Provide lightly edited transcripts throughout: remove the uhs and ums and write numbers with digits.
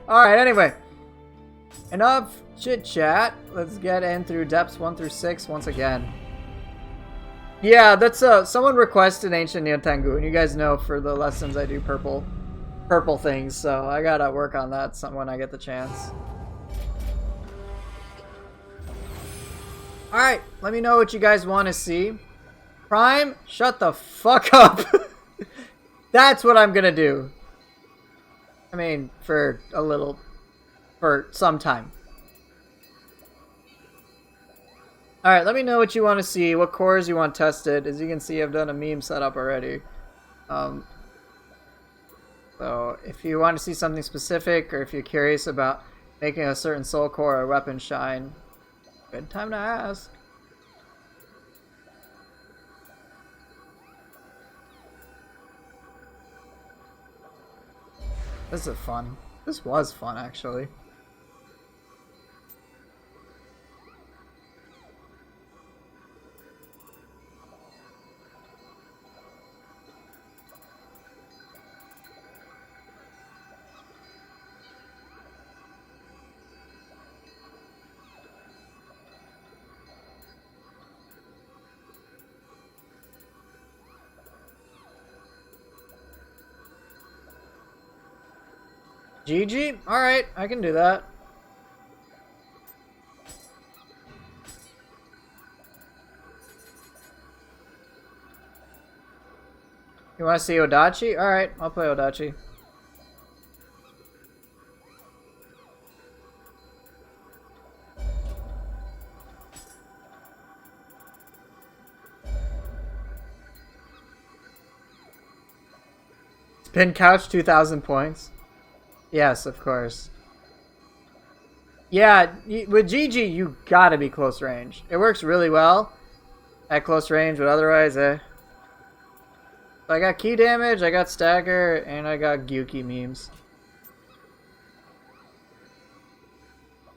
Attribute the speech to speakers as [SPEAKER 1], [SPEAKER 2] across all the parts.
[SPEAKER 1] Alright, anyway. Enough chit chat. Let's get in through depths 1 through 6 once again. Yeah, that's someone requested Ancient Nioh Tengu, and you guys know for the lessons I do purple things, so I gotta work on that when I get the chance. Alright, let me know what you guys want to see. Prime, shut the fuck up. That's what I'm gonna do. I mean, for some time. Alright, let me know what you want to see, what cores you want tested. As you can see, I've done a meme setup already. So, if you want to see something specific, or if you're curious about making a certain soul core or weapon shine, good time to ask. This is fun. This was fun, actually. GG? Alright, I can do that. You want to see Odachi? Alright, I'll play Odachi. Spin couch 2,000 points. Yes, of course. Yeah, with GG, you gotta be close range. It works really well at close range, but otherwise, So I got key damage, I got stagger, and I got Gyuki memes.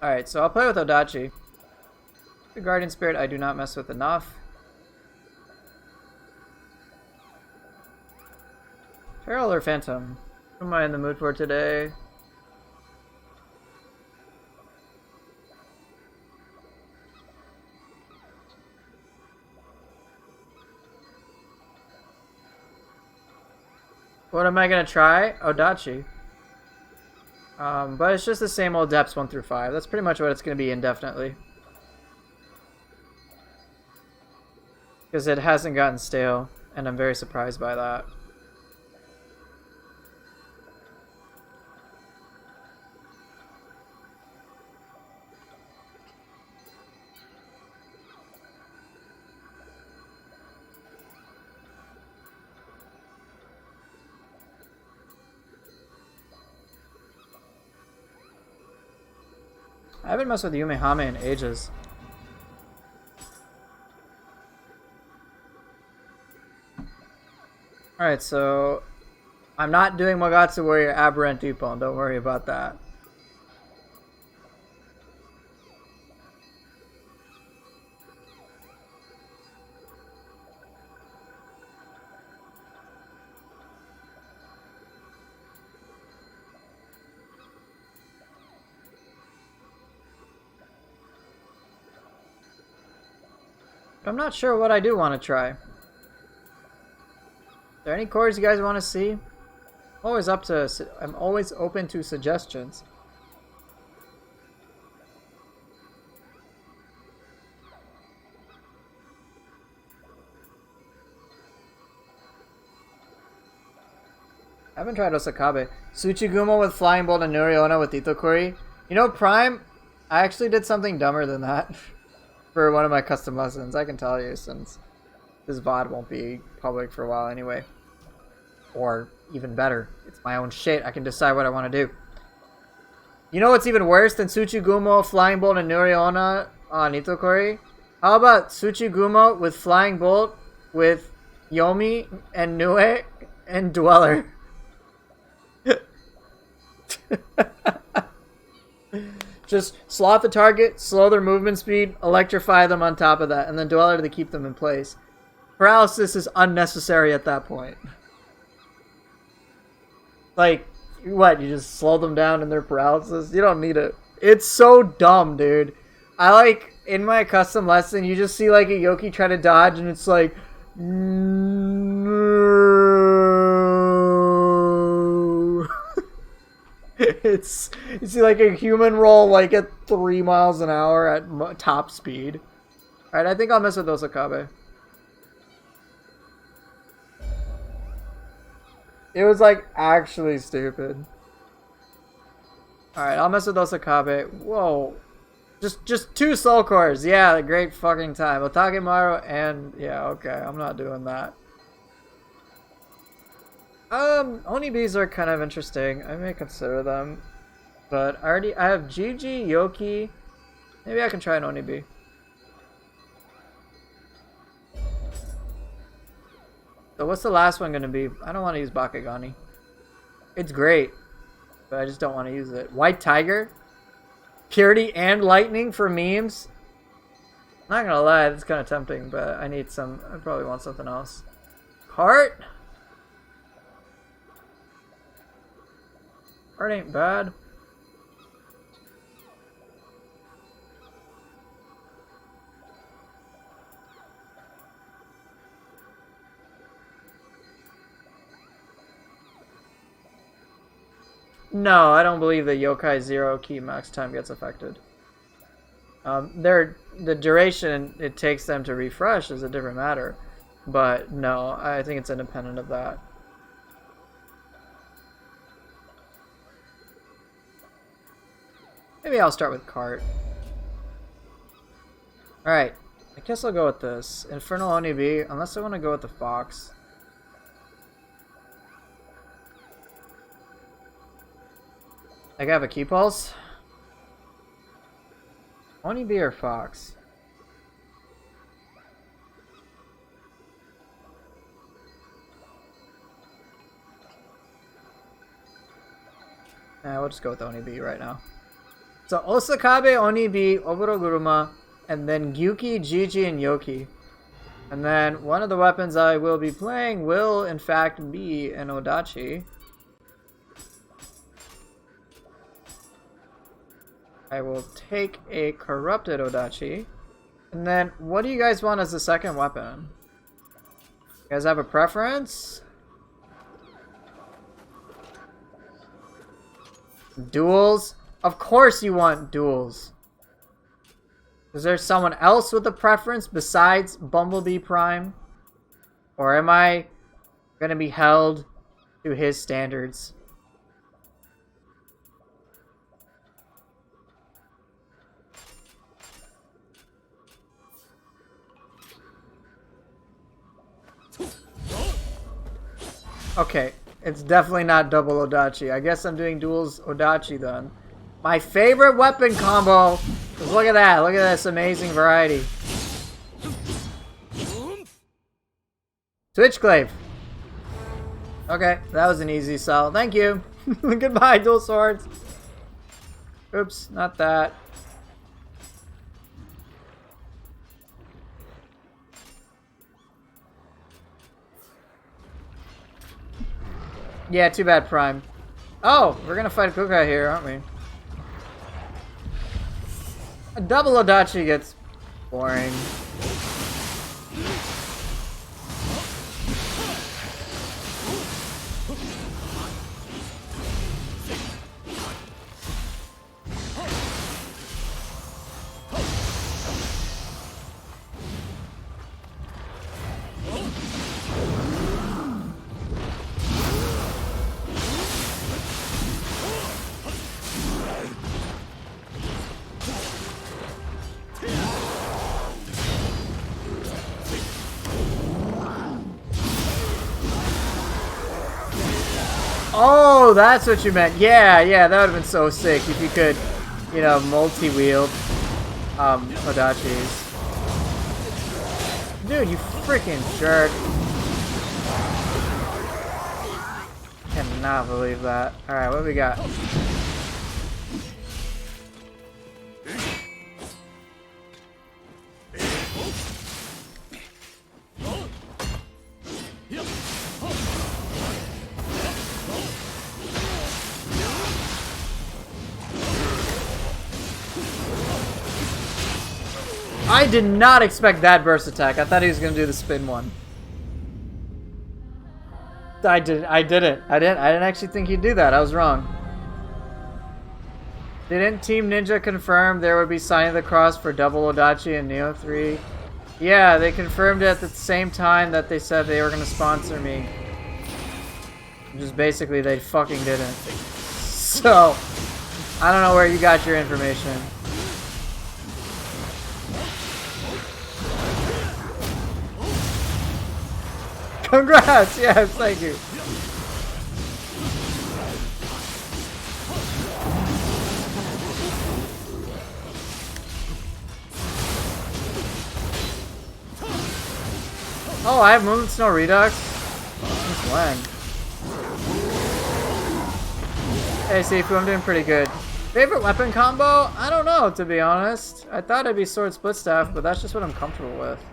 [SPEAKER 1] Alright, so I'll play with Odachi. The Guardian Spirit I do not mess with enough. Feral or Phantom? What am I in the mood for today? What am I gonna try? Odachi. But it's just the same old depths 1 through 5. That's pretty much what it's gonna be indefinitely. Because it hasn't gotten stale, and I'm very surprised by that. I haven't messed with Yumehame in ages. Alright, so I'm not doing Mogatsu Warrior Aberrant Dupon, don't worry about that. I'm not sure what I do want to try. Are there any cores you guys want to see? I'm always open to suggestions. I haven't tried Osakabe. Tsuchigumo with Flying Bolt and Nuriona with Itokuri. You know, Prime, I actually did something dumber than that. For one of my custom lessons, I can tell you, since this VOD won't be public for a while anyway. Or even better, it's my own shit. I can decide what I want to do. You know what's even worse than Tsuchigumo, Flying Bolt, and Nuriona on Itokuri? How about Tsuchigumo with Flying Bolt with Yomi and Nue and Dweller? Just slot the target, slow their movement speed, electrify them on top of that, and then Dweller to keep them in place. Paralysis is unnecessary at that point. Like, What, you just slow them down in their paralysis? You don't need it. It's so dumb, dude. I like, in my custom lesson, you just see like a Yokai try to dodge and it's like... It's, you see like a human roll like at 3 miles an hour at top speed. Alright, I think I'll mess with Osakabe. It was like actually stupid. Alright, I'll mess with Osakabe. Whoa. Just 2 soul cores. Yeah, great fucking time. Otagemaru and yeah, okay, I'm not doing that. Onibis are kind of interesting. I may consider them. But I have Gigi, Yoki. Maybe I can try an Onibi. So what's the last one gonna be? I don't want to use Bakugani. It's great, but I just don't want to use it. White Tiger? Purity and Lightning for memes? Not gonna lie, that's kind of tempting, but I need some. I probably want something else. Heart? Heart ain't bad. No, I don't believe the Yokai 0 key max time gets affected. The duration it takes them to refresh is a different matter. But no, I think it's independent of that. Maybe I'll start with Cart. Alright, I guess I'll go with this. Infernal Onibi, unless I want to go with the Fox. I have a Key Pulse. Onibi or Fox? We'll just go with Onibi right now. So Osakabe, Onibi, Oburoguruma, and then Gyuki, Jiji, and Yoki. And then one of the weapons I will be playing will in fact be an Odachi. I will take a Corrupted Odachi. And then, what do you guys want as the second weapon? You guys have a preference? Duels? Of course you want duels. Is there someone else with a preference besides Bumblebee Prime? Or am I going to be held to his standards? Okay, it's definitely not double Odachi. I guess I'm doing duels Odachi then. My favorite weapon combo. Just look at that. Look at this amazing variety. Switchclave. Okay, that was an easy sell. Thank you. Goodbye, dual swords. Oops, not that. Yeah, too bad, Prime. Oh, we're gonna fight Yokai here, aren't we? A double Odachi gets boring. Oh, that's what you meant. Yeah, that would have been so sick if you could, you know, multi-wield Odachis. Dude, you freaking jerk. Cannot believe that. Alright, what do we got? I did not expect that burst attack. I thought he was gonna do the spin one. I didn't actually think he'd do that. I was wrong. Didn't Team Ninja confirm there would be Sign of the Cross for double Odachi and Nioh 3? Yeah, they confirmed it at the same time that they said they were gonna sponsor me. Just basically they fucking didn't. So, I don't know where you got your information. Congrats! Yes, thank you. Oh, I have Movement Snow Redux? Since when? Hey, Sifu, I'm doing pretty good. Favorite weapon combo? I don't know, to be honest. I thought it'd be Sword Split Staff, but that's just what I'm comfortable with.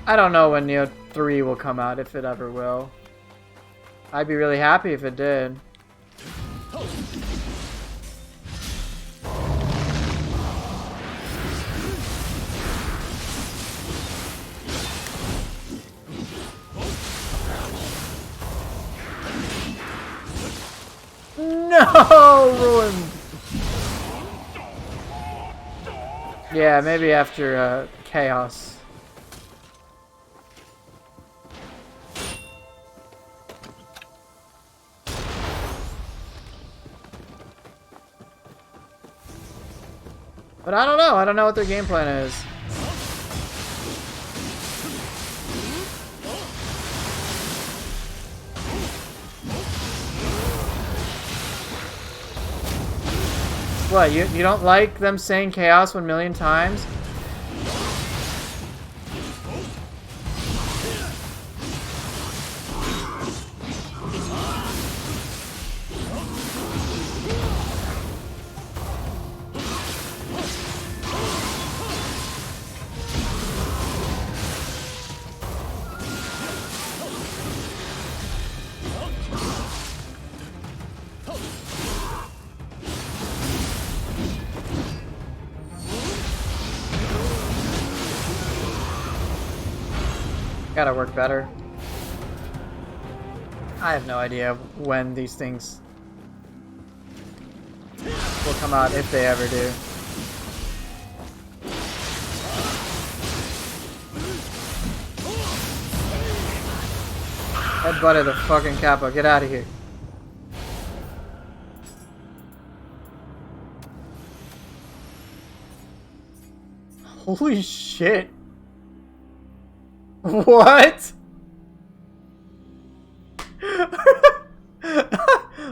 [SPEAKER 1] I don't know when Nioh 3 will come out, if it ever will. I'd be really happy if it did. No! Ruined! Yeah, maybe after Chaos. But I don't know. I don't know what their game plan is. What, you don't like them saying Chaos 1,000,000 times? Gotta work better. I have no idea when these things will come out, if they ever do. Headbutted the fucking Kappa. Get out of here. Holy shit. What?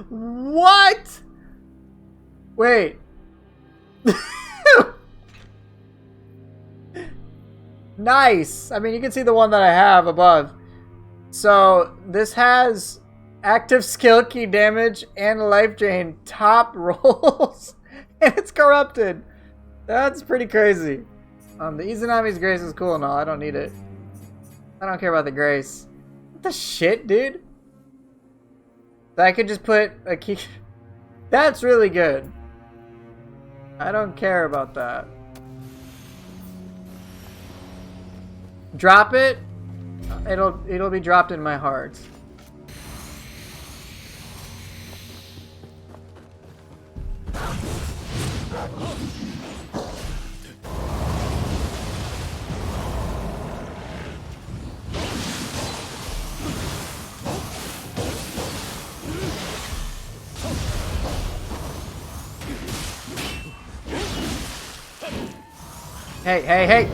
[SPEAKER 1] What? Wait. Nice. I mean, you can see the one that I have above. So, this has active skill key damage and life drain top rolls. And it's corrupted. That's pretty crazy. The Izanami's Grace is cool and all. I don't need it. I don't care about the Grace. What the shit, dude? I could just put a key. That's really good. I don't care about that. Drop it. It'll be dropped in my heart. Hey, hey, hey!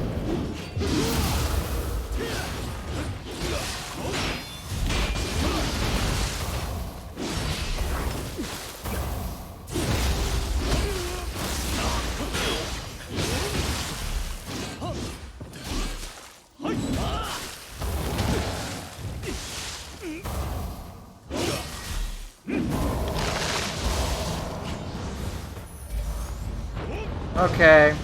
[SPEAKER 1] Okay.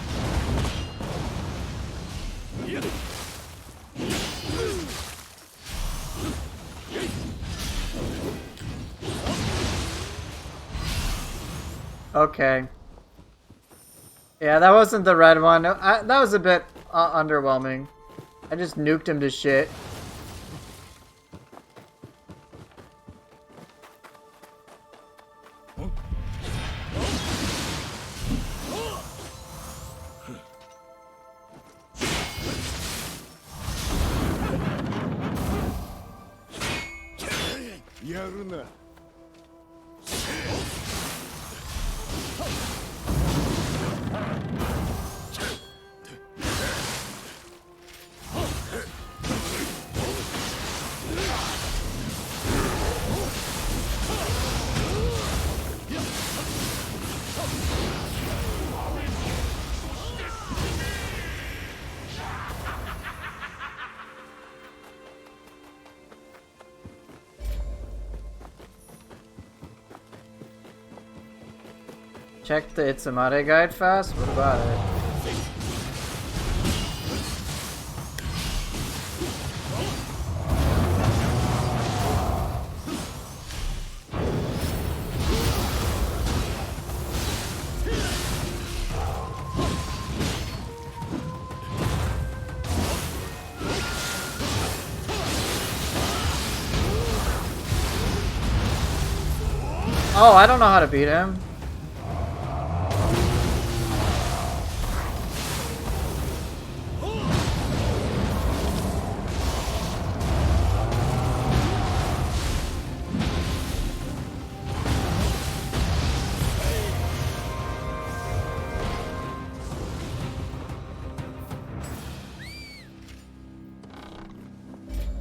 [SPEAKER 1] Okay. Yeah, that wasn't the red one. That was a bit underwhelming. I just nuked him to shit. Check the Itsamare guide fast? What about it? Oh, I don't know how to beat him.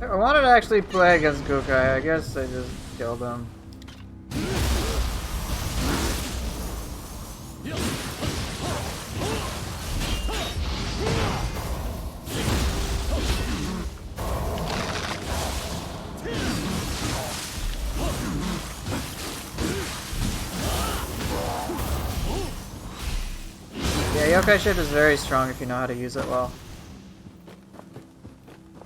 [SPEAKER 1] I wanted to actually play against Yokai. I guess I just killed him. Yeah, Yokai shift is very strong if you know how to use it well.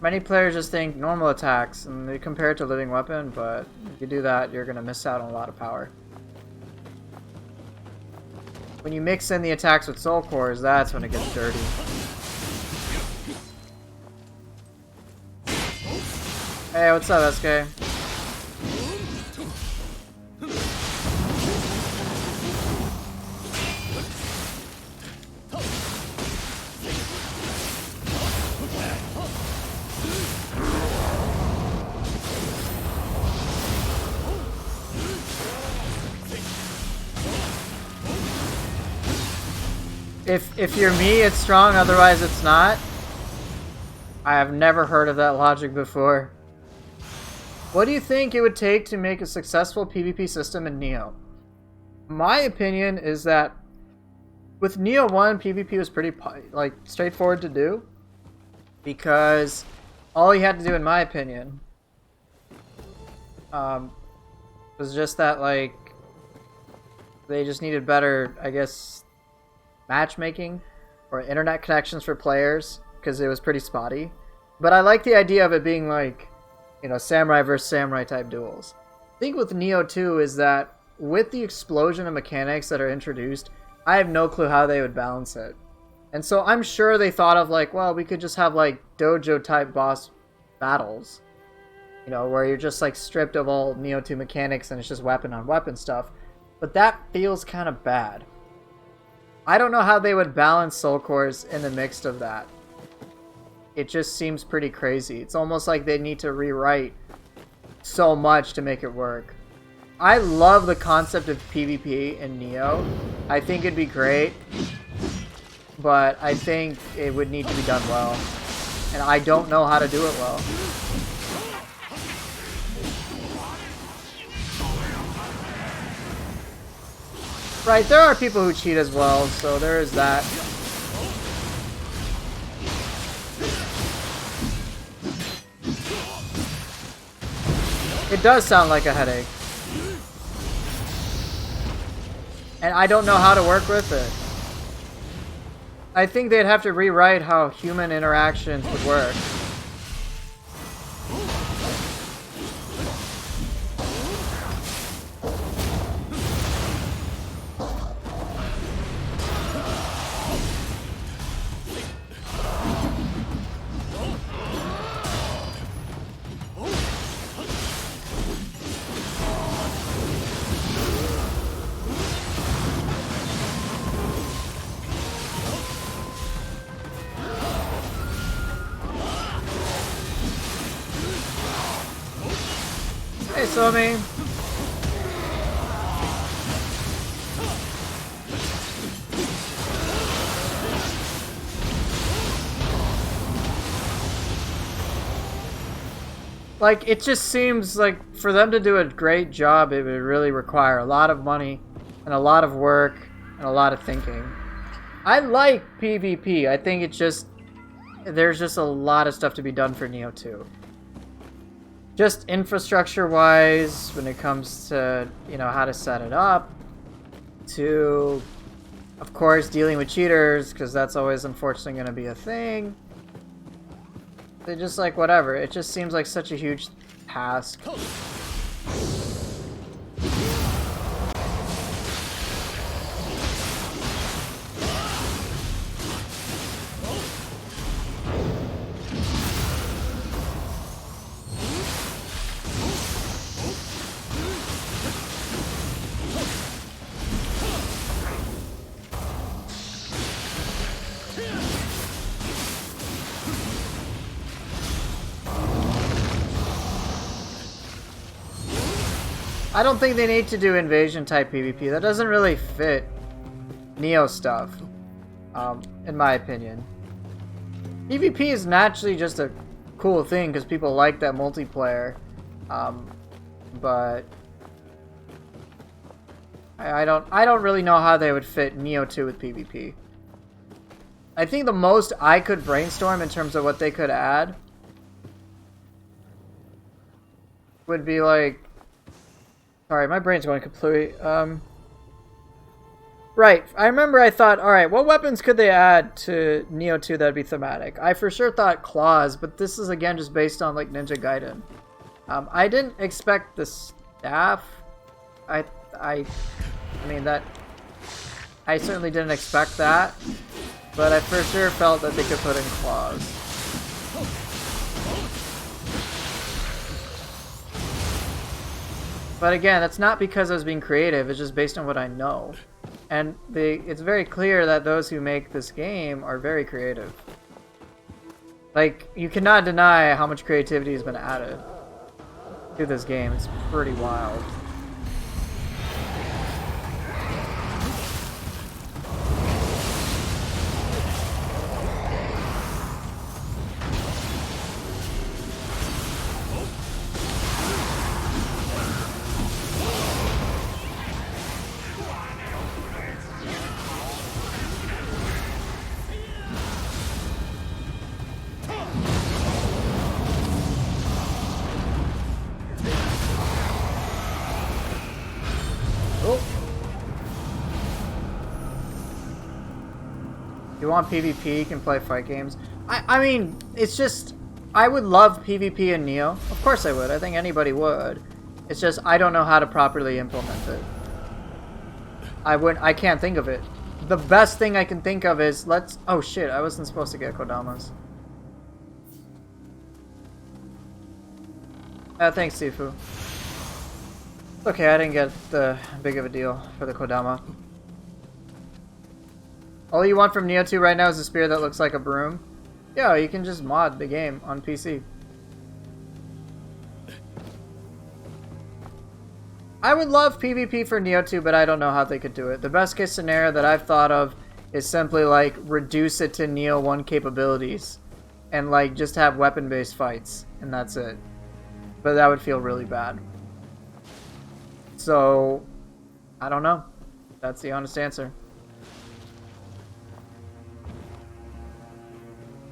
[SPEAKER 1] Many players just think normal attacks and they compare it to living weapon, but if you do that, you're gonna miss out on a lot of power. When you mix in the attacks with soul cores, that's when it gets dirty. Hey, what's up, SK? If you're me, it's strong, otherwise it's not. I have never heard of that logic before. What do you think it would take to make a successful PvP system in Nioh? My opinion is that with Nioh 1, PvP was pretty like straightforward to do, because all you had to do, in my opinion, was just that, like, they just needed better, I guess, matchmaking or internet connections for players, because it was pretty spotty. But I like the idea of it being like, you know, samurai versus samurai type duels. The thing with Nioh 2 is that with the explosion of mechanics that are introduced, I have no clue how they would balance it. And so I'm sure they thought of like, well, we could just have like dojo type boss battles, you know, where you're just like stripped of all Nioh 2 mechanics and it's just weapon on weapon stuff. But that feels kind of bad. I don't know how they would balance soul cores in the mix of that. It just seems pretty crazy. It's almost like they need to rewrite so much to make it work. I love the concept of PvP in Nioh. I think it'd be great, but I think it would need to be done well. And I don't know how to do it well. Right, there are people who cheat as well, so there is that. It does sound like a headache. And I don't know how to work with it. I think they'd have to rewrite how human interactions would work. Hey, Somi. Like, it just seems like for them to do a great job, it would really require a lot of money and a lot of work and a lot of thinking. I like PvP. I think it's just, there's just a lot of stuff to be done for Nioh 2. Just infrastructure-wise, when it comes to, you know, how to set it up, to, of course, dealing with cheaters, because that's always unfortunately going to be a thing. They're just like, whatever. It just seems like such a huge task. I don't think they need to do invasion type PvP. That doesn't really fit Nioh stuff, in my opinion. PvP is naturally just a cool thing because people like that multiplayer, but I don't really know how they would fit Nioh 2 with PvP. I think the most I could brainstorm in terms of what they could add would be like, sorry, my brain's going completely, right, I remember I thought, alright, what weapons could they add to Nioh 2 that'd be thematic? I for sure thought claws, but this is again just based on like Ninja Gaiden. I didn't expect the staff. I mean that, I certainly didn't expect that, but I for sure felt that they could put in claws. But again, that's not because I was being creative, it's just based on what I know. And it's very clear that those who make this game are very creative. Like, you cannot deny how much creativity has been added to this game. It's pretty wild. You want PvP, you can play fight games. I mean, it's just, I would love PvP in Nioh. Of course I would. I think anybody would. It's just, I don't know how to properly implement it. I can't think of it. The best thing I can think of is, oh shit, I wasn't supposed to get Kodamas. Thanks, Sifu. Okay, I didn't get the big of a deal for the Kodama. All you want from Nioh 2 right now is a spear that looks like a broom. Yeah, you can just mod the game on PC. I would love PvP for Nioh 2, but I don't know how they could do it. The best case scenario that I've thought of is simply like reduce it to Nioh 1 capabilities and like just have weapon-based fights, and that's it. But that would feel really bad. So, I don't know. That's the honest answer.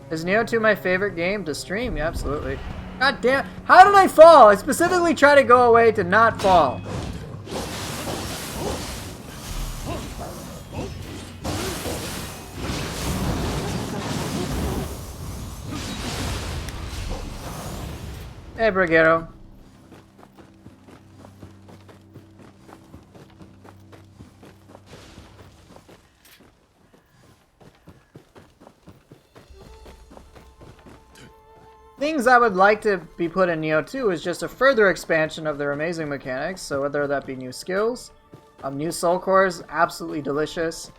[SPEAKER 1] Is Nioh 2 my favorite game to stream? Yeah, absolutely. God damn. How did I fall? I specifically try to go away to not fall. Hey, Brigero. Things I would like to be put in Nioh 2 is just a further expansion of their amazing mechanics. So whether that be new skills, new soul cores, absolutely delicious.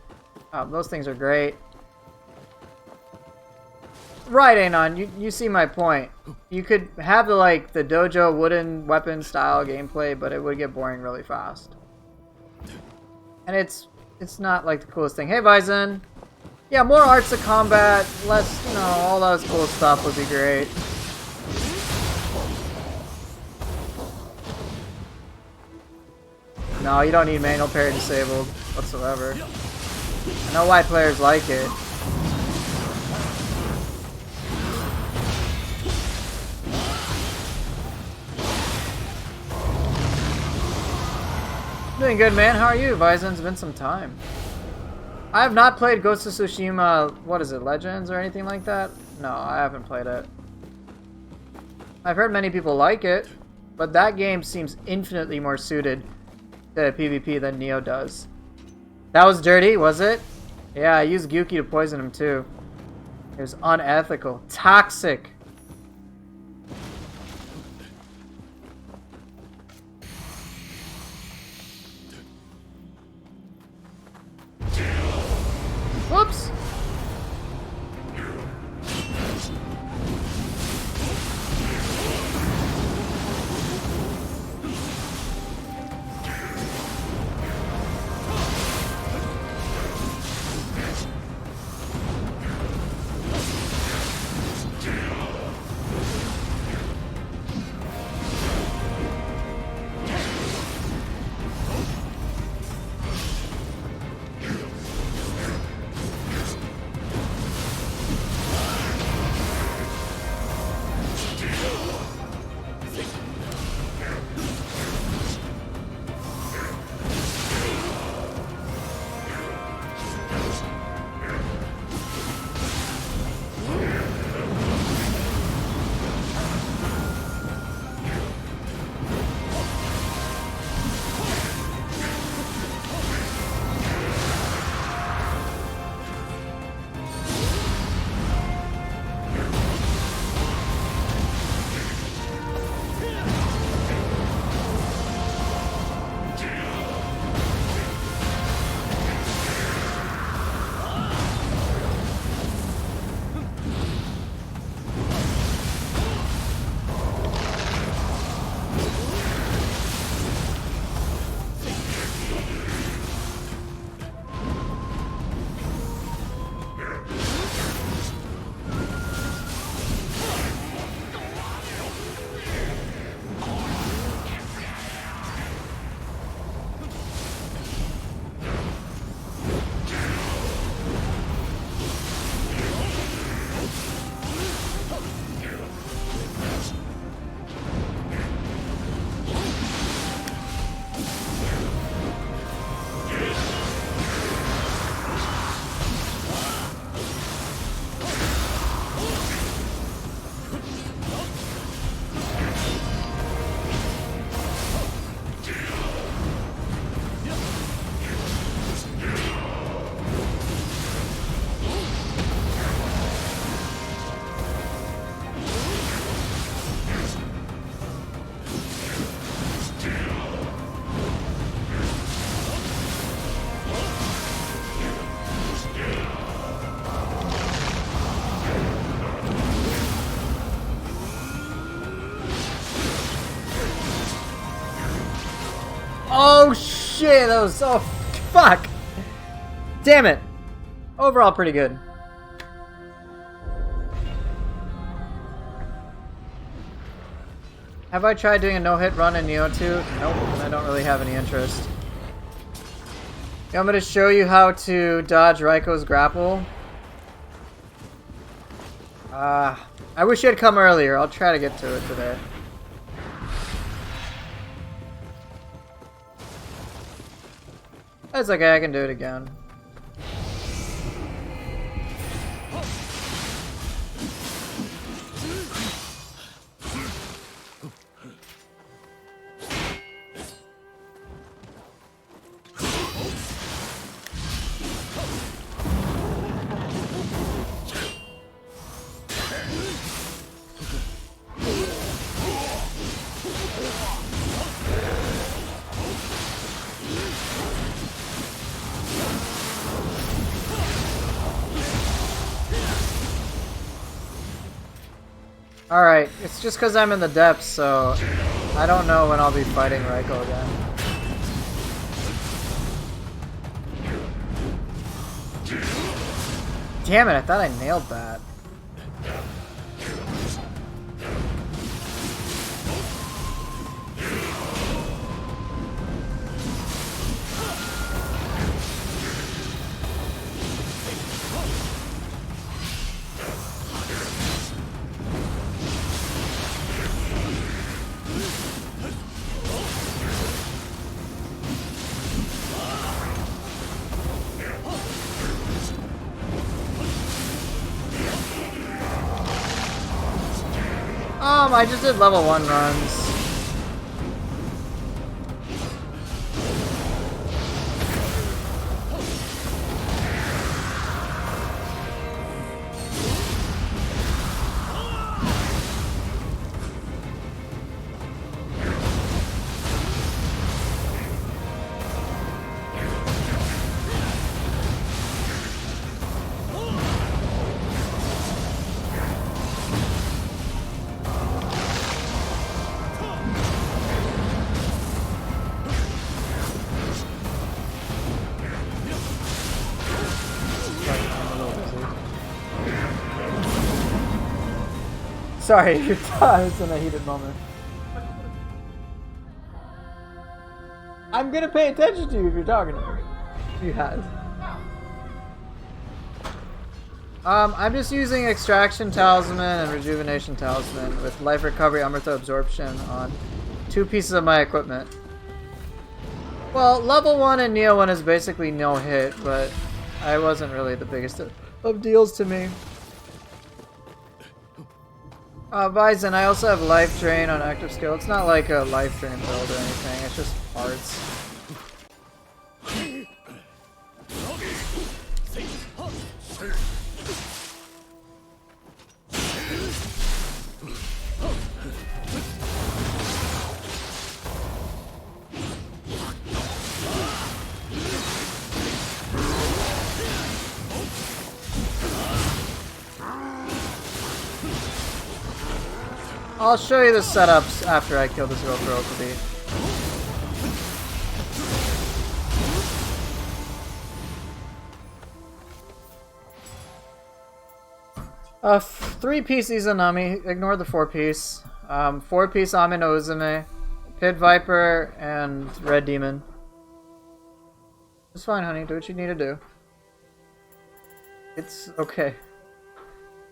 [SPEAKER 1] Those things are great. Right, Anon, you see my point. You could have the dojo wooden weapon style gameplay, but it would get boring really fast. And it's not like the coolest thing. Hey, Bison! Yeah, more arts of combat, less, you know, all those cool stuff would be great. No, you don't need manual parry disabled whatsoever. I know why players like it. Doing good, man. How are you? Bison's been some time. I have not played Ghost of Tsushima, what is it, Legends or anything like that? No, I haven't played it. I've heard many people like it, but that game seems infinitely more suited to PvP than Nioh does. That was dirty, was it? Yeah, I used Gyuki to poison him too. It was unethical. Toxic. Whoops! Oh shit, that was so... Fuck! Damn it! Overall pretty good. Have I tried doing a no-hit run in Nioh 2? Nope, I don't really have any interest. I'm going to show you how to dodge Raiko's grapple. I wish you had come earlier. I'll try to get to it today. That's okay, I can do it again. Alright, it's just because I'm in the depths, so I don't know when I'll be fighting Raiko again. Damn it, I thought I nailed that. I just did level 1 runs. Sorry, I was in a heated moment. I'm gonna pay attention to you if you're talking to me. You have. I'm just using Extraction Talisman and Rejuvenation Talisman with Life Recovery Amrita Absorption on 2 pieces of my equipment. Well, level 1 and Nioh 1 is basically no hit, but I wasn't really the biggest of deals to me. Bison, I also have Life Drain on active skill. It's not like a Life Drain build or anything, it's just parts. I'll show you the setups after I kill this girl for Okabe. 3-piece Izanami, ignore the 4-piece. 4-piece Ame no Uzume, Pit Viper, and Red Demon. It's fine, honey, do what you need to do. It's okay.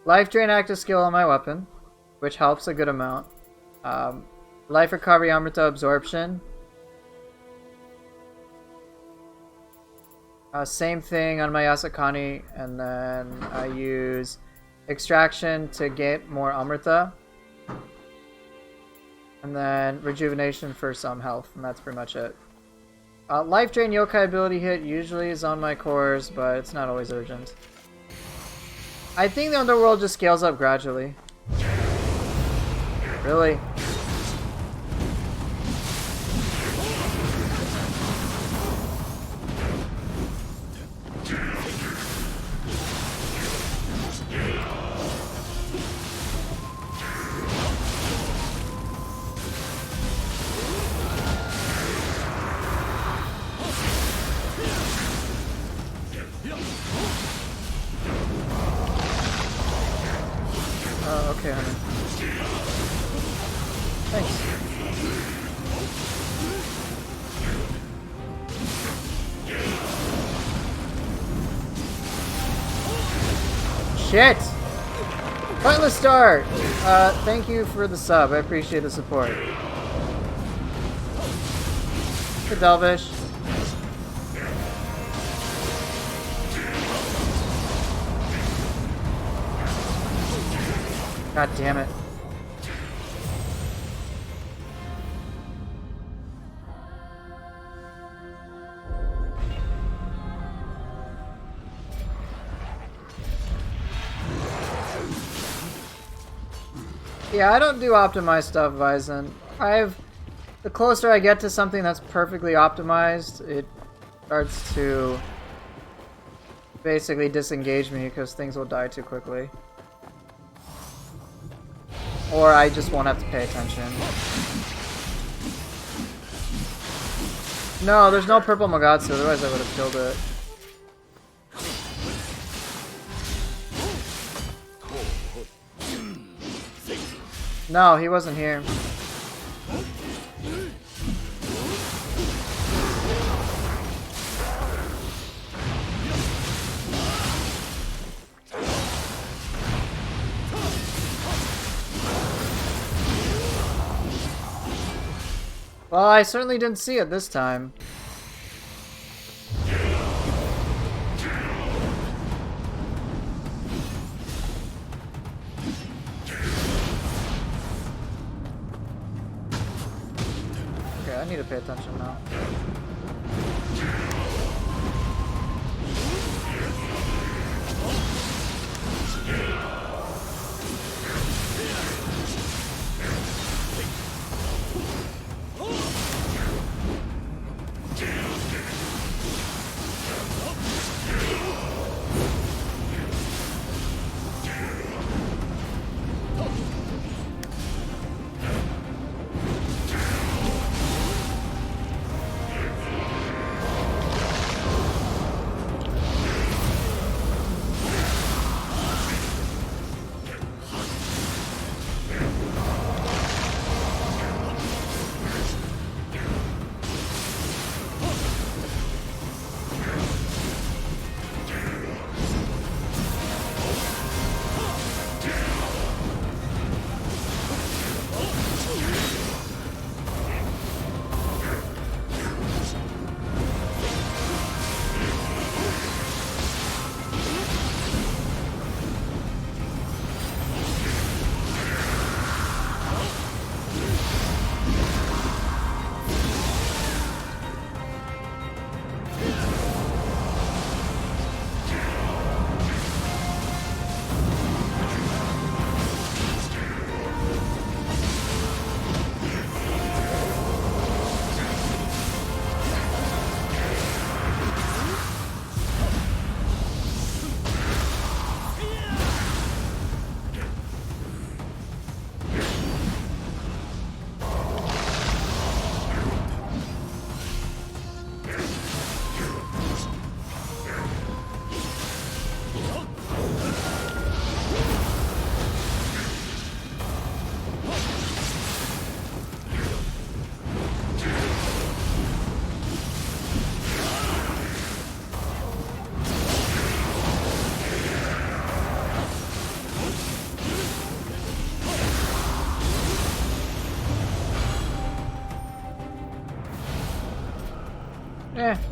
[SPEAKER 1] Life Drain active skill on my weapon, which helps a good amount. Life Recovery Amrita Absorption. Same thing on my Yasakani, and then I use Extraction to get more Amrita. And then Rejuvenation for some health, and that's pretty much it. Life Drain Yokai ability hit usually is on my cores, but it's not always urgent. I think the Underworld just scales up gradually. Really? Okay, honey. Thanks. Shit! Pointless start! Thank you for the sub. I appreciate the support. Good Delvish. God damn it. Yeah, I don't do optimized stuff, Bison. The closer I get to something that's perfectly optimized, it starts to basically disengage me because things will die too quickly. Or I just won't have to pay attention. No, there's no purple Magatsu, otherwise I would have killed it. No, he wasn't here. Well, I certainly didn't see it this time. Okay, I need to pay attention now.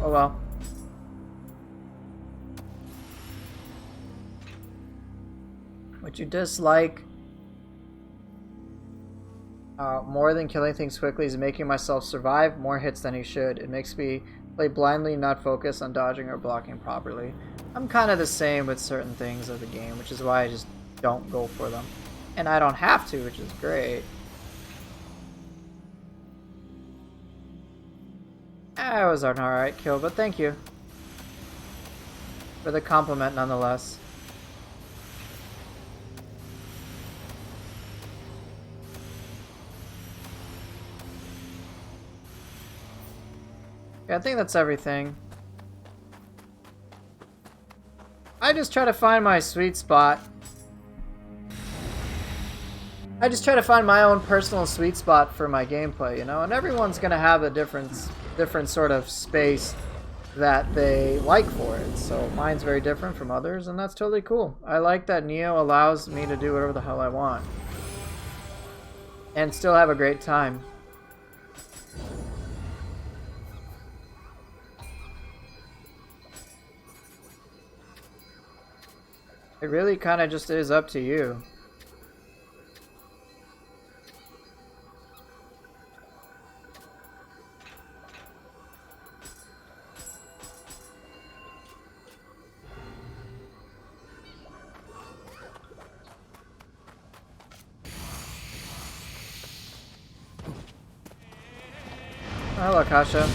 [SPEAKER 1] Oh well. What you dislike more than killing things quickly is making myself survive more hits than he should. It makes me play blindly, not focus on dodging or blocking properly. I'm kind of the same with certain things of the game, which is why I just don't go for them. And I don't have to, which is great. That was an alright kill, but thank you for the compliment nonetheless. Yeah, I think that's everything. I just try to find my sweet spot. I just try to find my own personal sweet spot for my gameplay, you know? And everyone's gonna have a different sort of space that they like for it. So mine's very different from others, and that's totally cool. I like that Nioh allows me to do whatever the hell I want. And still have a great time. It really kind of just is up to you. Hello, Kasha.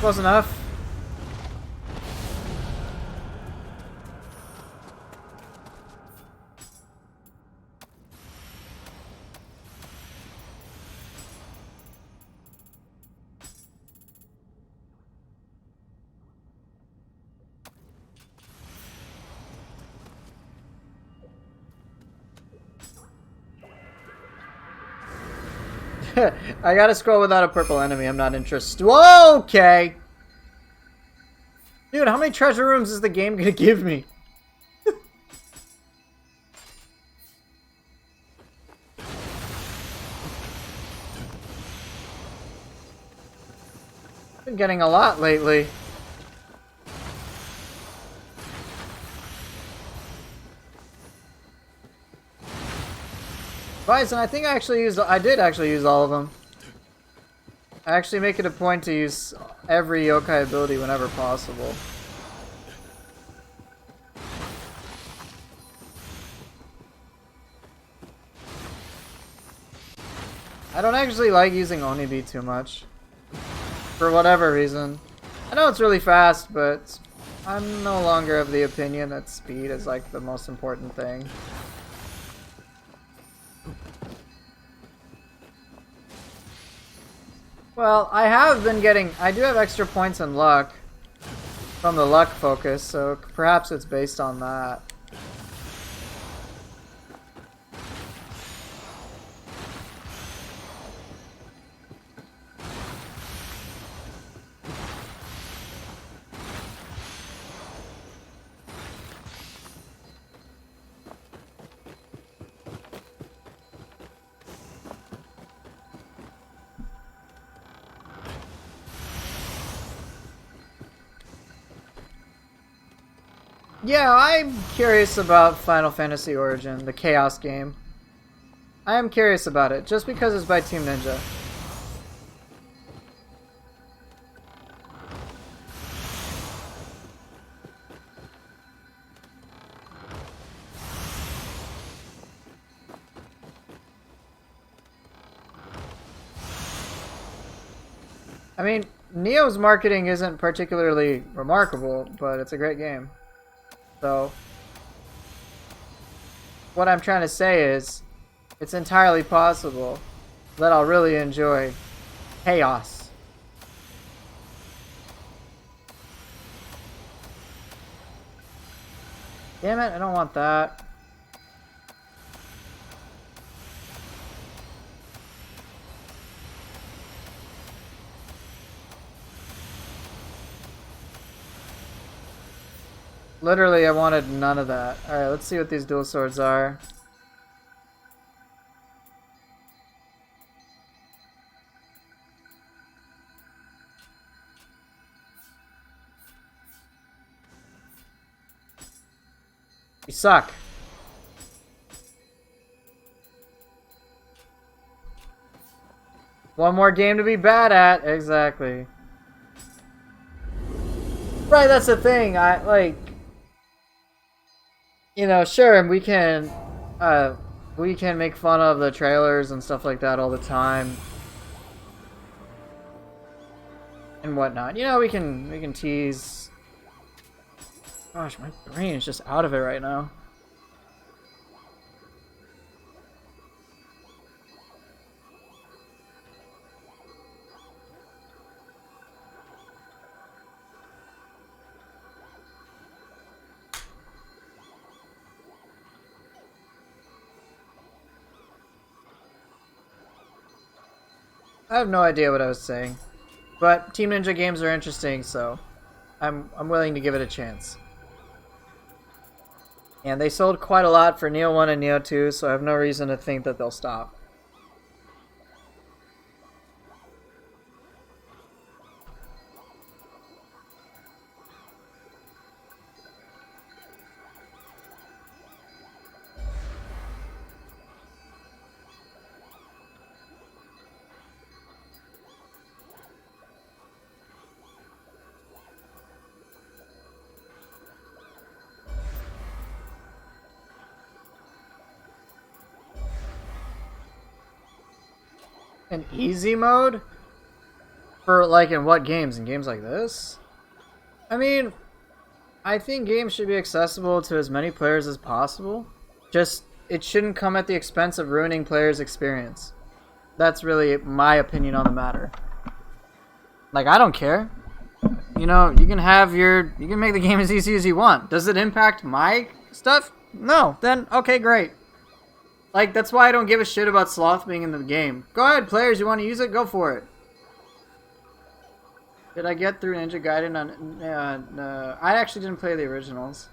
[SPEAKER 1] Close enough. I gotta scroll without a purple enemy. I'm not interested. Whoa, okay. Dude, how many treasure rooms is the game gonna give me? Been getting a lot lately. Bison, I think I did actually use all of them. I actually make it a point to use every yokai ability whenever possible. I don't actually like using Onibi too much. For whatever reason. I know it's really fast, but I'm no longer of the opinion that speed is like the most important thing. Well, I do have extra points in luck from the luck focus, so perhaps it's based on that. Yeah, I'm curious about Final Fantasy Origin, the Chaos game. I am curious about it, just because it's by Team Ninja. I mean, Nioh's marketing isn't particularly remarkable, but it's a great game. So, what I'm trying to say is, it's entirely possible that I'll really enjoy Chaos. Damn it, I don't want that. Literally, I wanted none of that. Alright, let's see what these dual swords are. You suck. One more game to be bad at. Exactly. Right, that's the thing. You know, sure, we can make fun of the trailers and stuff like that all the time. And whatnot. You know, we can tease. Gosh, my brain is just out of it right now. I have no idea what I was saying. But Team Ninja games are interesting, so I'm willing to give it a chance. And they sold quite a lot for Nioh 1 and Nioh 2, so I have no reason to think that they'll stop. An easy mode? For like in what games? In games like this? I mean, I think games should be accessible to as many players as possible. Just, it shouldn't come at the expense of ruining players' experience. That's really my opinion on the matter. Like, I don't care. You know, you can make the game as easy as you want. Does it impact my stuff? No. Then, okay, great. Like, that's why I don't give a shit about sloth being in the game. Go ahead, players, you want to use it? Go for it. Did I get through Ninja Gaiden on... I actually didn't play the originals.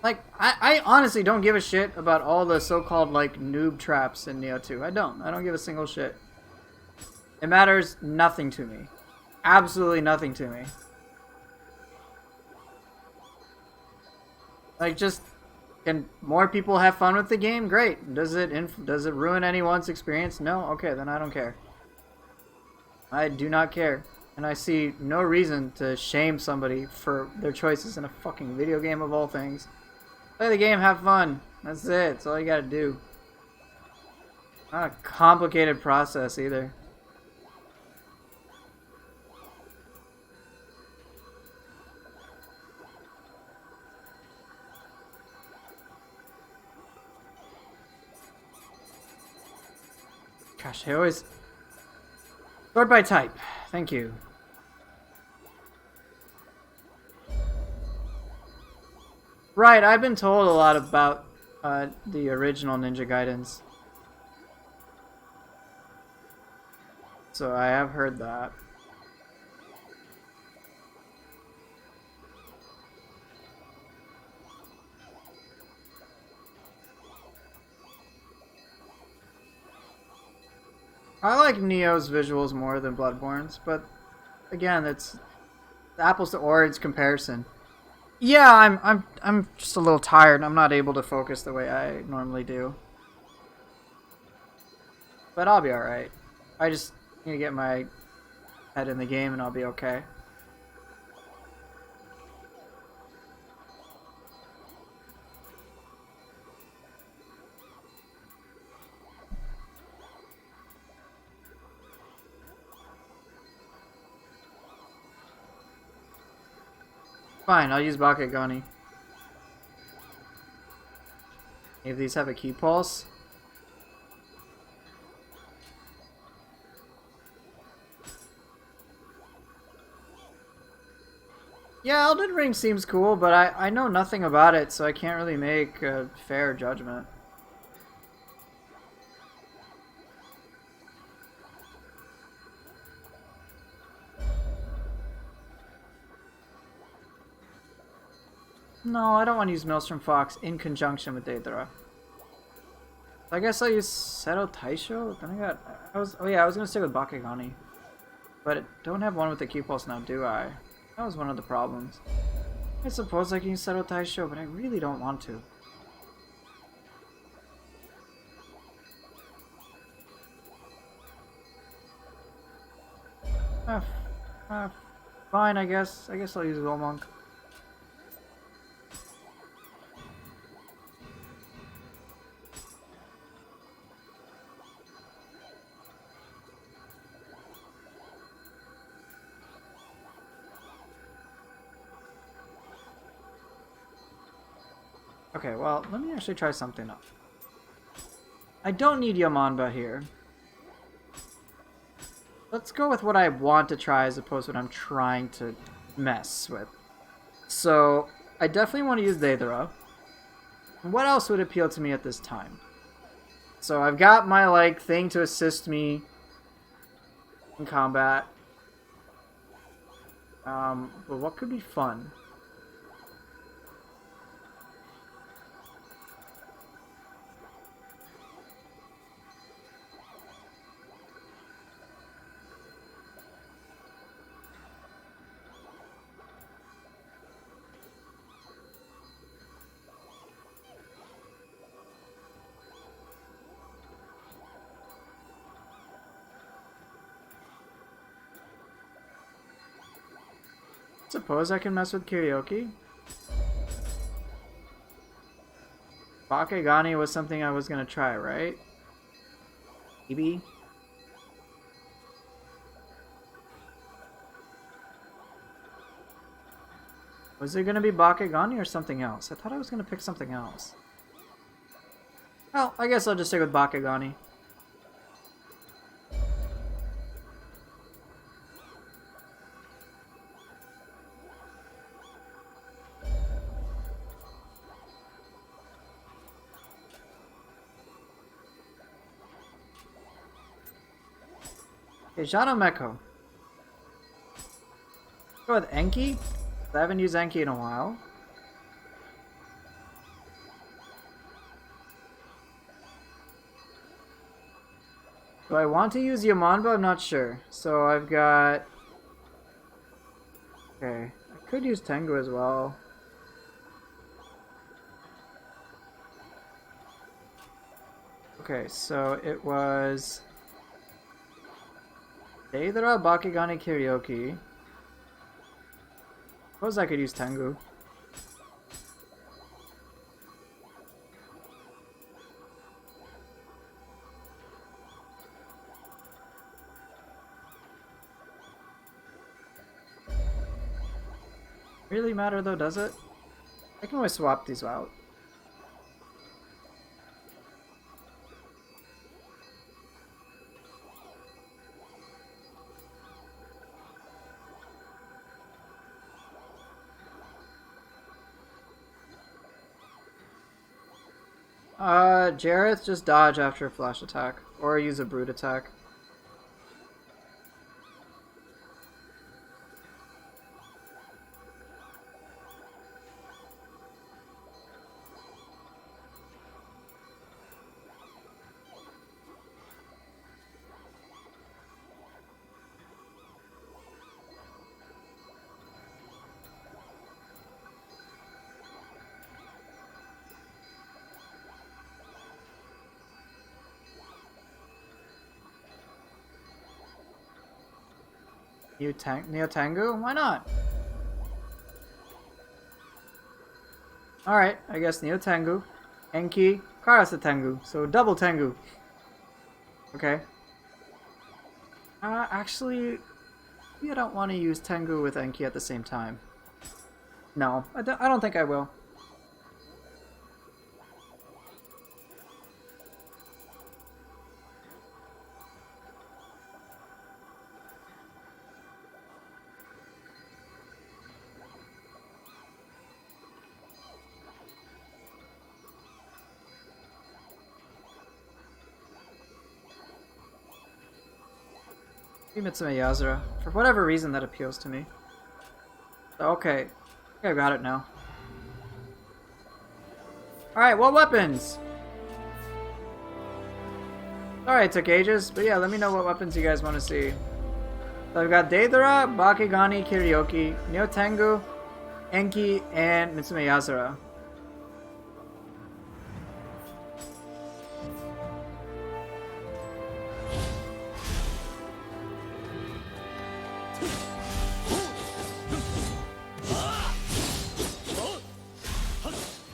[SPEAKER 1] Like, I honestly don't give a shit about all the so-called, like, noob traps in Nioh 2. I don't give a single shit. It matters nothing to me. Absolutely nothing to me. Like, just... Can more people have fun with the game? Great. Does it ruin anyone's experience? No? Okay, then I don't care. I do not care. And I see no reason to shame somebody for their choices in a fucking video game of all things. Play the game, have fun. That's it. That's all you gotta do. Not a complicated process either. Gosh, I always... Sort by type. Thank you. Right, I've been told a lot about the original Ninja Gaidens. So I have heard that. I like Nioh's visuals more than Bloodborne's, but again, it's the apples to oranges comparison. Yeah, I'm just a little tired. I'm not able to focus the way I normally do. But I'll be alright. I just need to get my head in the game and I'll be okay. Fine, I'll use Bakegani. Any of these have a key pulse? Yeah, Elden Ring seems cool, but I know nothing about it, so I can't really make a fair judgment. No, I don't want to use Maelstrom Fox in conjunction with Daedra. I guess I'll use Seto Taisho? Then I was gonna stick with Bakegani. But I don't have one with the key pulse now, do I? That was one of the problems. I suppose I can use Seto Taisho, but I really don't want to. Fine, I guess. I guess I'll use Gomonk. Okay, well, let me actually try something up. I don't need Yamanba here. Let's go with what I want to try as opposed to what I'm trying to mess with. So, I definitely want to use Daedra. What else would appeal to me at this time? So I've got my, like, thing to assist me in combat. But what could be fun? Suppose I can mess with Karaoke. Bakegani was something I was gonna try, right? Maybe. Was it gonna be Bakegani or something else? I thought I was gonna pick something else. Well, I guess I'll just stick with Bakegani. Okay, Janomeko. Go with Enki. I haven't used Enki in a while. Do I want to use Yamanba? I'm not sure. So I've got... Okay. I could use Tengu as well. Okay, so it was... Deidara, Bakegani, Karaoke. Suppose I could use Tengu. Really matter though, does it? I can always swap these out. Jareth, just dodge after a flash attack. Or use a brute attack. Nioh Tengu? Why not? Alright, I guess Nioh Tengu, Enki, Karasa Tengu. So double Tengu. Okay. Actually, maybe I don't want to use Tengu with Enki at the same time. No, I don't think I will. Mitsume Yazura. For whatever reason, that appeals to me. Okay. I think I got it now. Alright, what weapons? Sorry it took ages, but yeah, let me know what weapons you guys want to see. So I've got Deidara, Bakegani, Karaoke, Nioh Tengu, Enki, and Mitsume Yazura.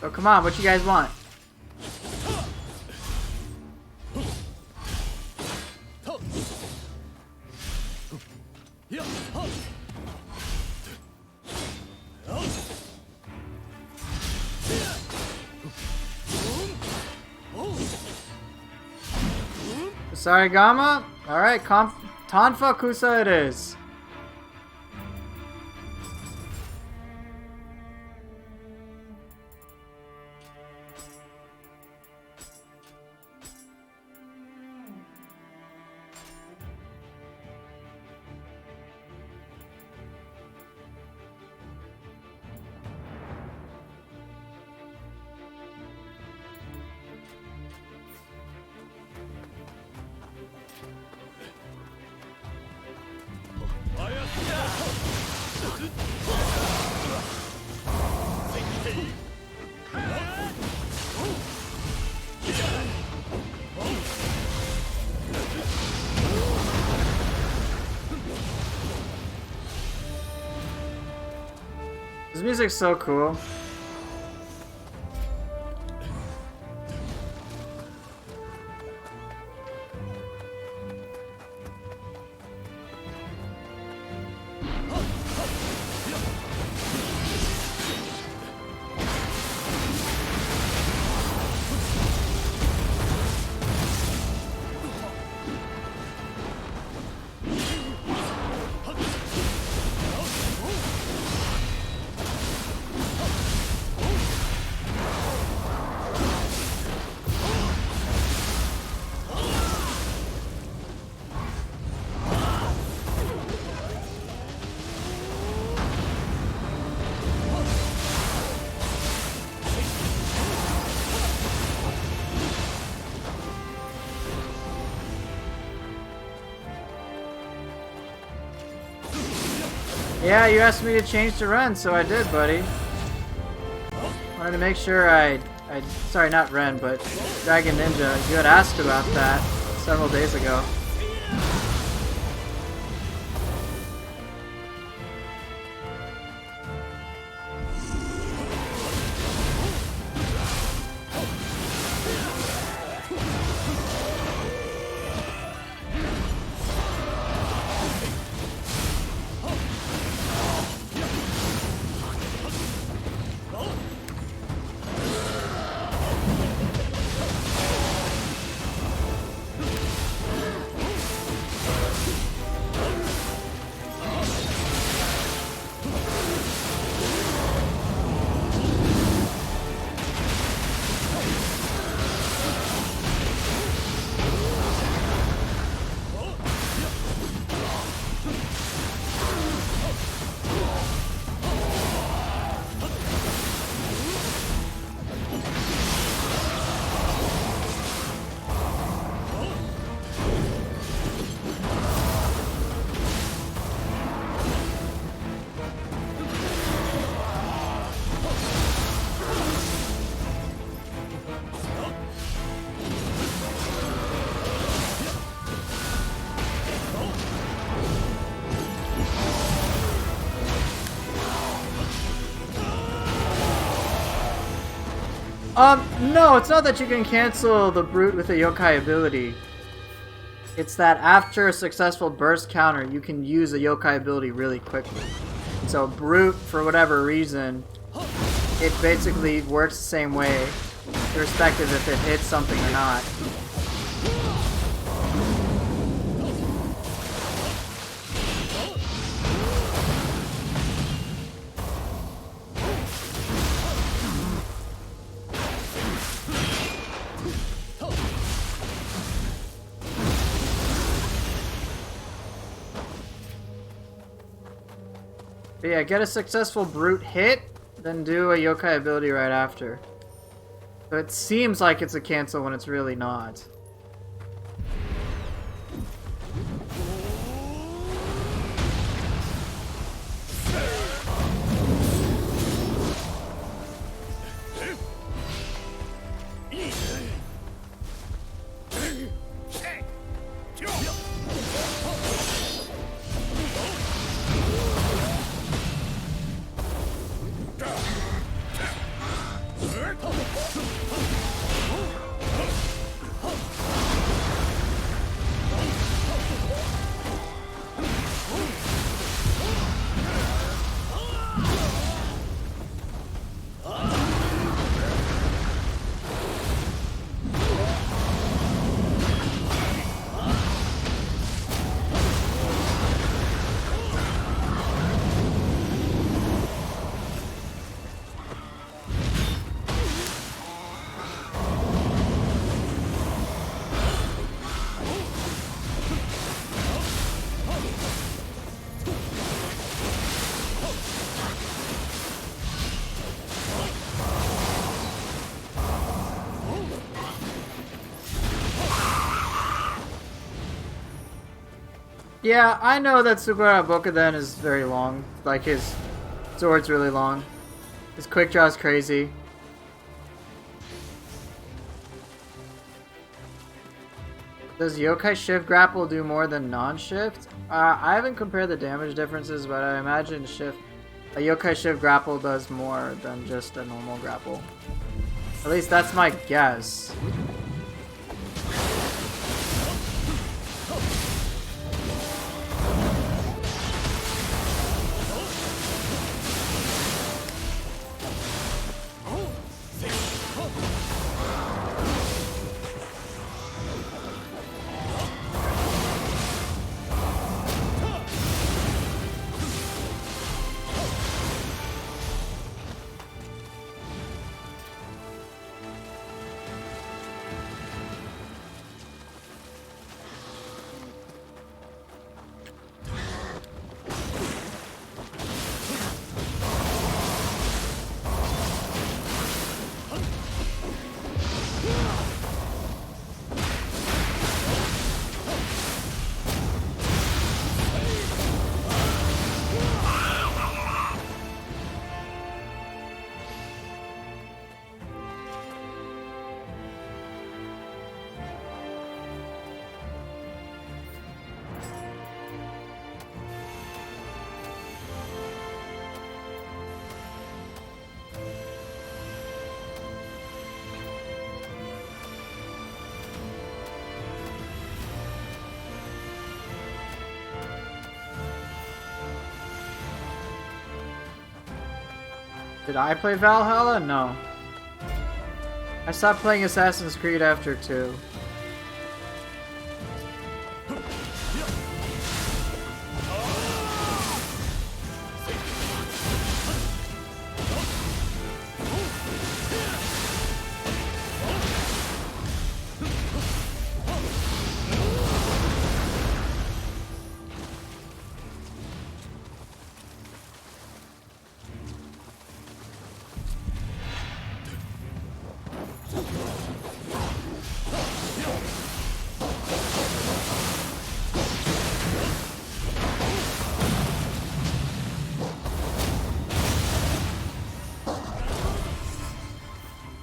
[SPEAKER 1] So come on, what you guys want? Sarigama? Alright, Tonfa Kusa it is. This music's so cool. Yeah, you asked me to change to Ren, so I did, buddy. Wanted to make sure sorry, not Ren, but Dragon Ninja. You had asked about that several days ago. No, it's not that you can cancel the Brute with a Yokai ability. It's that after a successful burst counter, you can use a Yokai ability really quickly. So Brute, for whatever reason, it basically works the same way, irrespective if it hits something or not. But yeah, get a successful Brute hit, then do a Yokai ability right after. So it seems like it's a cancel when it's really not. Yeah, I know that Sukura Bokuden is very long. Like, his sword's really long. His quick draw is crazy. Does Yokai Shift Grapple do more than non-shift? I haven't compared the damage differences, but I imagine a Yokai Shift Grapple does more than just a normal grapple. At least that's my guess. Did I play Valhalla? No. I stopped playing Assassin's Creed after 2.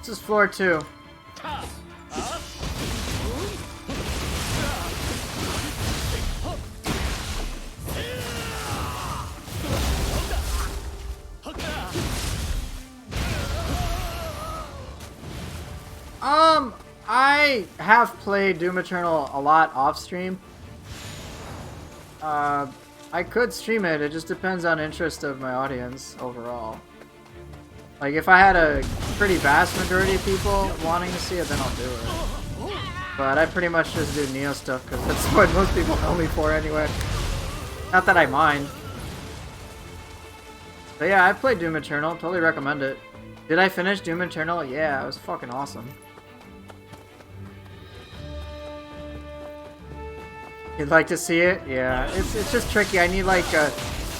[SPEAKER 1] This is floor 2. I have played Doom Eternal a lot off stream. I could stream it, it just depends on interest of my audience overall. Like, if I had a pretty vast majority of people wanting to see it, then I'll do it. But I pretty much just do Nioh stuff because that's what most people know me for anyway. Not that I mind. But yeah, I played Doom Eternal, totally recommend it. Did I finish Doom Eternal? Yeah, it was fucking awesome. You'd like to see it? Yeah, it's just tricky. I need like a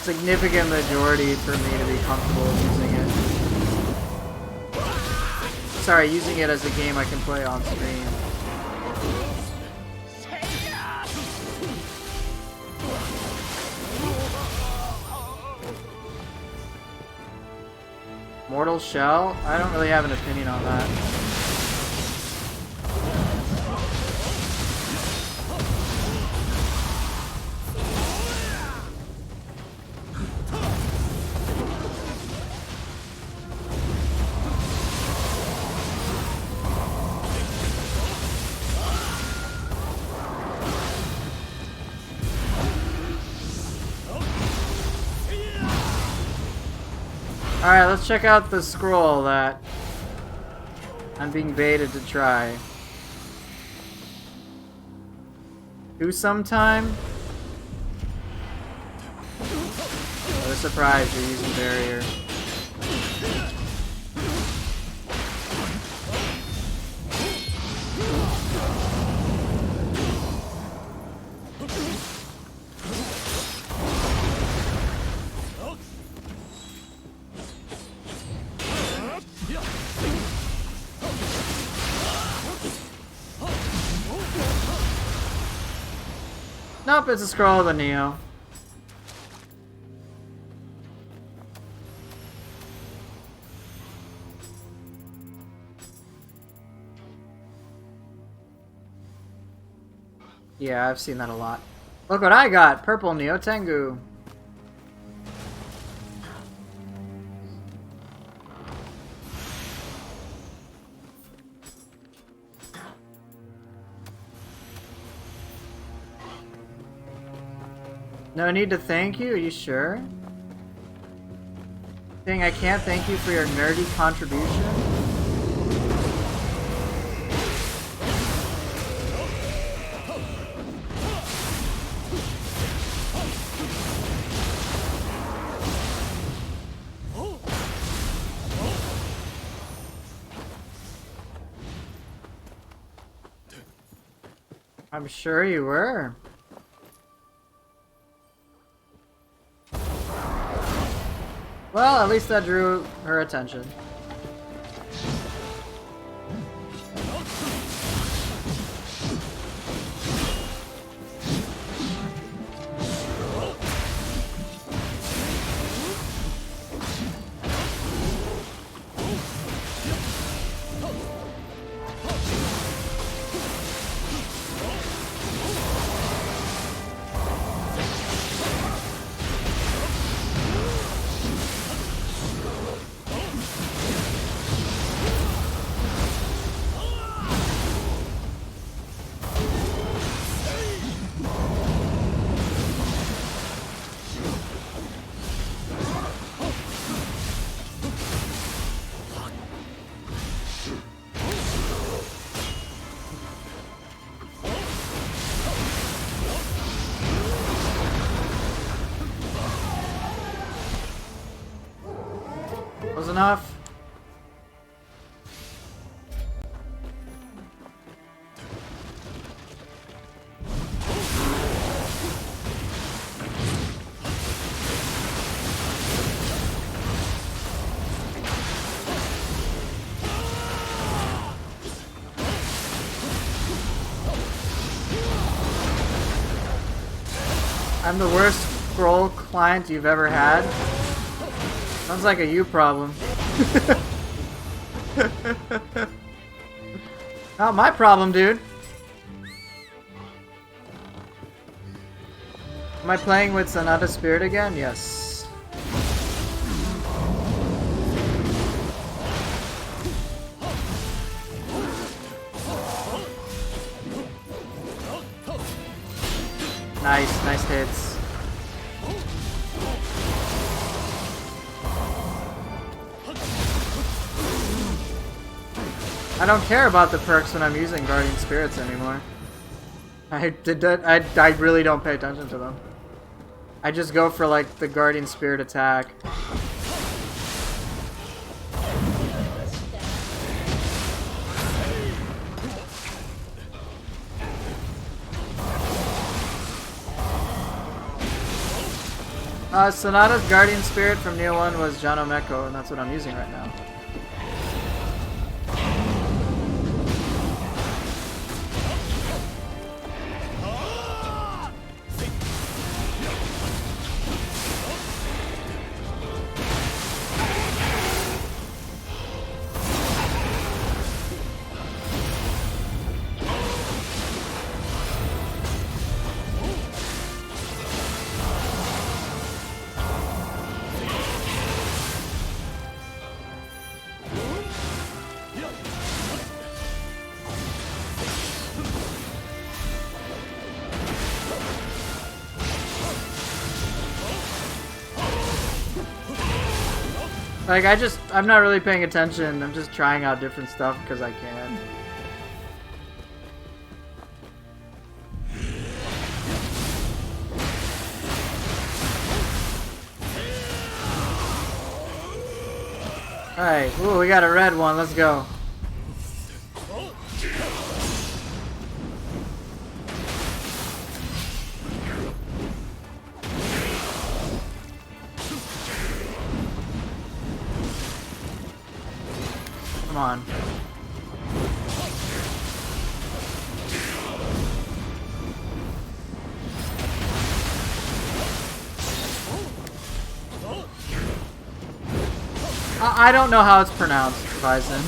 [SPEAKER 1] significant majority for me to be comfortable using it. Sorry, using it as a game I can play on stream. Mortal Shell? I don't really have an opinion on that. Alright, let's check out the scroll that I'm being baited to try. Do sometime? What a surprise, you're using barrier. Nope, it's a scroll of the Nioh. Yeah, I've seen that a lot. Look what I got! Purple Nioh Tengu. No need to thank you? Are you sure? Saying I can't thank you for your nerdy contribution? I'm sure you were. Well, at least that drew her attention. enough. I'm the worst scroll client you've ever had. Sounds like a you problem. Not my problem, dude. Am I playing with Sonata Spirit again? Yes. Nice, nice hits. I don't care about the perks when I'm using Guardian Spirits anymore. I really don't pay attention to them. I just go for like the Guardian Spirit attack. Sonata's Guardian Spirit from Nioh 1 was Jano Meko, and that's what I'm using right now. Like, I'm not really paying attention. I'm just trying out different stuff because I can. Alright, ooh, we got a red one. Let's go. Come on. I don't know how it's pronounced, Bison.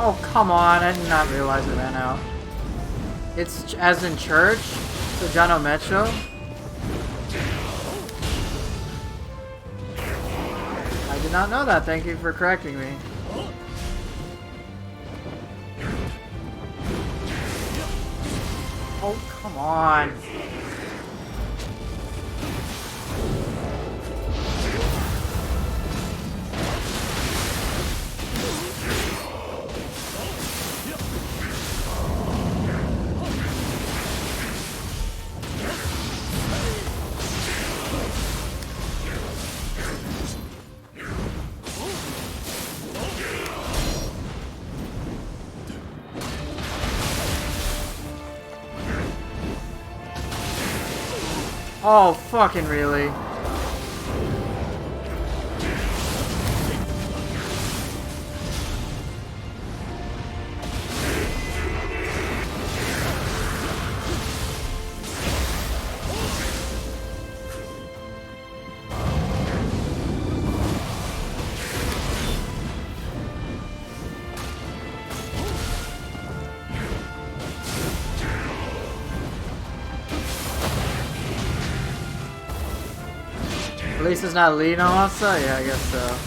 [SPEAKER 1] Oh, come on, I did not realize it ran out. It's as in church? The Jano Metro? I did not know that, thank you for correcting me. Oh, come on. Oh, fucking really? At least it's not leading on Masa? Yeah, I guess so.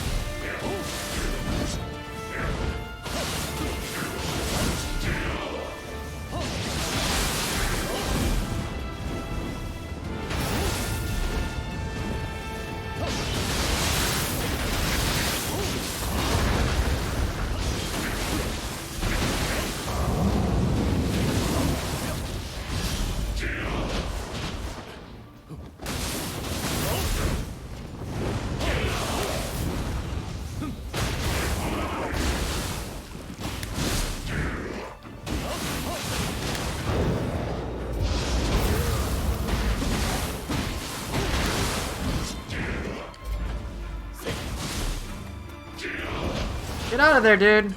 [SPEAKER 1] Get out of there, dude!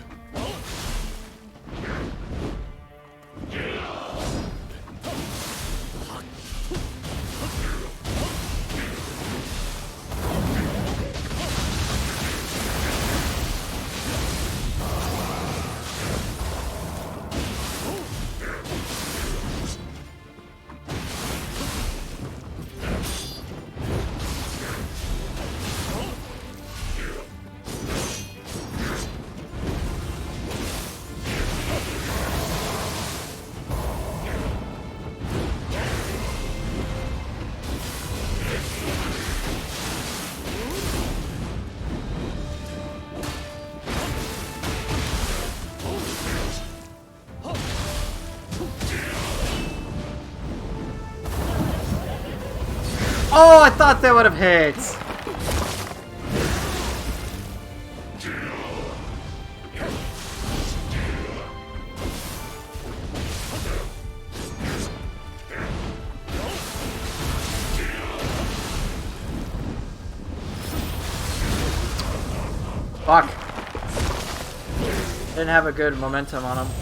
[SPEAKER 1] Oh, I thought they would have hit. Fuck. Didn't have a good momentum on him.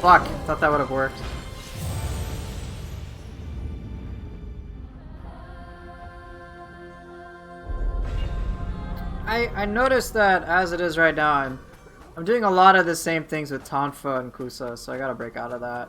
[SPEAKER 1] Fuck, thought that would have worked. I noticed that as it is right now, I'm doing a lot of the same things with Tonfa and Kusa, so I gotta break out of that.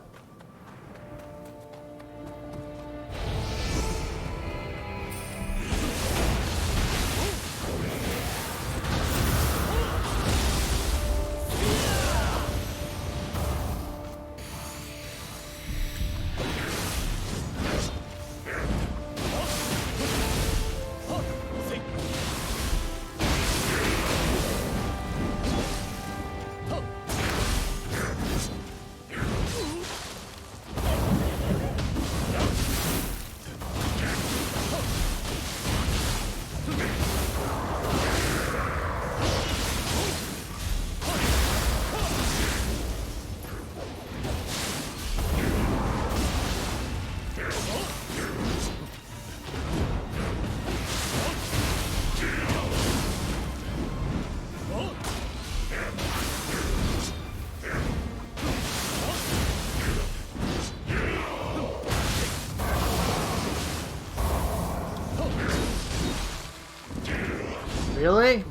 [SPEAKER 1] Really?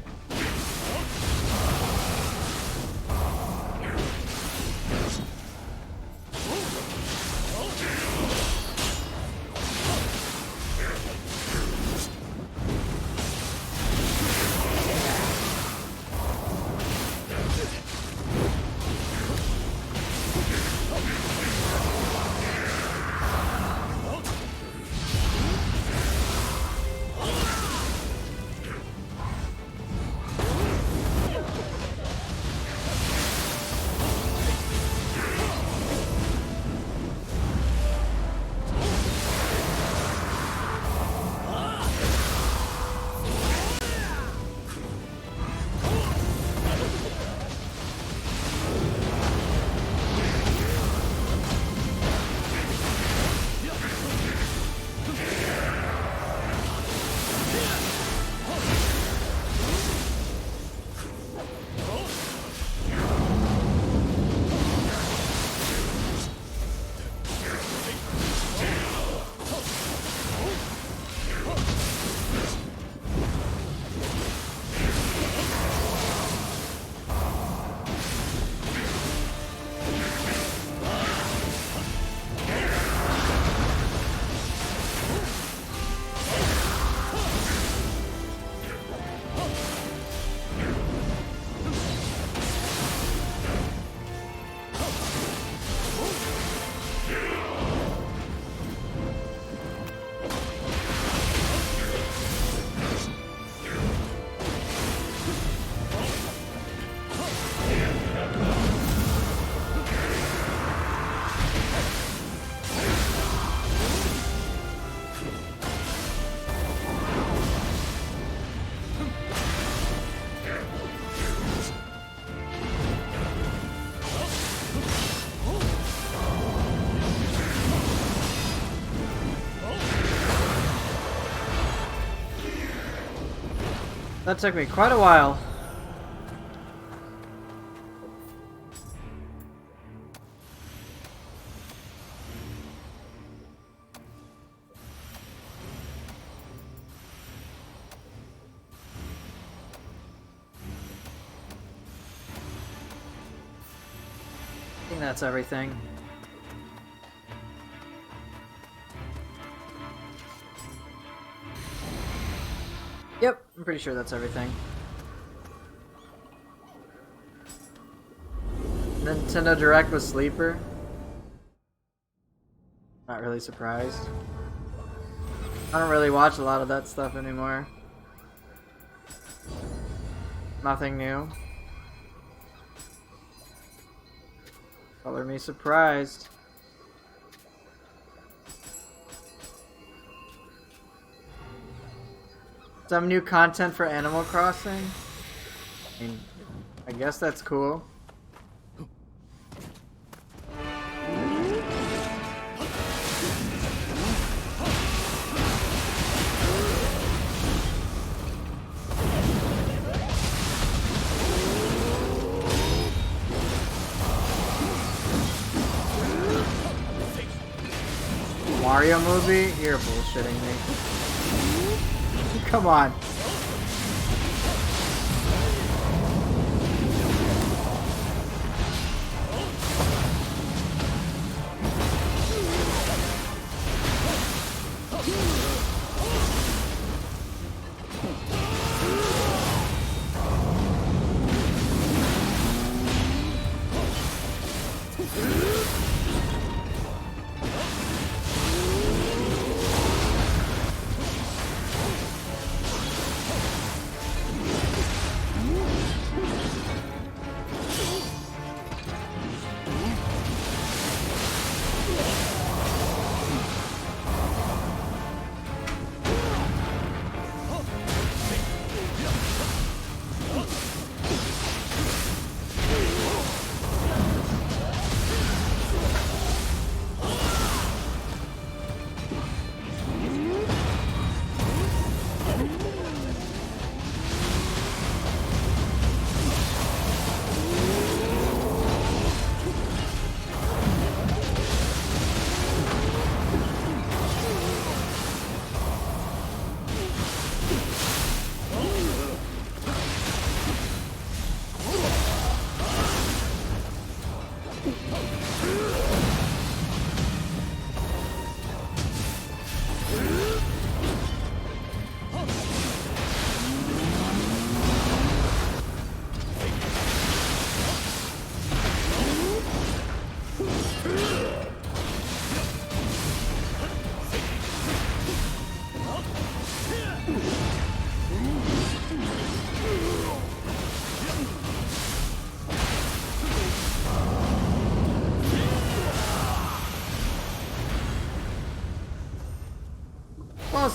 [SPEAKER 1] That took me quite a while. I think that's everything. Yep, I'm pretty sure that's everything. Nintendo Direct with Sleeper. Not really surprised. I don't really watch a lot of that stuff anymore. Nothing new. Color me surprised. Some new content for Animal Crossing? I mean, I guess that's cool. Mario movie? You're bullshitting me. Come on.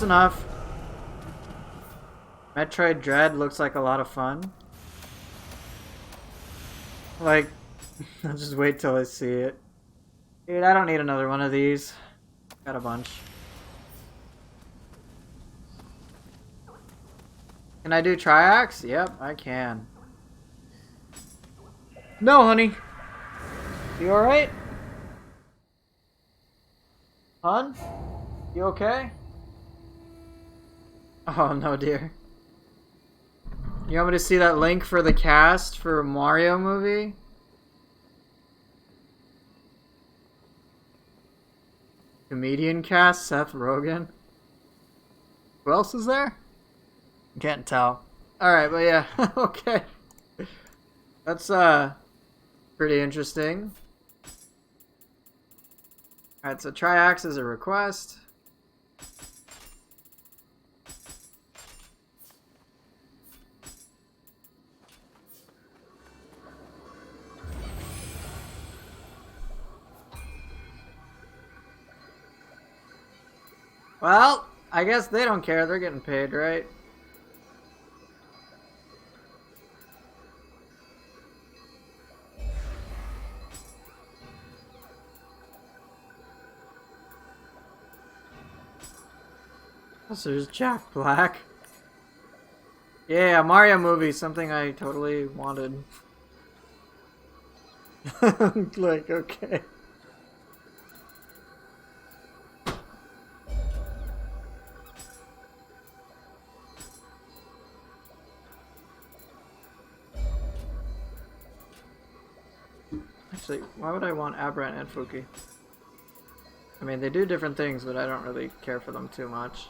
[SPEAKER 1] Close enough. Metroid Dread looks like a lot of fun. Like, I'll just wait till I see it. Dude, I don't need another one of these. Got a bunch. Can I do triax? Yep, I can. No, honey. You alright? Hon? You okay? Oh, no, dear. You want me to see that link for the cast for a Mario movie? Comedian cast, Seth Rogen. Who else is there? Can't tell. Alright, but yeah, okay. That's, pretty interesting. Alright, so triax is a request. Well, I guess they don't care. They're getting paid, right? So there's Jack Black. Yeah, Mario movie, something I totally wanted. Like, okay. Actually, why would I want Aberrant and Fuki? I mean, they do different things, but I don't really care for them too much.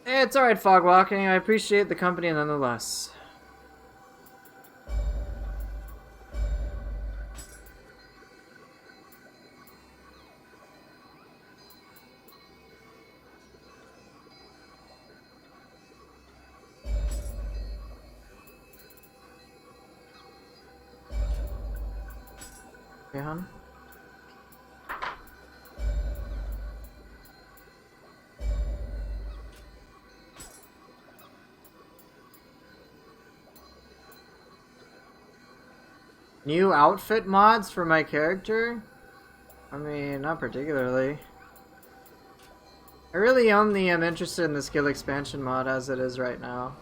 [SPEAKER 1] It's alright, fog walking. I appreciate the company nonetheless. Okay, hon. New outfit mods for my character? I mean, not particularly. I really only am interested in the skill expansion mod as it is right now.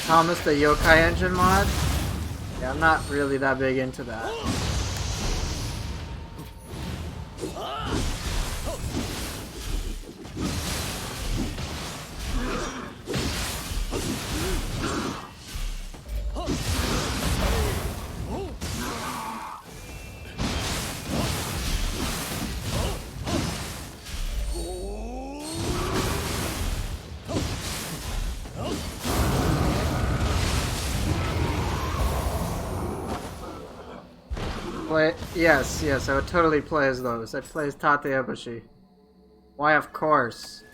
[SPEAKER 1] Thomas the Yokai engine mod? Yeah, I'm not really that big into that. Yes, I would totally play as those. I'd play as Tate Eboshi. Why, of course.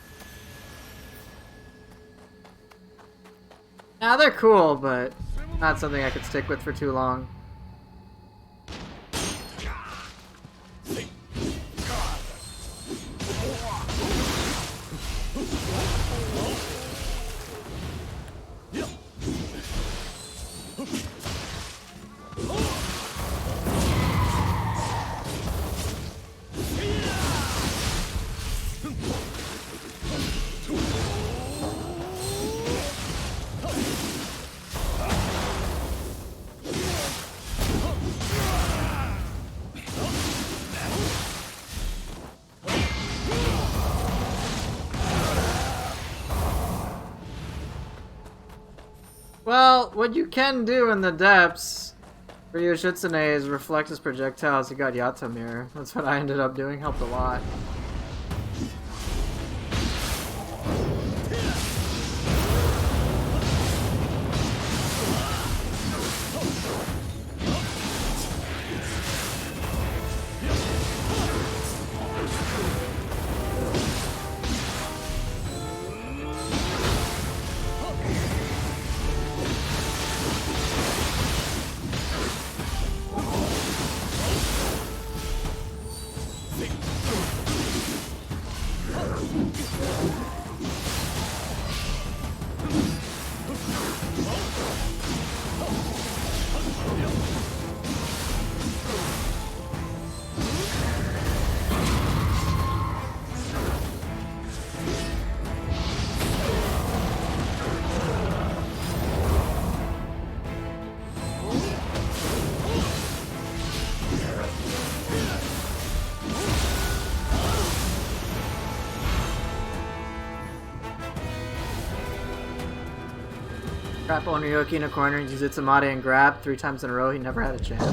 [SPEAKER 1] Nah, they're cool, but not something I could stick with for too long. Well, what you can do in the depths for Yoshitsune is reflect his projectiles. You got Yato Mirror. That's what I ended up doing. Helped a lot. Trap Onryoki in a corner and use Made and grab 3 times in a row. He never had a chance.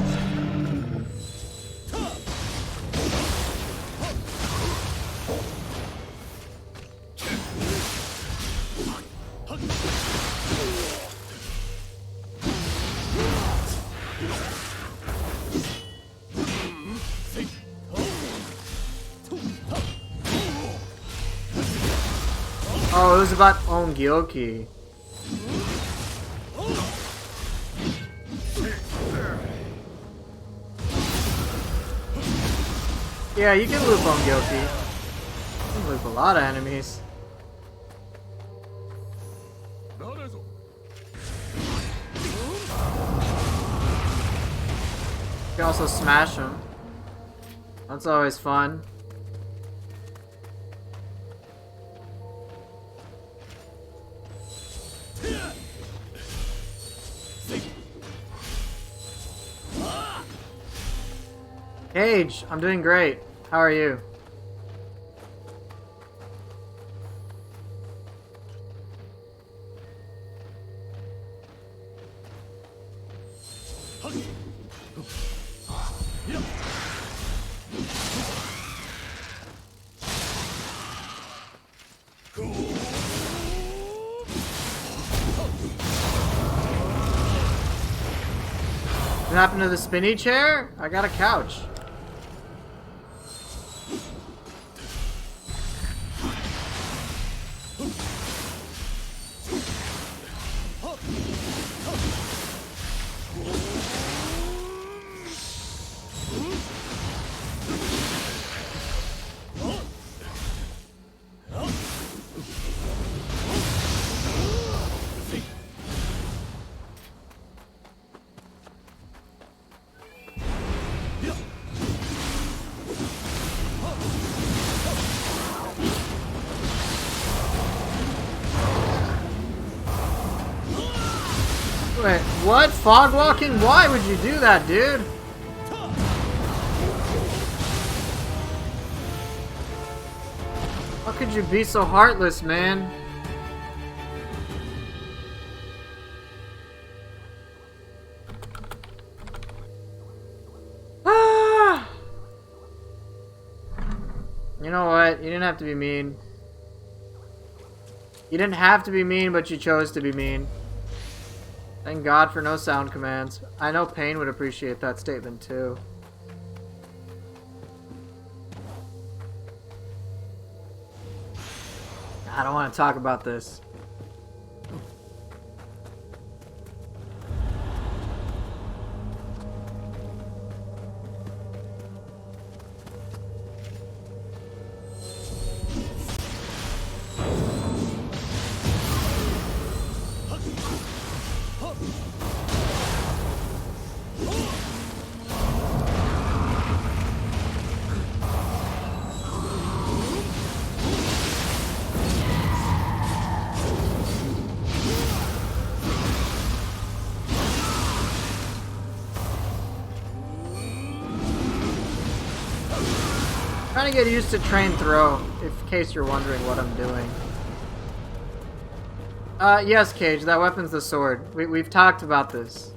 [SPEAKER 1] Oh, it was about Ongyoki. Yeah, you can loop on Yoki. You can loop a lot of enemies. You can also smash them. That's always fun. Cage, I'm doing great. How are you? What happened to the spinny chair? I got a couch. Wait, what? Fog walking? Why would you do that, dude? How could you be so heartless, man? Ah! You know what? You didn't have to be mean. You didn't have to be mean, but you chose to be mean. Thank God for no sound commands. I know Pain would appreciate that statement too. I don't want to talk about this. Trying to get used to train throw, in case you're wondering what I'm doing. Yes, Cage, that weapon's the sword. We've talked about this.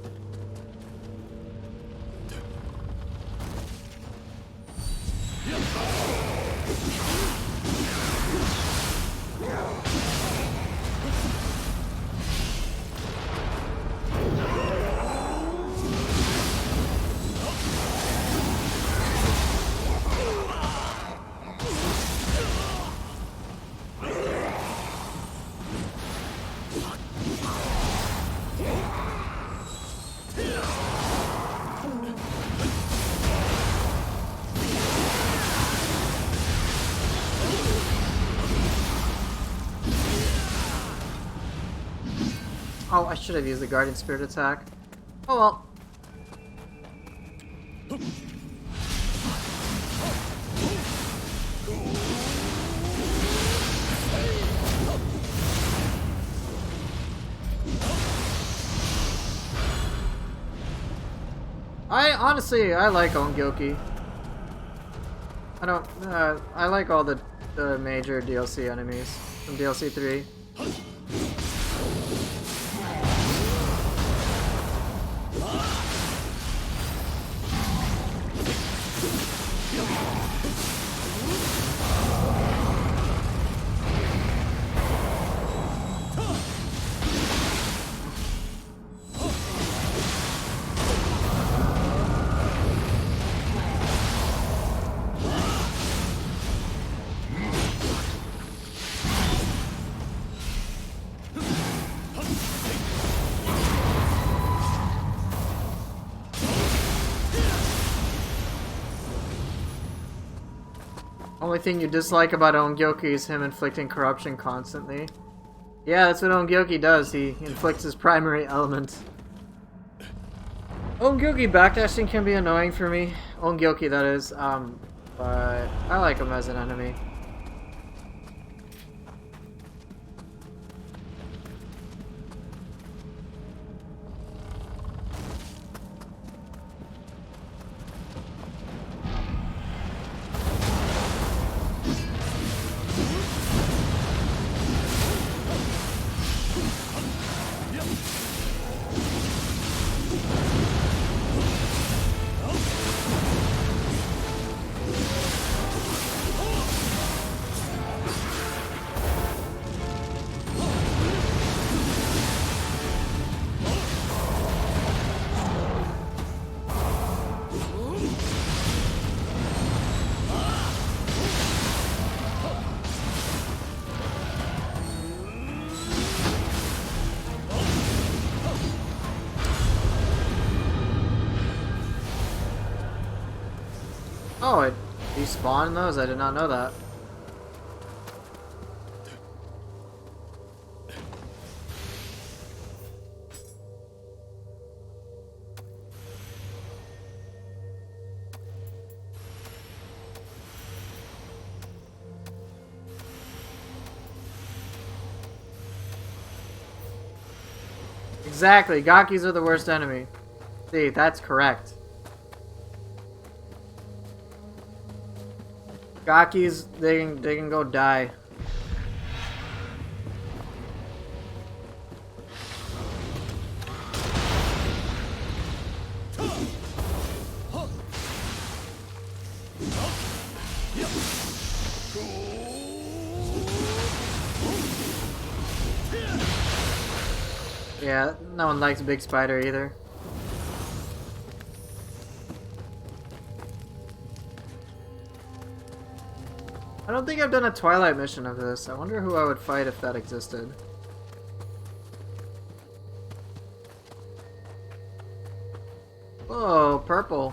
[SPEAKER 1] Oh, I should have used the Guardian Spirit attack. Oh well. I like Ongyoki. I like all the major DLC enemies from DLC 3. Only thing you dislike about Ongyoki is him inflicting corruption constantly. Yeah, that's what Ongyoki does. He inflicts his primary element. Ongyoki backdashing can be annoying for me. Ongyoki, that is. But I like him as an enemy. Oh, it despawned those? I did not know that. Exactly, Gakis are the worst enemy. See, that's correct. Gakis, they can go die. Yeah, no one likes Big Spider either. I don't think I've done a Twilight mission of this. I wonder who I would fight if that existed. Whoa, purple.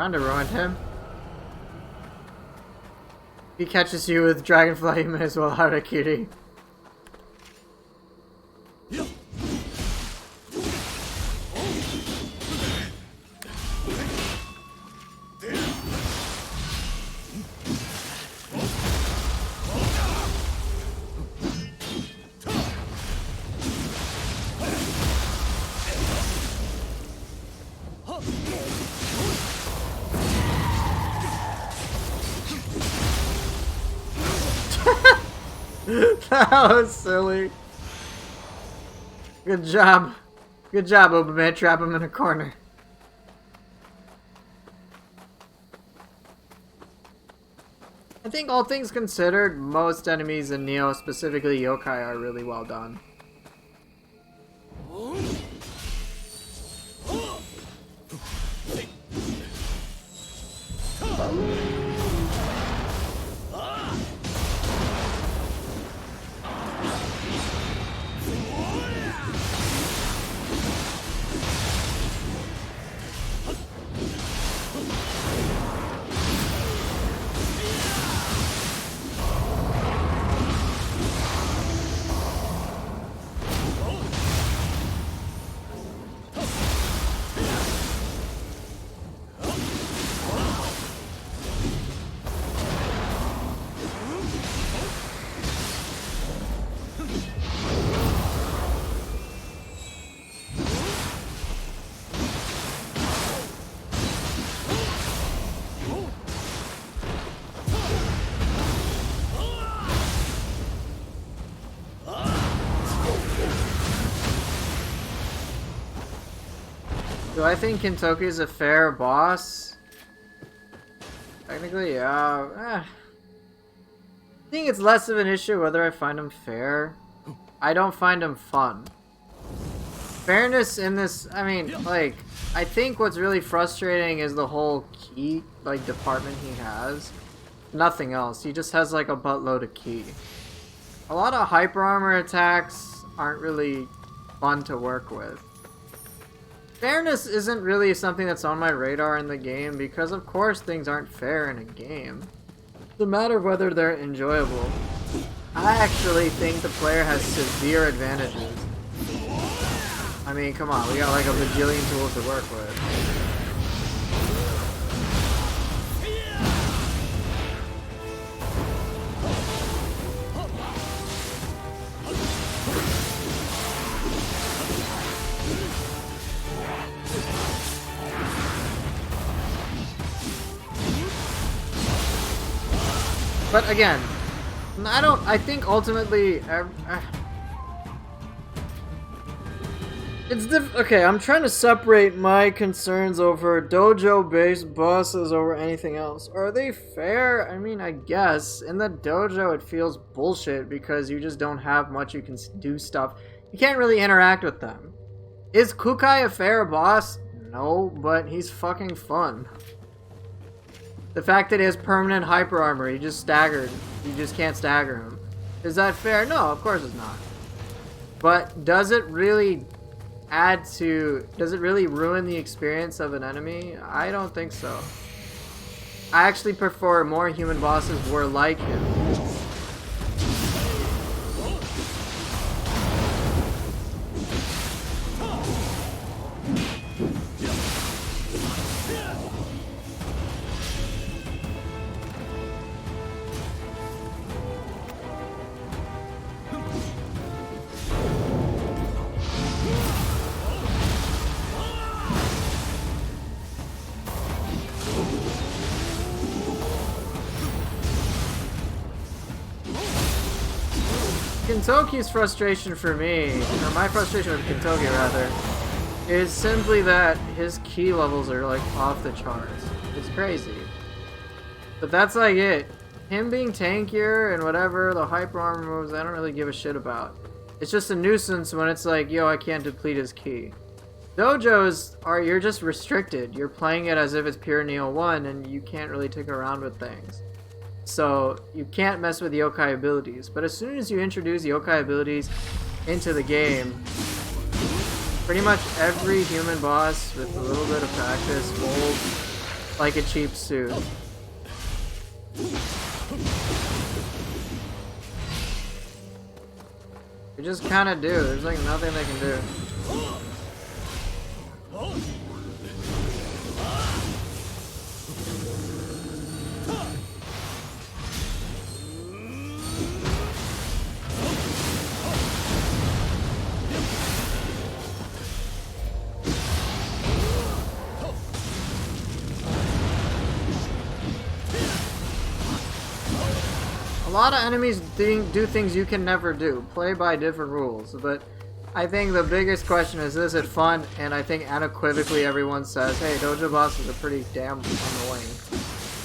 [SPEAKER 1] Kinda ruined him. If he catches you with Dragonfly, you may as well Harakiri. That was silly. Good job. Good job, Obame. Trap him in a corner. I think all things considered, most enemies in Nioh, specifically Yokai, are really well done. Do I think Kintoki is a fair boss? Technically, yeah. I think it's less of an issue whether I find him fair. I don't find him fun. Fairness in this, I mean, like, I think what's really frustrating is the whole key, like, department he has. Nothing else. He just has, like, a buttload of key. A lot of hyper armor attacks aren't really fun to work with. Fairness isn't really something that's on my radar in the game because of course things aren't fair in a game. It's a matter of whether they're enjoyable. I actually think the player has severe advantages. I mean, come on, we got like a bajillion tools to work with. But again, I think ultimately, okay, I'm trying to separate my concerns over dojo-based bosses over anything else. Are they fair? I mean, I guess. In the dojo, it feels bullshit because you just don't have much you can do stuff. You can't really interact with them. Is Kukai a fair boss? No, but he's fucking fun. The fact that he has permanent hyper armor, he just staggered. You just can't stagger him. Is that fair? No, of course it's not. But does it really does it really ruin the experience of an enemy? I don't think so. I actually prefer more human bosses were like him. Kintoki's frustration for me, or my frustration with Kintoki rather, is simply that his key levels are like off the charts. It's crazy. But that's like it. Him being tankier and whatever, the hyper armor moves, I don't really give a shit about. It's just a nuisance when it's like, yo, I can't deplete his key. Dojos you're just restricted. You're playing it as if it's pure Nioh 1 and you can't really tinker around with things. So you can't mess with yokai abilities, but as soon as you introduce yokai abilities into the game, pretty much every human boss with a little bit of practice will like a cheap suit. They just kind of do. There's like nothing they can do. A lot of enemies do things you can never do, play by different rules, but I think the biggest question is it fun? And I think unequivocally everyone says, hey, dojo bosses are pretty damn annoying,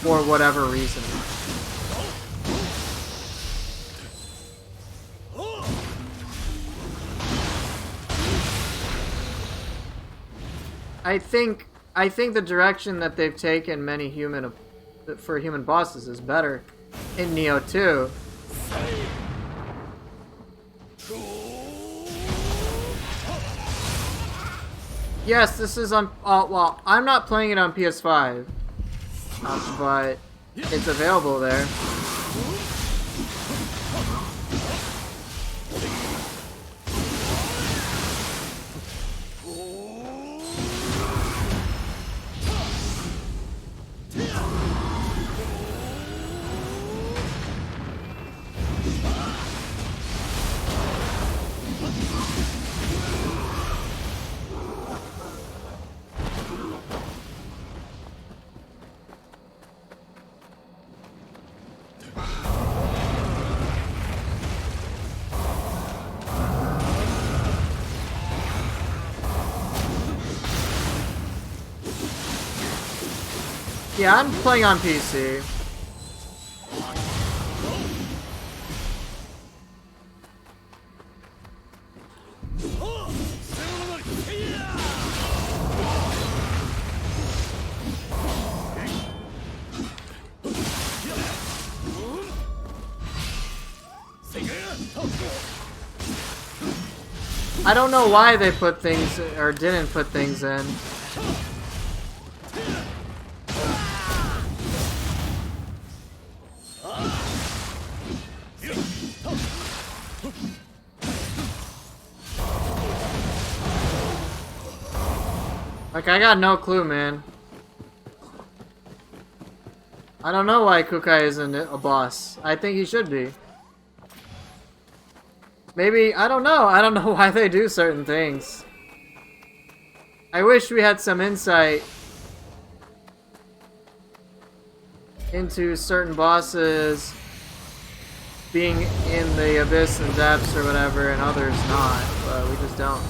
[SPEAKER 1] for whatever reason. I think the direction that they've taken many human bosses is better in Nioh 2. Yes, this is on. Well, I'm not playing it on PS5, but it's available there. Yeah, I'm playing on PC. I don't know why they put things, or didn't put things in. Like, I got no clue, man. I don't know why Yokai isn't a boss. I think he should be. Maybe, I don't know. I don't know why they do certain things. I wish we had some insight into certain bosses being in the abyss and depths or whatever, and others not, but we just don't.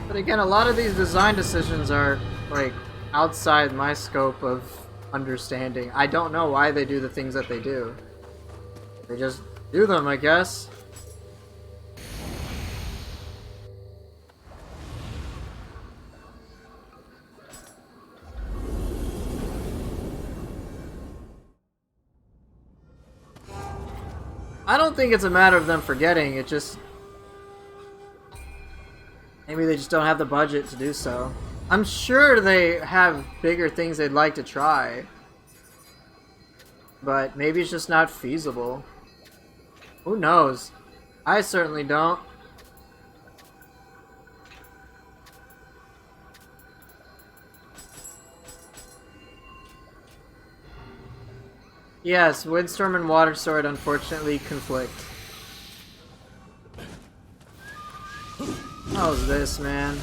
[SPEAKER 1] But again, a lot of these design decisions are, like, outside my scope of understanding. I don't know why they do the things that they do. They just do them, I guess. I don't think it's a matter of them forgetting, it just... maybe they just don't have the budget to do so. I'm sure they have bigger things they'd like to try. But maybe it's just not feasible. Who knows? I certainly don't. Yes, Windstorm and Water Sword unfortunately conflict. How's this, man?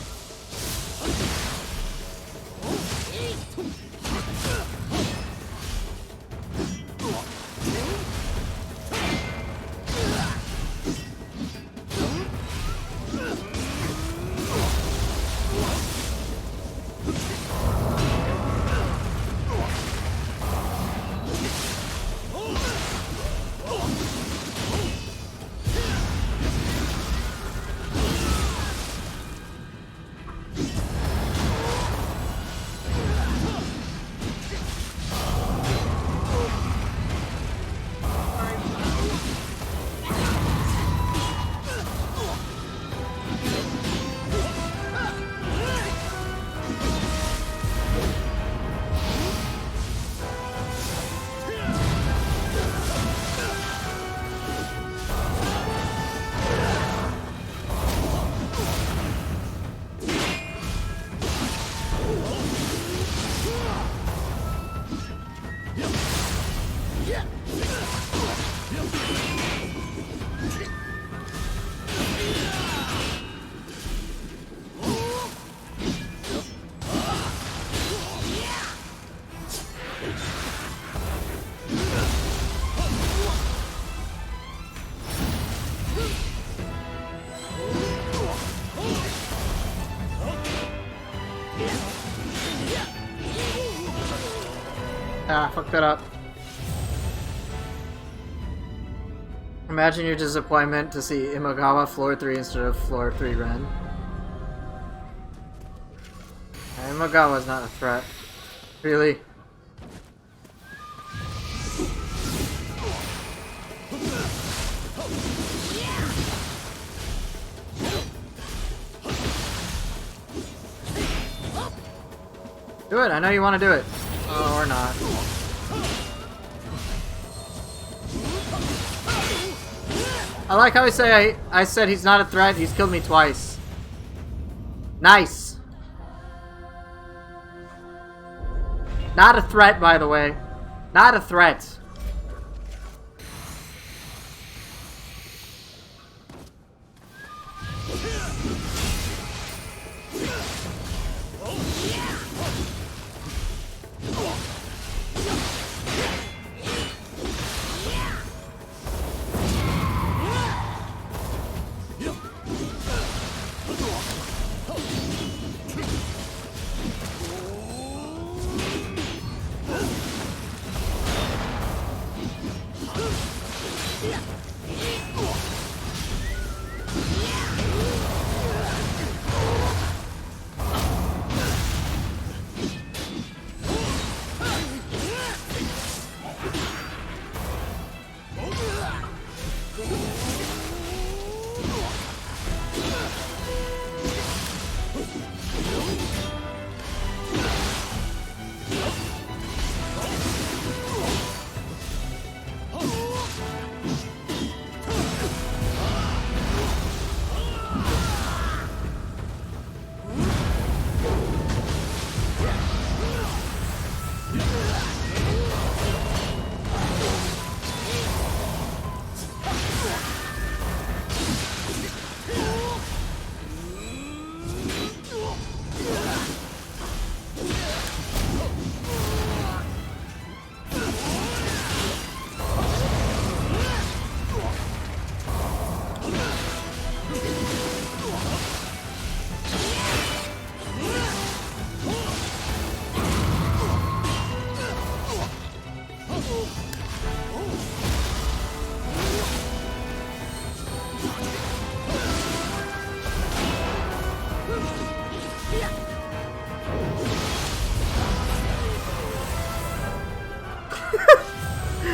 [SPEAKER 1] Ah, fucked that up. Imagine your disappointment to see Imagawa floor 3 instead of floor 3 Ren. Imagawa's not a threat. Really? Do it, I know you want to do it. Oh, or not. I like how I said he's not a threat, he's killed me twice. Nice. Not a threat, by the way. Not a threat.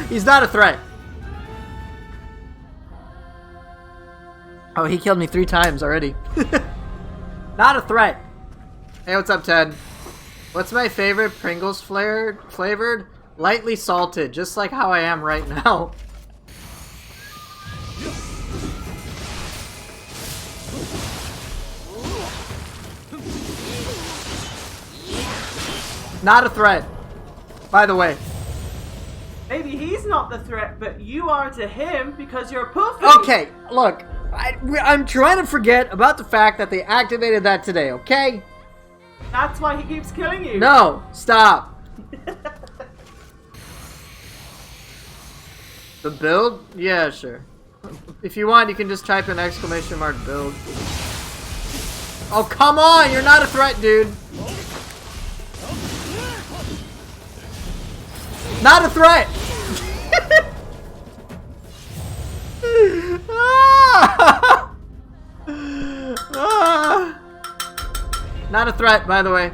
[SPEAKER 1] He's not a threat. Oh, he killed me 3 times already. Not a threat. Hey, what's up, Ted? What's my favorite Pringles flavored? Lightly salted, just like how I am right now. Not a threat, by the way.
[SPEAKER 2] Maybe he's not the threat, but you are to him because you're poofy.
[SPEAKER 1] Okay, look, I'm trying to forget about the fact that they activated that today, okay?
[SPEAKER 2] That's why he keeps killing you.
[SPEAKER 1] No, stop. The build? Yeah, sure. If you want, you can just type in exclamation mark build. Oh, come on! You're not a threat, dude. Not a threat! Not a threat, by the way.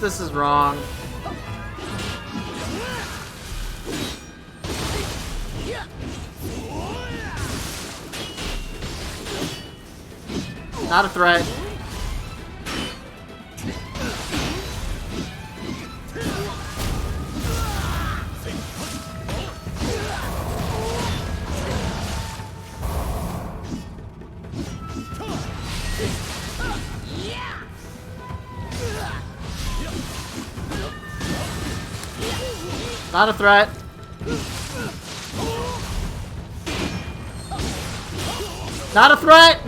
[SPEAKER 1] This is wrong. Not a threat. Not a threat. Not a threat!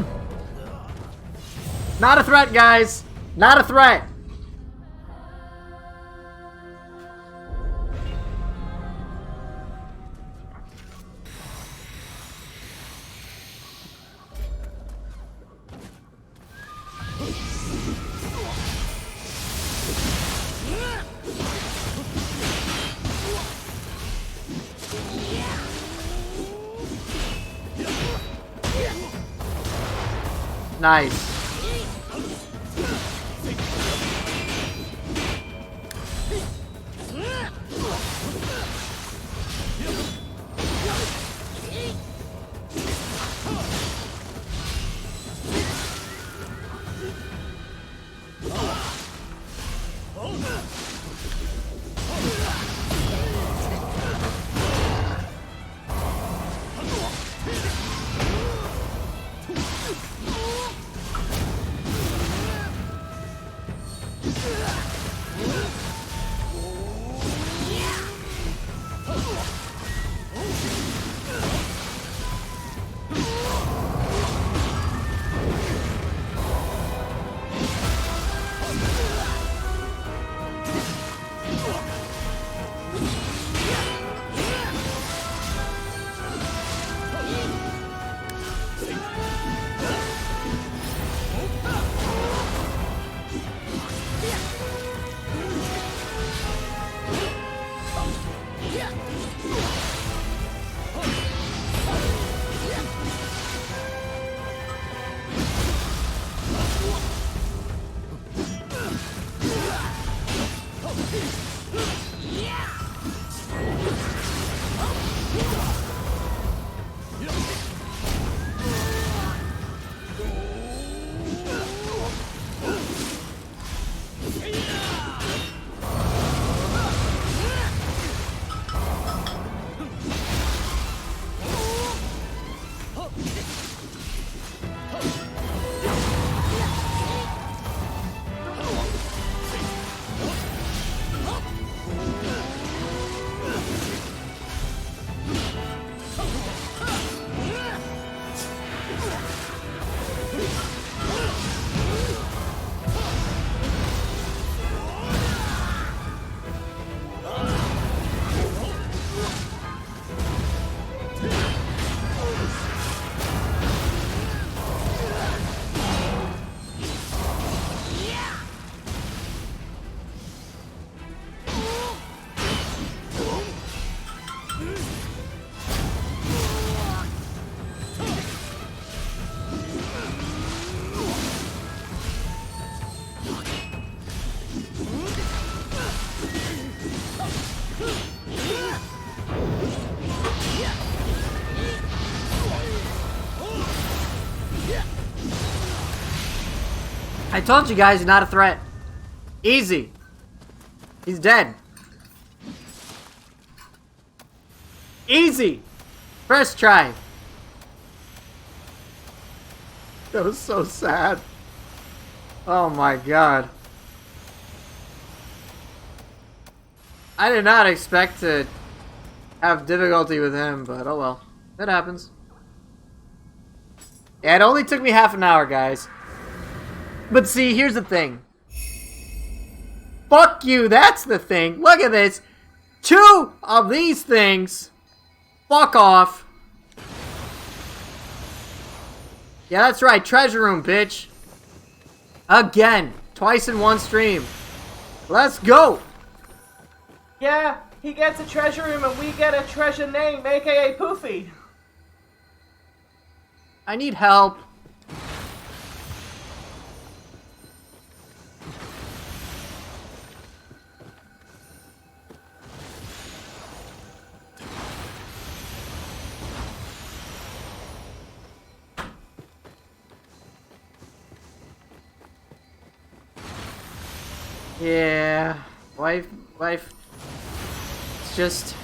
[SPEAKER 1] Not a threat, guys! Not a threat! Nice. I told you guys, he's not a threat. Easy. He's dead. Easy. First try. That was so sad. Oh my god. I did not expect to have difficulty with him, but oh well. That happens. Yeah, it only took me half an hour, guys. But see, here's the thing. Fuck you, that's the thing. Look at this. 2 of these things. Fuck off. Yeah, that's right. Treasure room, bitch. Again. Twice in one stream. Let's go.
[SPEAKER 2] Yeah, he gets a treasure room and we get a treasure name, aka Poofy.
[SPEAKER 1] I need help. Yeah, wife. It's just,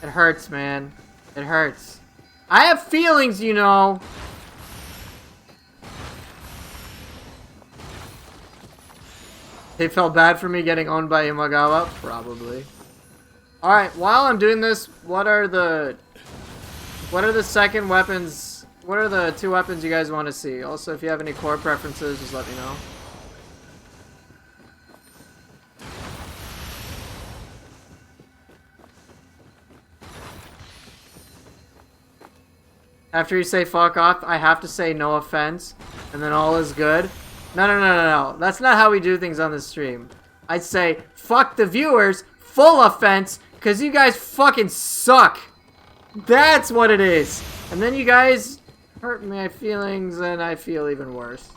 [SPEAKER 1] it hurts, man. It hurts. I have feelings, you know. They felt bad for me getting owned by Imagawa? Probably. Alright, while I'm doing this, what are the second weapons? What are the 2 weapons you guys want to see? Also, if you have any core preferences, just let me know. After you say fuck off, I have to say no offense, and then all is good. No. That's not how we do things on the stream. I'd say, fuck the viewers, full offense, because you guys fucking suck. That's what it is. And then you guys hurt my feelings, and I feel even worse.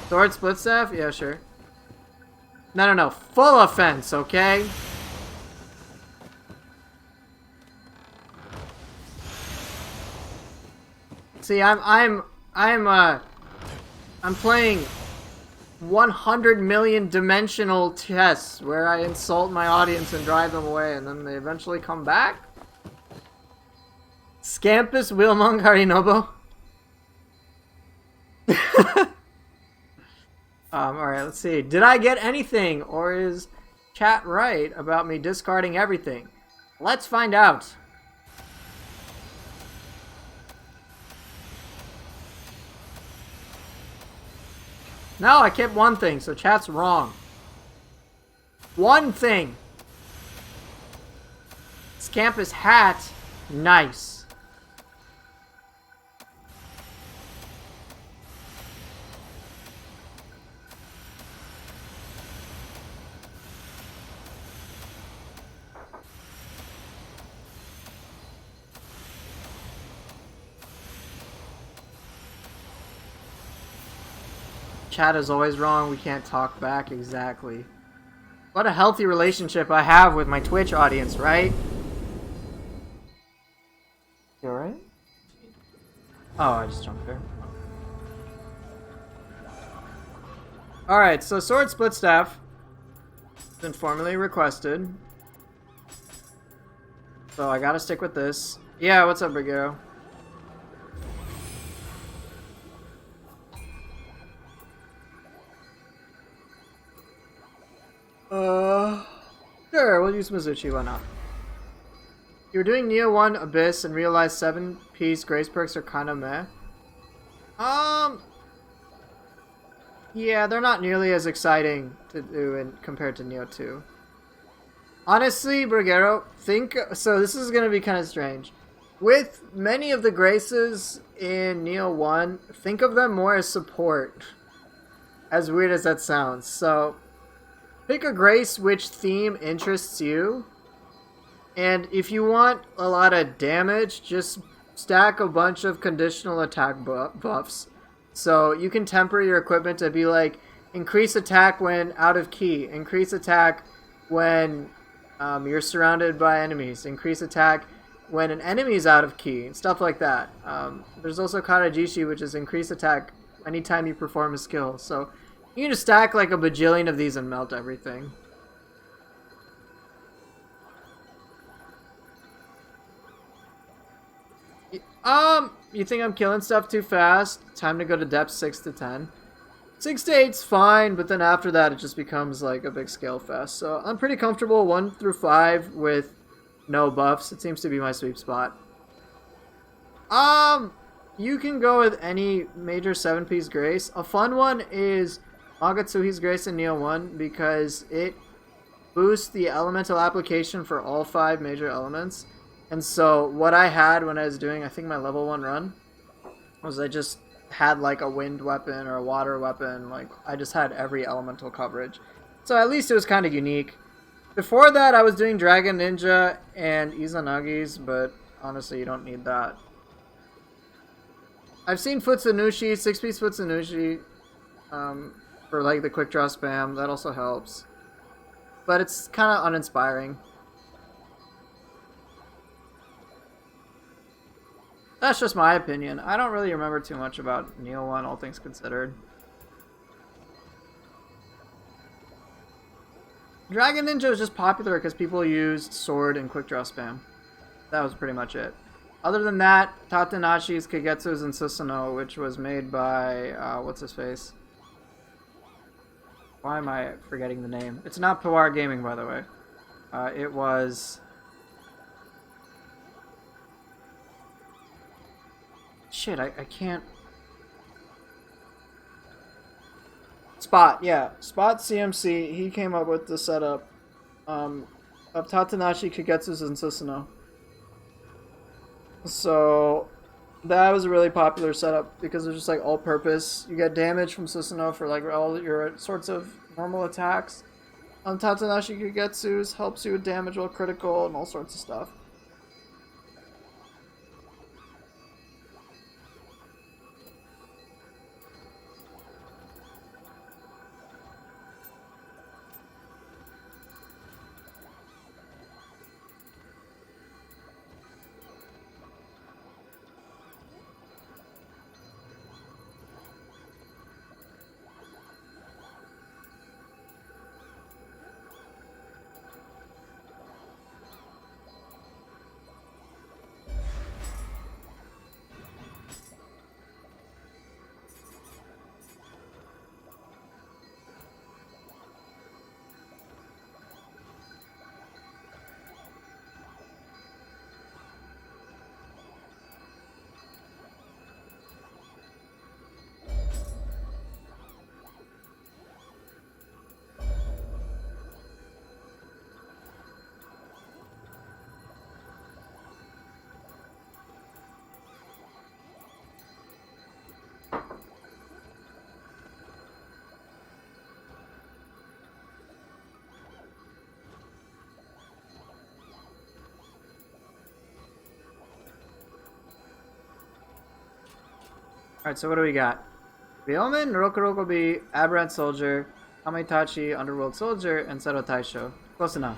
[SPEAKER 1] Sword split staff? Yeah, sure. No. Full offense, okay? See, I'm playing 100 million dimensional chess where I insult my audience and drive them away, and then they eventually come back. Scampus Wilmong Harinobo. Alright, let's see. Did I get anything, or is chat right about me discarding everything? Let's find out. No, I kept one thing, so chat's wrong. One thing. Scampus hat. Nice. Chat is always wrong. We can't talk back. Exactly. What a healthy relationship I have with my Twitch audience, right? You alright? Oh, I just jumped there. Alright, so sword split staff has been formally requested. So I gotta stick with this. Yeah, what's up, Brigero? Sure, we'll use Mizuchi, why not? You were doing Nioh 1 Abyss and realized 7-piece grace perks are kinda meh. Yeah, they're not nearly as exciting to do compared to Nioh 2. Honestly, Brigero, so this is gonna be kinda strange. With many of the graces in Nioh 1, think of them more as support. As weird as that sounds. So, pick a grace which theme interests you. And if you want a lot of damage, just stack a bunch of conditional attack buffs. So you can temper your equipment to be like, increase attack when out of key, increase attack when you're surrounded by enemies, increase attack when an enemy is out of key, and stuff like that. There's also Karajishi, which is increase attack anytime you perform a skill. So you can just stack like a bajillion of these and melt everything. You think I'm killing stuff too fast? Time to go to depth 6 to 10. 6 to 8's fine, but then after that it just becomes like a big scale fest. So I'm pretty comfortable 1 through 5 with no buffs. It seems to be my sweet spot. You can go with any major 7-piece grace. A fun one is Magatsuhi's Grace in Nioh 1 because it boosts the elemental application for all 5 major elements. And so what I had when I was doing, I think my level 1 run, was I just had like a wind weapon or a water weapon. Like I just had every elemental coverage. So at least it was kind of unique. Before that I was doing Dragon Ninja and Izanagi's, but honestly you don't need that. I've seen Futsunushi, 6-piece Futsunushi, for like the quick draw spam. That also helps. But it's kind of uninspiring. That's just my opinion. I don't really remember too much about Nioh 1, all things considered. Dragon Ninja was just popular because people used sword and quick draw spam. That was pretty much it. Other than that, Tatanashi's, Kagetsu's, and Susanoo, which was made by, what's his face? Why am I forgetting the name? It's not Puar Gaming, by the way. It was... Shit, I can't... Spot, yeah. Spot CMC, he came up with the setup of Tatanashi, Kagetsu's, and Susanoo. So that was a really popular setup because it's just like all purpose. You get damage from Susanoo for like all your sorts of normal attacks. Tatanashi Kagetsu's helps you with damage while critical and all sorts of stuff. Alright, so what do we got? Byomen, Rokorokobi, Aberrant Soldier, Kamaitachi, Underworld Soldier, and Seto Taisho. Close enough.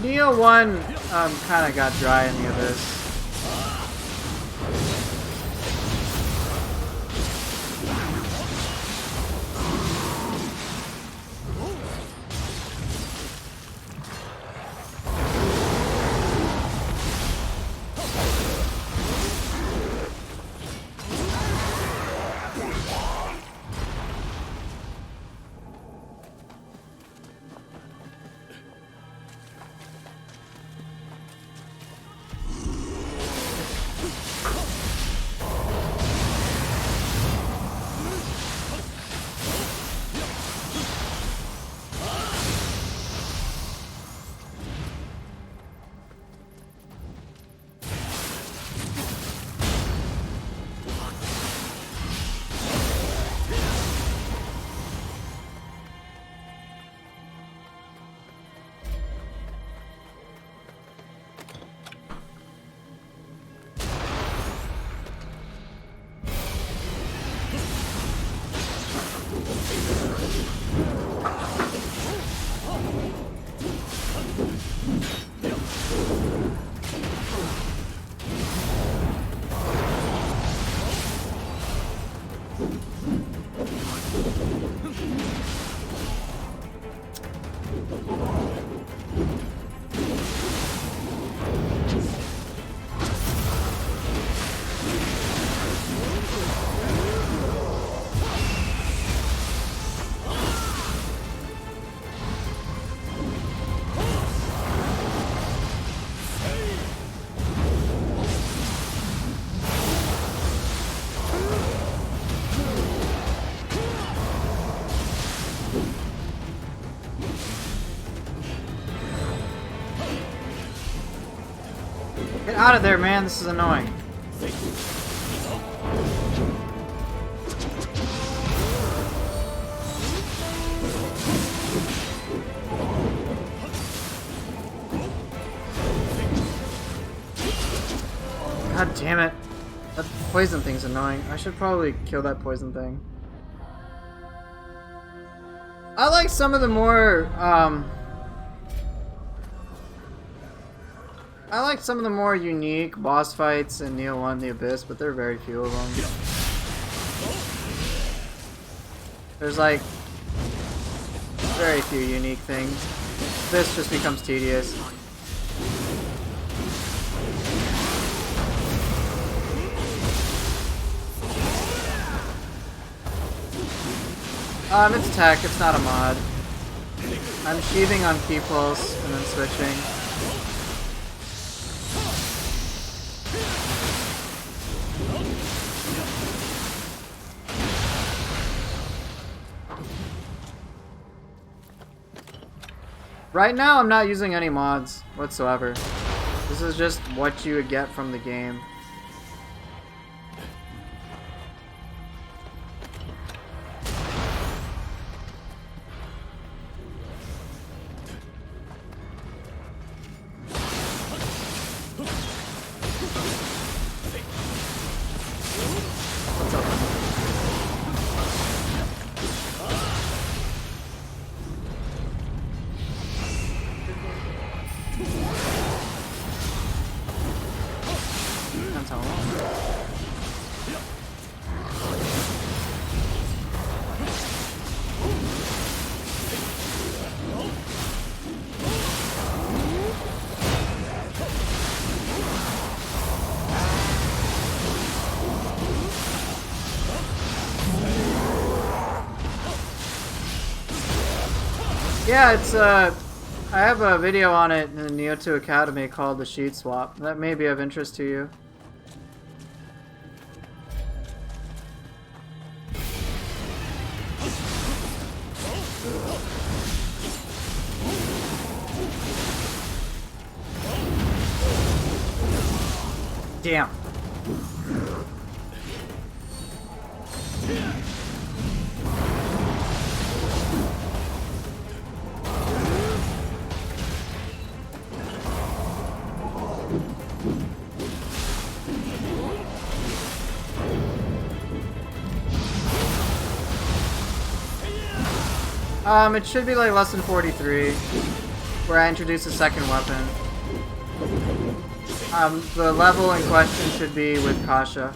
[SPEAKER 1] Nioh 1 kind of got dry in the Abyss. Out of there, man. This is annoying. God damn it. That poison thing's annoying. I should probably kill that poison thing. I like some of the more, I like some of the more unique boss fights in Nioh 1 The Abyss, but there are very few of them. There's like very few unique things. This just becomes tedious. It's tech, it's not a mod. I'm sheathing on key pulse and then switching. Right now I'm not using any mods whatsoever. This is just what you would get from the game. Yeah, it's I have a video on it in the Nioh 2 Academy called the Sheet Swap. That may be of interest to you. Damn. It should be like less than 43, where I introduce a second weapon. The level in question should be with Kasha.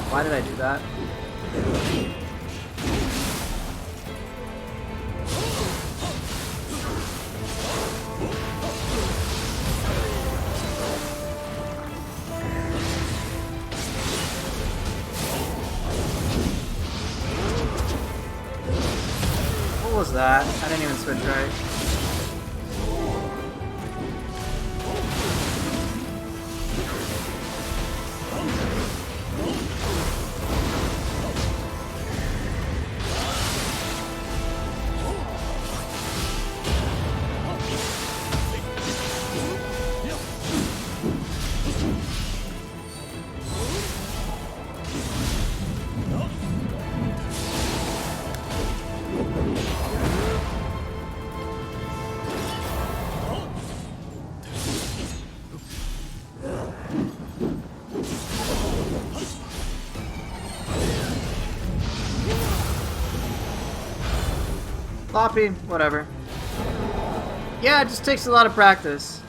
[SPEAKER 1] Why did I do that? What was that? I didn't even switch right. Floppy, whatever. Yeah, it just takes a lot of practice.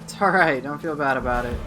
[SPEAKER 1] It's alright, don't feel bad about it.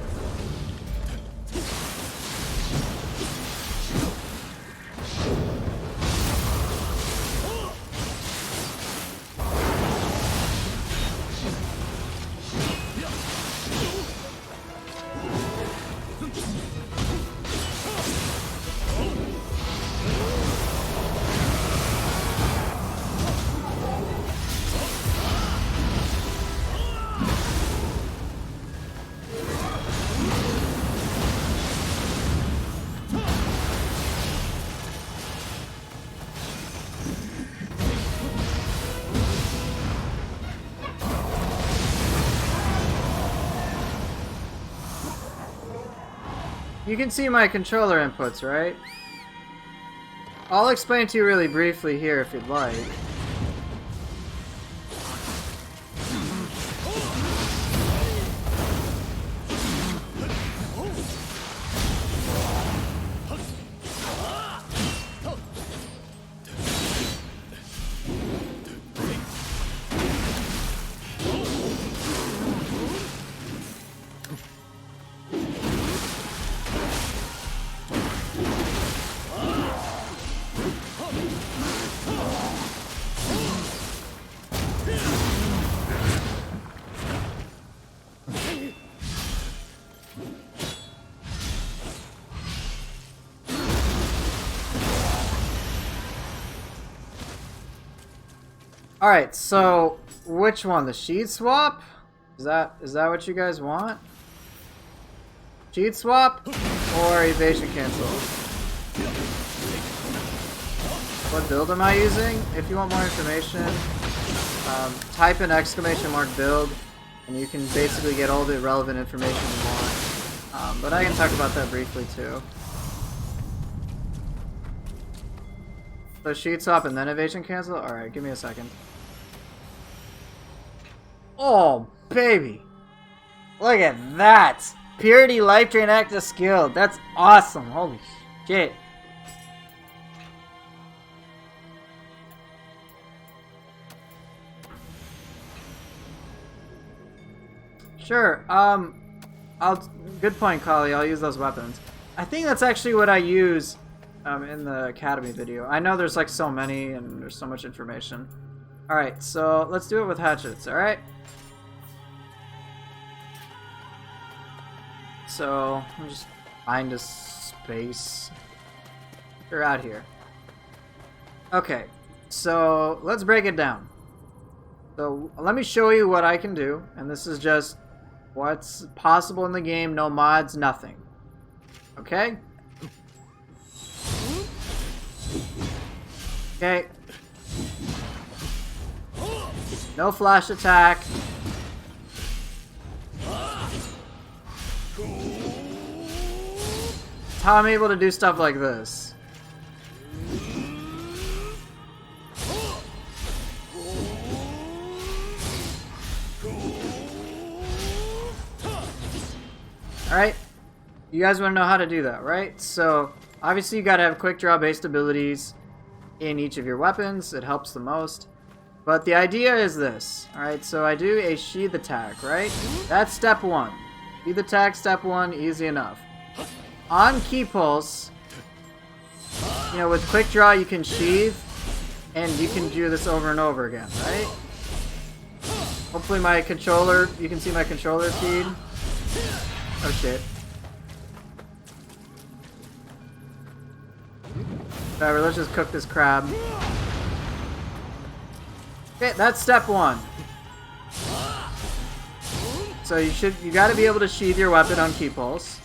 [SPEAKER 1] you can see my controller inputs, right? I'll explain to you really briefly here if you'd like. Alright, so which one? The sheet swap? Is that what you guys want? Sheet swap or evasion cancel? What build am I using? If you want more information, type in !mark build and you can basically get all the relevant information you want. But I can talk about that briefly too. So sheet swap and then evasion cancel? Alright, give me a second. Oh, baby. Look at that. Purity, life drain, active skill. That's awesome. Holy shit. Sure. Good point, Kali. I'll use those weapons. I think that's actually what I use in the Academy video. I know there's like so many and there's so much information. Alright, so let's do it with hatchets, alright? So, let me just find a space. You're out here. Okay, so let's break it down. So, let me show you what I can do, and this is just what's possible in the game, no mods, nothing. Okay? Okay. No flash attack. That's how I'm able to do stuff like this. Alright? You guys want to know how to do that, right? So, obviously you gotta have quick draw based abilities in each of your weapons. It helps the most. But the idea is this. Alright, so I do a sheath attack, right? That's step one. Sheath attack, step one, easy enough. On key pulse, you know, with quick draw you can sheath, and you can do this over and over again, right? Hopefully my controller, you can see my controller feed. Oh shit. Whatever, let's just cook this crab. Okay, that's step one. So you gotta be able to sheath your weapon on key pulse.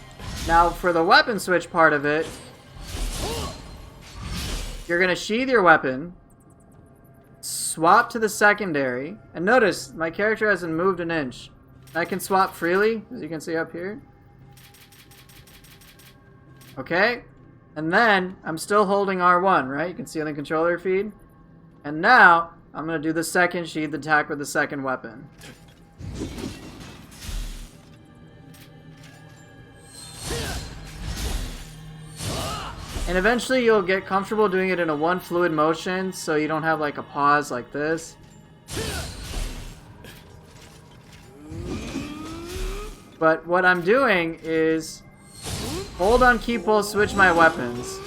[SPEAKER 1] Now for the weapon switch part of it, you're gonna sheath your weapon, swap to the secondary, and notice my character hasn't moved an inch. I can swap freely, as you can see up here. Okay, and then I'm still holding R1, right? You can see on the controller feed. And now I'm gonna do the second sheath attack with the second weapon. And eventually you'll get comfortable doing it in a one fluid motion, so you don't have like a pause like this. But what I'm doing is hold on key pull, switch my weapons.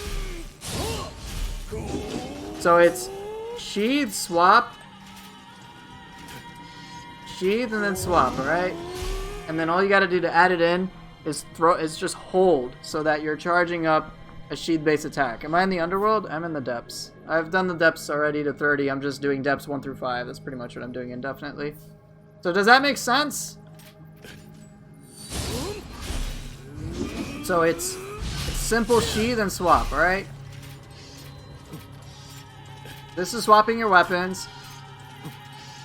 [SPEAKER 1] So it's sheath, swap, sheath, and then swap, alright? And then all you gotta do to add it in is just hold so that you're charging up a sheath-based attack. Am I in the underworld? I'm in the depths. I've done the depths already to 30. I'm just doing depths 1 through 5. That's pretty much what I'm doing indefinitely. So does that make sense? So it's simple sheath and swap, alright? This is swapping your weapons.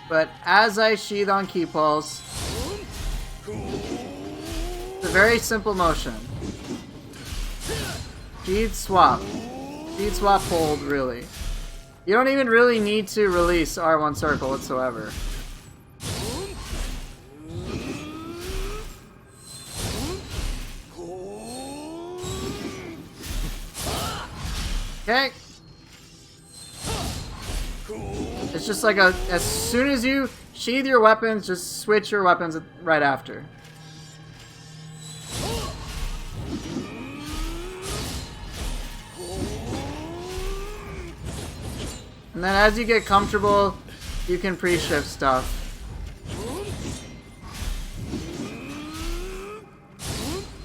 [SPEAKER 1] But as I sheath on key pulse, it's a very simple motion. Sheath, swap. Sheath, swap, hold, really. You don't even really need to release R1 circle whatsoever. Okay. It's just like as soon as you sheath your weapons, just switch your weapons right after. And then as you get comfortable, you can pre-shift stuff.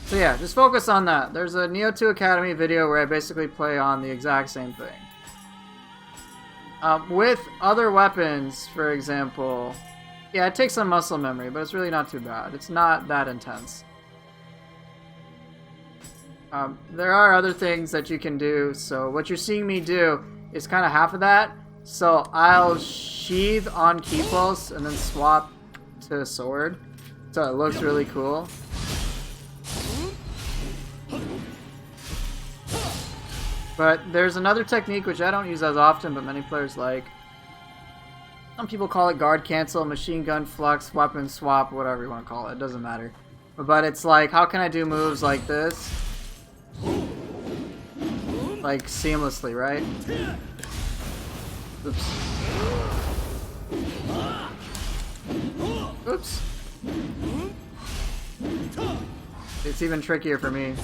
[SPEAKER 1] So yeah, just focus on that. There's a Nioh 2 Academy video where I basically play on the exact same thing. With other weapons, for example, yeah, it takes some muscle memory, but it's really not too bad. It's not that intense. There are other things that you can do, so what you're seeing me do is kind of half of that. So I'll sheath on key pulse and then swap to sword, so it looks really cool. But there's another technique which I don't use as often, but many players like. Some people call it guard cancel, machine gun flux, weapon swap, whatever you want to call it. It doesn't matter. But it's like, how can I do moves like this? Like seamlessly, right? Oops. Oops. It's even trickier for me.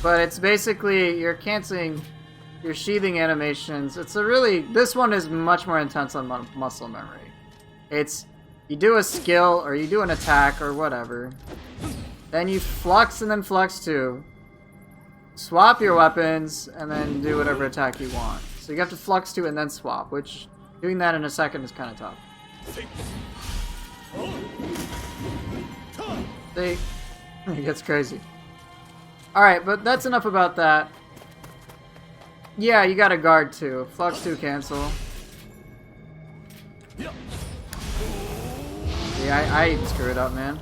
[SPEAKER 1] But it's basically, you're canceling your sheathing animations. It's a really, this one is much more intense on muscle memory. It's, you do a skill, or you do an attack, or whatever. Then you flux and then flux 2. Swap your weapons, and then do whatever attack you want. So you have to flux 2 and then swap, which, doing that in a second is kind of tough. See? It gets crazy. Alright, but that's enough about that. Yeah, you got a guard too. Flux 2 cancel. Yeah, I screw it up, man.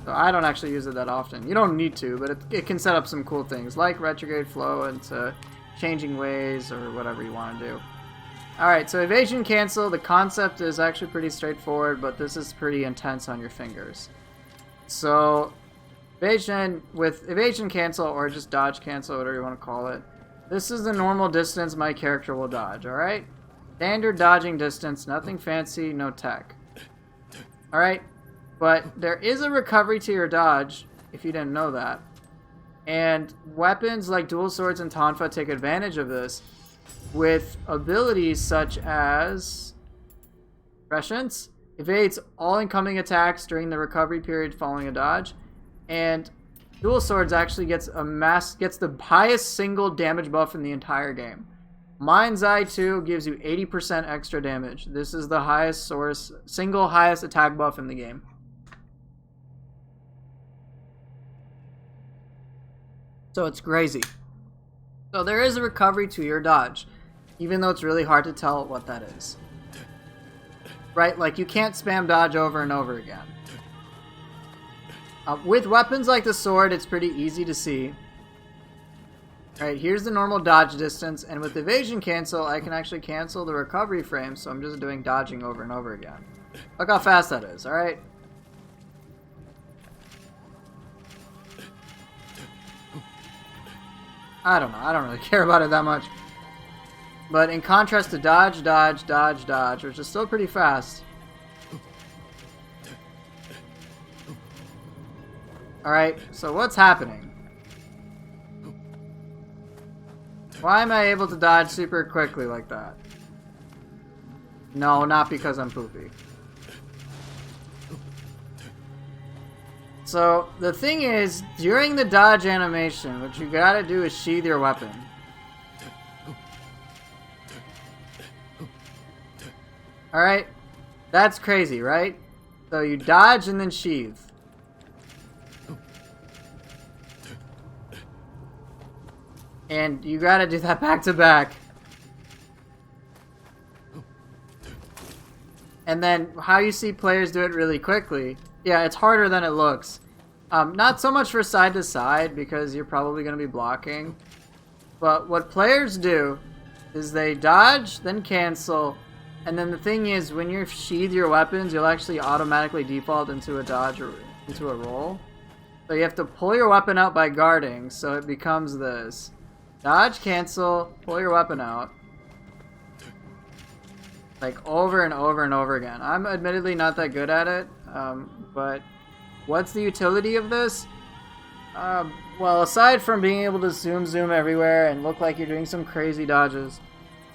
[SPEAKER 1] So I don't actually use it that often. You don't need to, but it can set up some cool things, like retrograde flow into changing ways or whatever you want to do. Alright, so evasion cancel, the concept is actually pretty straightforward, but this is pretty intense on your fingers. So, with evasion cancel, or just dodge cancel, whatever you want to call it, this is the normal distance my character will dodge, alright? Standard dodging distance, nothing fancy, no tech. Alright? But there is a recovery to your dodge, if you didn't know that. And weapons like dual swords and tonfa take advantage of this with abilities such as prescience, evades all incoming attacks during the recovery period following a dodge, and dual swords actually gets the highest single damage buff in the entire game. Mind's Eye 2 gives you 80% extra damage. This is the highest single highest attack buff in the game. So it's crazy. So there is a recovery to your dodge, even though it's really hard to tell what that is. Right? Like, you can't spam dodge over and over again. With weapons like the sword, it's pretty easy to see. Alright, here's the normal dodge distance, and with evasion cancel, I can actually cancel the recovery frame, so I'm just doing dodging over and over again. Look how fast that is, alright? I don't know, I don't really care about it that much. But in contrast to dodge, dodge, dodge, dodge, which is still pretty fast. Alright, so what's happening? Why am I able to dodge super quickly like that? No, not because I'm poopy. So, the thing is, during the dodge animation, what you gotta do is sheath your weapon. Alright? That's crazy, right? So you dodge and then sheath. And you gotta do that back to back. And then how you see players do it really quickly, yeah, it's harder than it looks. Not so much for side to side because you're probably going to be blocking. But what players do is they dodge, then cancel, and then the thing is when you sheath your weapons, you'll actually automatically default into a dodge or into a roll. So you have to pull your weapon out by guarding, so it becomes this. Dodge, cancel, pull your weapon out. Like over and over and over again. I'm admittedly not that good at it, but what's the utility of this? Well, aside from being able to zoom everywhere and look like you're doing some crazy dodges,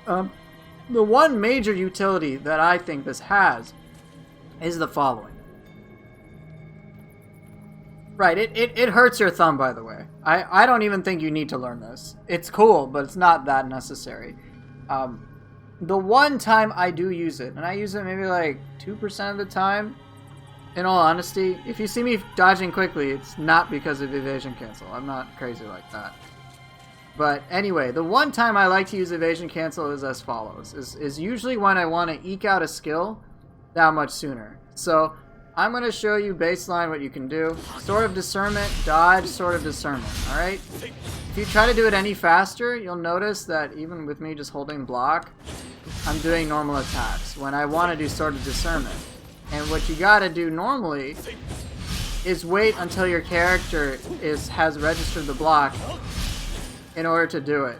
[SPEAKER 1] the one major utility that I think this has is the following. Right, it hurts your thumb, by the way. I don't even think you need to learn this. It's cool, but it's not that necessary. The one time I do use it, and I use it maybe like 2% of the time, in all honesty, if you see me dodging quickly, it's not because of evasion cancel. I'm not crazy like that. But anyway, the one time I like to use evasion cancel is as follows. Is usually when I want to eke out a skill that much sooner. So I'm going to show you baseline what you can do. Sword of Discernment, dodge, Sword of Discernment, alright? If you try to do it any faster, you'll notice that even with me just holding block, I'm doing normal attacks when I want to do Sword of Discernment. And what you gotta do normally is wait until your character has registered the block in order to do it.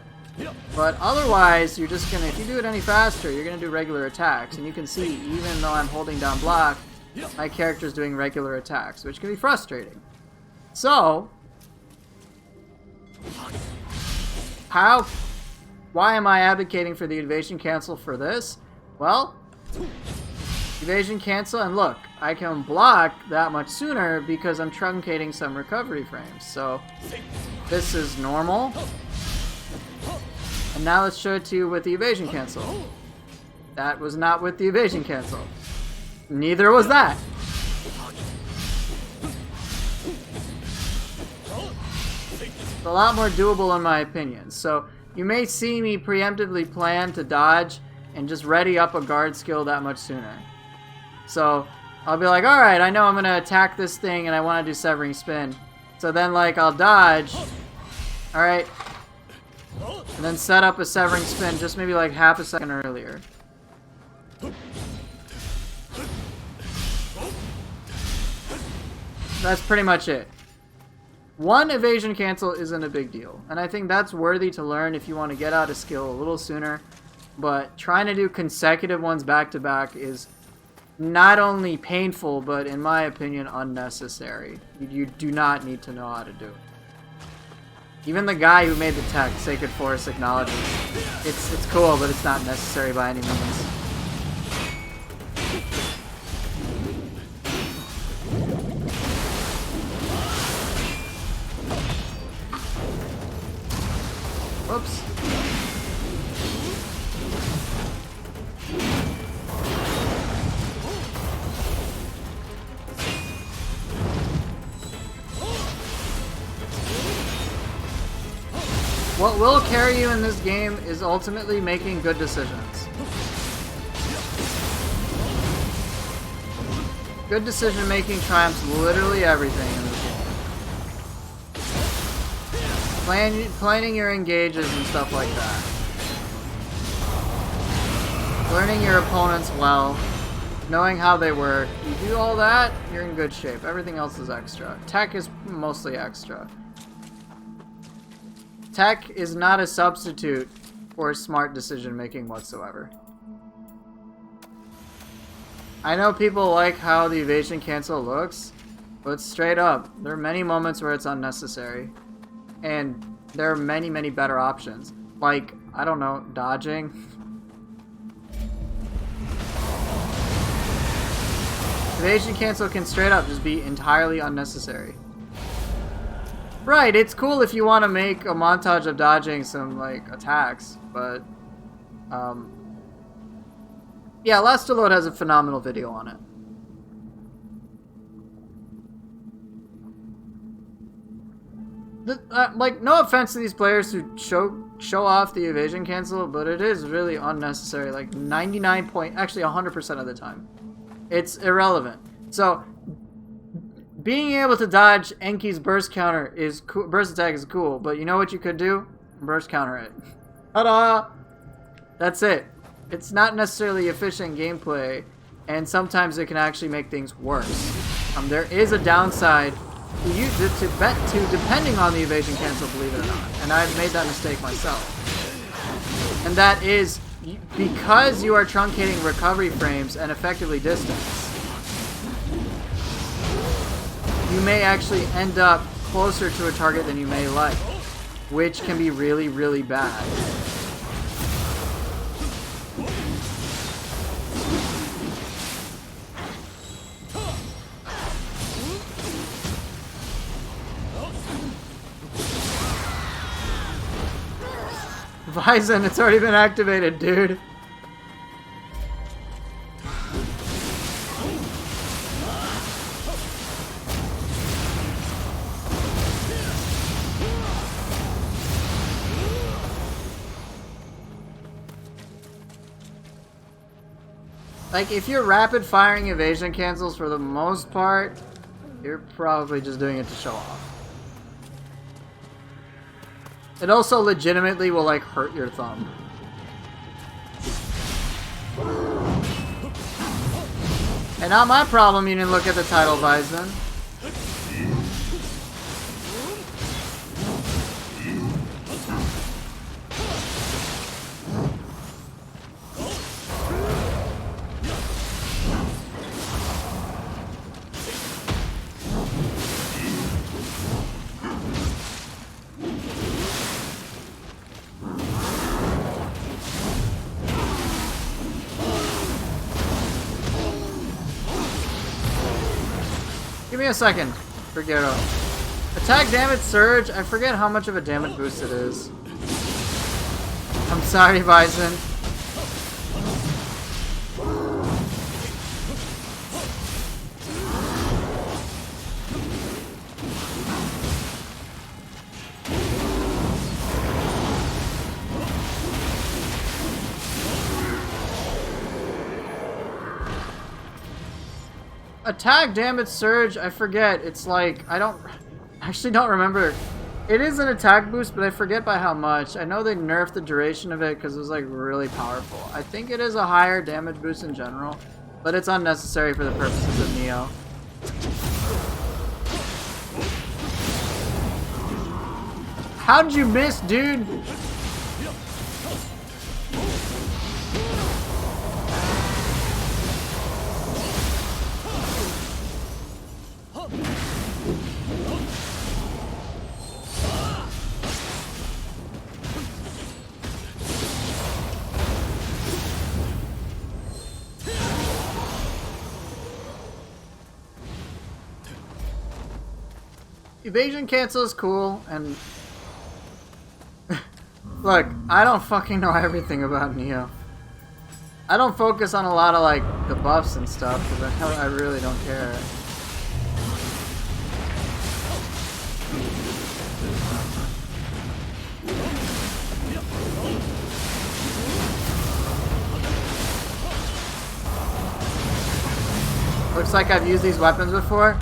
[SPEAKER 1] But otherwise, you're just gonna, if you do it any faster, you're gonna do regular attacks. And you can see, even though I'm holding down block, my character's doing regular attacks, which can be frustrating. So, why am I advocating for the evasion cancel for this? Well, evasion cancel, and look, I can block that much sooner because I'm truncating some recovery frames. So this is normal. And now let's show it to you with the evasion cancel. That was not with the evasion cancel. Neither was that. It's a lot more doable in my opinion. So you may see me preemptively plan to dodge and just ready up a guard skill that much sooner. So I'll be like, alright, I know I'm going to attack this thing and I want to do Severing Spin. So then like I'll dodge, alright, and then set up a Severing Spin just maybe like half a second earlier. That's pretty much it. One evasion cancel isn't a big deal, and I think that's worthy to learn if you want to get out a skill a little sooner, but trying to do consecutive ones back to back is not only painful, but in my opinion, unnecessary. You do not need to know how to do it. Even the guy who made the tech, Sacred Forest, acknowledges it's cool, but it's not necessary by any means. Whoops. What will carry you in this game is ultimately making good decisions. Good decision making triumphs literally everything in this game. Planning your engages and stuff like that. Learning your opponents well. Knowing how they work. You do all that, you're in good shape. Everything else is extra. Tech is mostly extra. Tech is not a substitute for smart decision making whatsoever. I know people like how the evasion cancel looks, but straight up, there are many moments where it's unnecessary. And there are many, many better options. Like, I don't know, dodging. Evasion cancel can straight up just be entirely unnecessary. Right, it's cool if you want to make a montage of dodging some, like, attacks, but, yeah, Last to Load has a phenomenal video on it. Like, no offense to these players who show off the evasion cancel, but it is really unnecessary, like, 99 point, actually 100% of the time. It's irrelevant. So, being able to dodge Enki's burst counter is cool. Burst attack is cool, but you know what you could do? Burst counter it. Ta-da! That's it. It's not necessarily efficient gameplay, and sometimes it can actually make things worse. There is a downside to depending on the evasion cancel, believe it or not. And I've made that mistake myself. And that is because you are truncating recovery frames and effectively distance, you may actually end up closer to a target than you may like, which can be really, really bad. Evasion, it's already been activated, dude. Like, if you're rapid firing evasion cancels for the most part, you're probably just doing it to show off. It also legitimately will, like, hurt your thumb. And not my problem you didn't look at the title, Bison. Give me a second, Brigero. Attack damage surge. I forget how much of a damage boost it is. I'm sorry, Bison. Attack damage surge, I forget. It's like, I actually don't remember. It is an attack boost, but I forget by how much. I know they nerfed the duration of it because it was like really powerful. I think it is a higher damage boost in general, but it's unnecessary for the purposes of Nioh. How'd you miss, dude? Evasion cancel is cool, and look, I don't fucking know everything about Nioh. I don't focus on a lot of like the buffs and stuff because I really don't care. Looks like I've used these weapons before.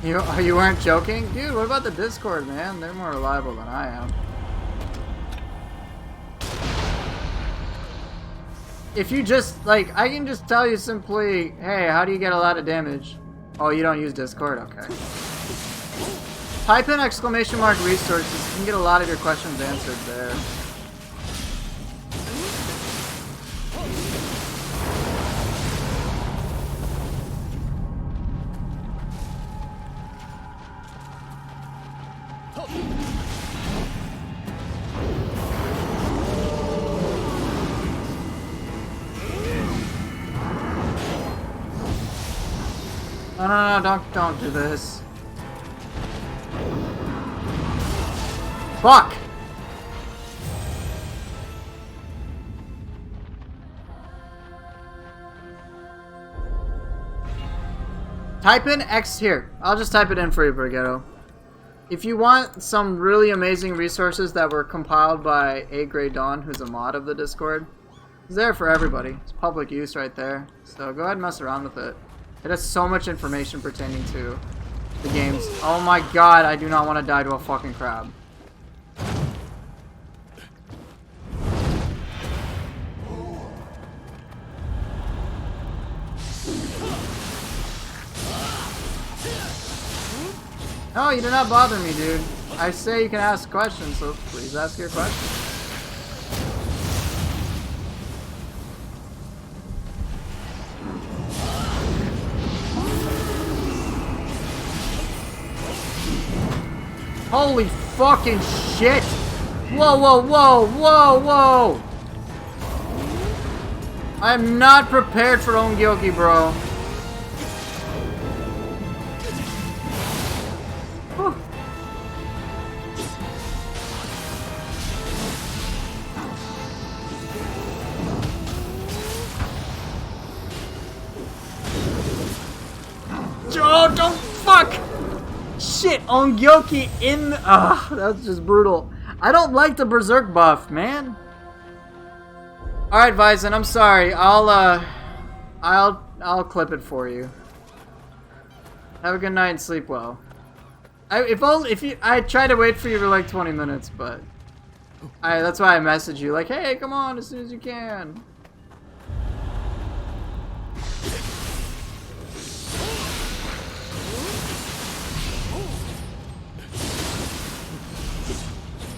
[SPEAKER 1] You weren't joking? Dude, what about the Discord, man? They're more reliable than I am. If you just, like, I can just tell you simply, hey, how do you get a lot of damage? Oh, you don't use Discord? Okay. Type in exclamation mark resources. You can get a lot of your questions answered there. No, don't do this. Fuck! Type in X here. I'll just type it in for you, Brighetto. If you want some really amazing resources that were compiled by A. Grey Dawn, who's a mod of the Discord, It's there for everybody. It's public use right there. So go ahead and mess around with it. It has so much information pertaining to the games. Oh my god, I do not want to die to a fucking crab. No, you do not bother me, dude. I say you can ask questions, so please ask your question. Holy fucking shit! Whoa, whoa, whoa, whoa, whoa! I am not prepared for Ongyoki, bro. Whew. Oh, don't fuck! Shit, Ongyoki in. That's just brutal. I don't like the berserk buff, man. All right, Vison, I'm sorry. I'll clip it for you. Have a good night and sleep well. I tried to wait for you for like 20 minutes, but that's why I messaged you like, hey, come on as soon as you can.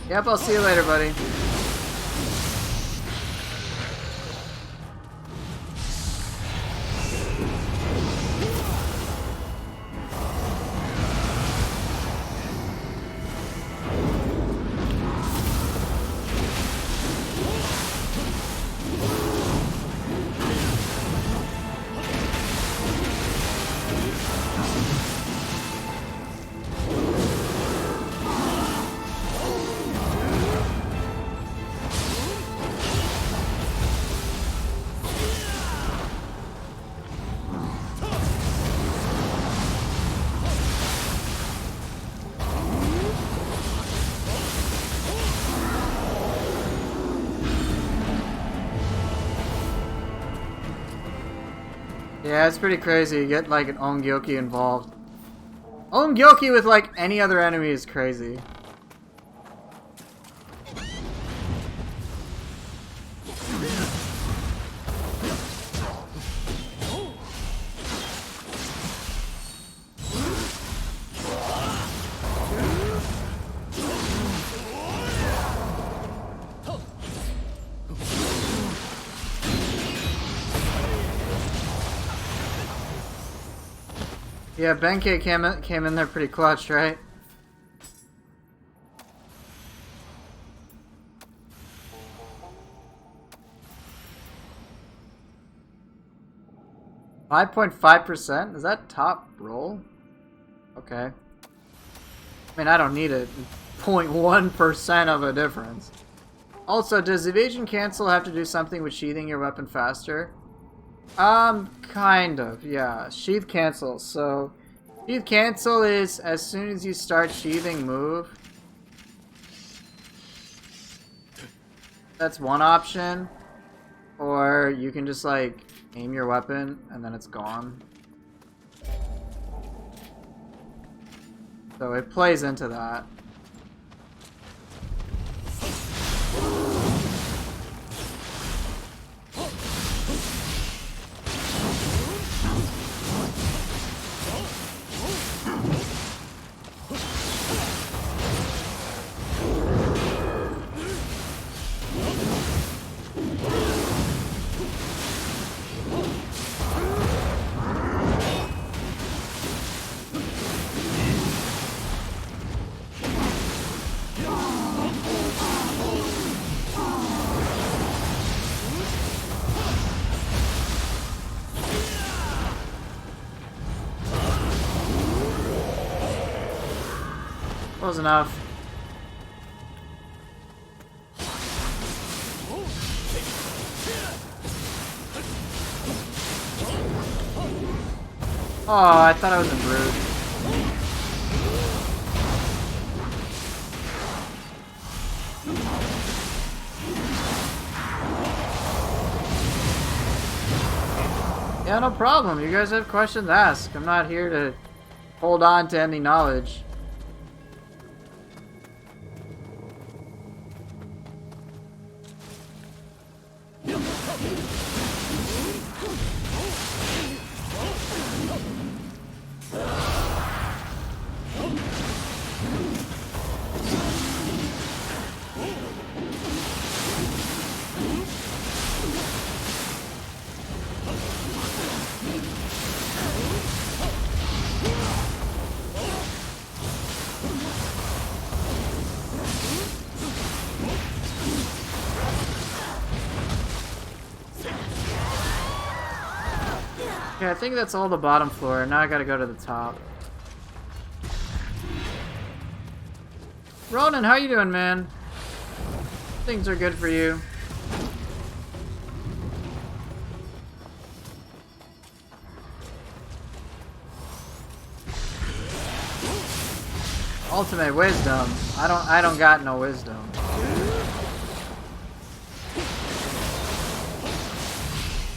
[SPEAKER 1] Yep, I'll see you later, buddy. Yeah, it's pretty crazy. You get like an Ongyoki involved. Ongyoki with like any other enemy is crazy. Yeah, Benkei came in there pretty clutch, right? .5%? Is that top roll? Okay. I mean, I don't need it. 0.1% of a difference. Also, does evasion cancel have to do something with sheathing your weapon faster? Kind of, yeah. Sheath cancel. So, sheath cancel is as soon as you start sheathing, move. That's one option. Or you can just, like, aim your weapon and then it's gone. So it plays into that. Close enough. Oh, I thought I was in Brood. Yeah, no problem. You guys have questions, ask. I'm not here to hold on to any knowledge. Okay, I think that's all the bottom floor. Now I gotta go to the top. Ronan, how you doing, man? Things are good for you. Ultimate wisdom. I don't got no wisdom.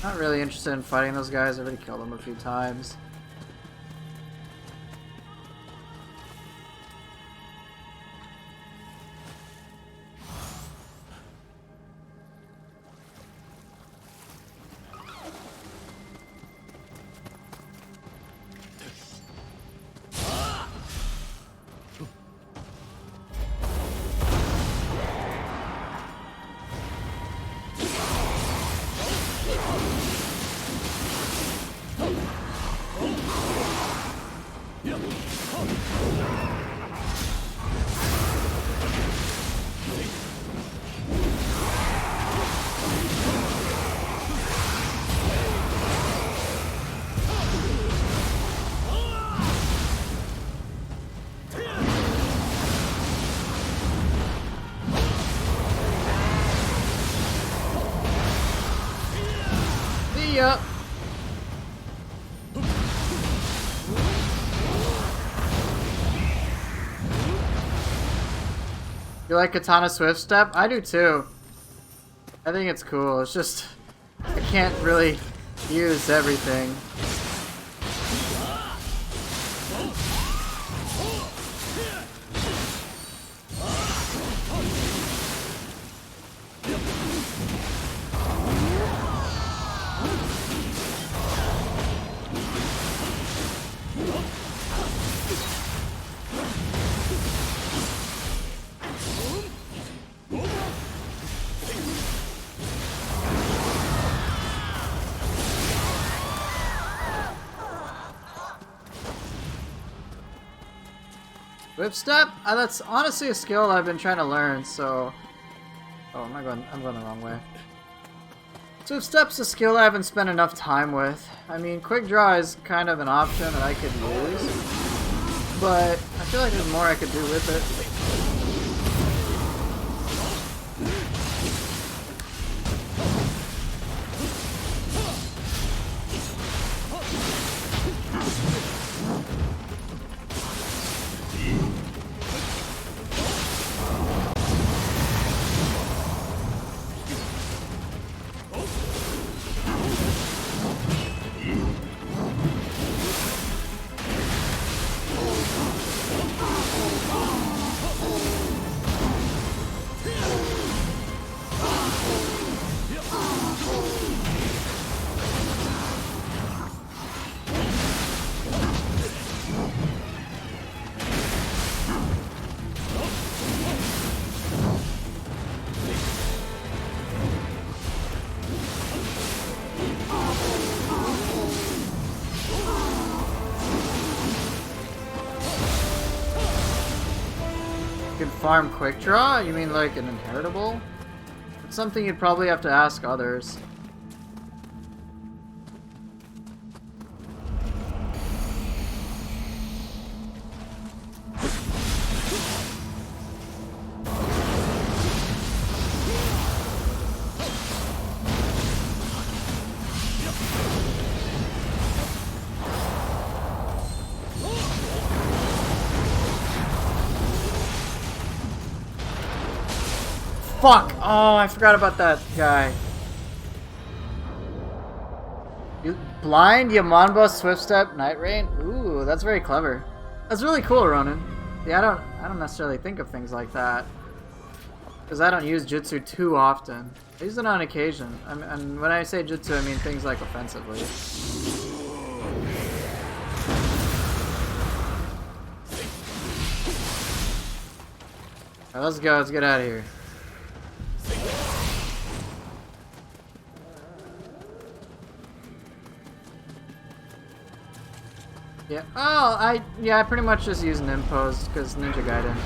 [SPEAKER 1] Not really interested in fighting those guys. I already killed them a few times. Yep. You like Katana Swift Step? I do too. I think it's cool. It's just I can't really use everything. Whip step? That's honestly a skill I've been trying to learn, so... Oh, I'm going the wrong way. Swift step's a skill I haven't spent enough time with. I mean, quick draw is kind of an option that I could use, but I feel like there's more I could do with it. Farm quick draw? You mean like an inheritable? It's something you'd probably have to ask others. Fuck! Oh, I forgot about that guy. Blind, Yamanbo, Swift Step, Night Rain. Ooh, that's very clever. That's really cool, Ronan. Yeah, I don't necessarily think of things like that. Because I don't use Jutsu too often. I use it on occasion. And when I say Jutsu, I mean things like offensively. Alright, let's go. Let's get out of here. Yeah. Oh, I pretty much just use an impose because Ninja Gaiden.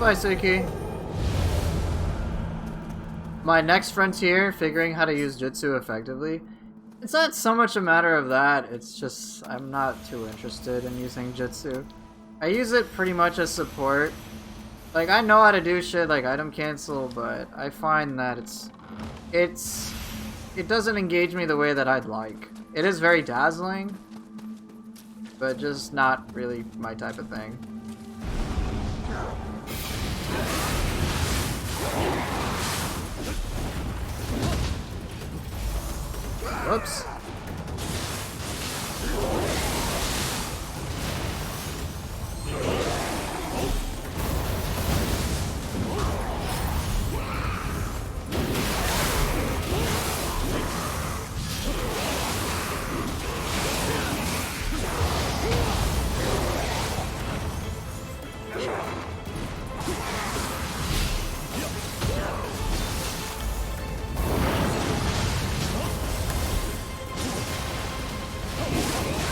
[SPEAKER 1] Bye, Suki. My next frontier, figuring how to use Jutsu effectively. It's not so much a matter of that, it's just I'm not too interested in using Jutsu. I use it pretty much as support. Like, I know how to do shit like item cancel, but I find that it doesn't engage me the way that I'd like. It is very dazzling, but just not really my type of thing. Whoops.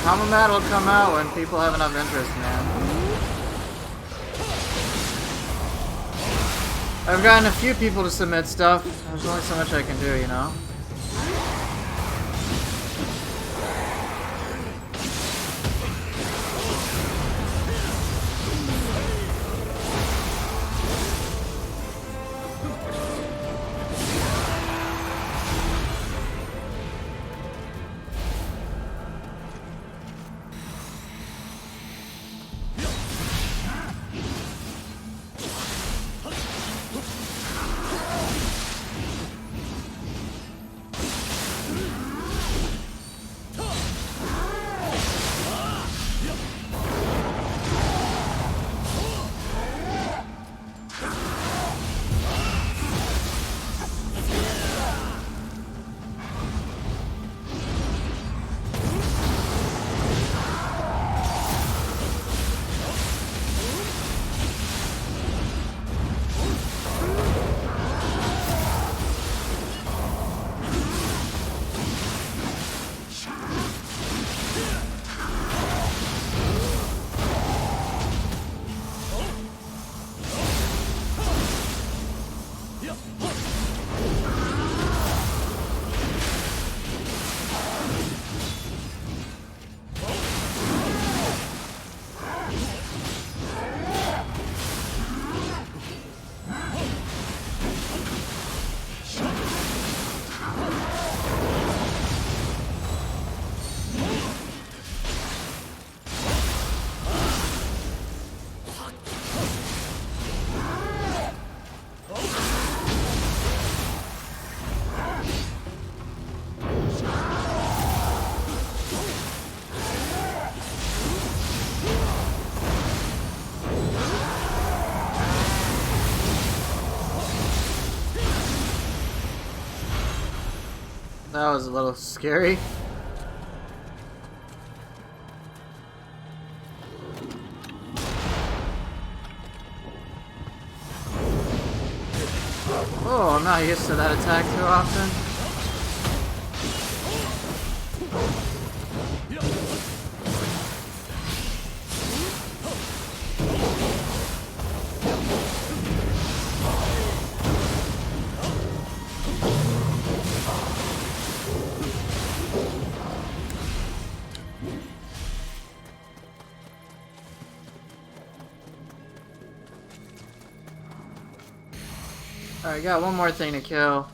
[SPEAKER 1] Combat will come out when people have enough interest, man. I've gotten a few people to submit stuff. There's only so much I can do, you know? That was a little scary. Oh, I'm not used to that attack too often. Alright, got one more thing to kill.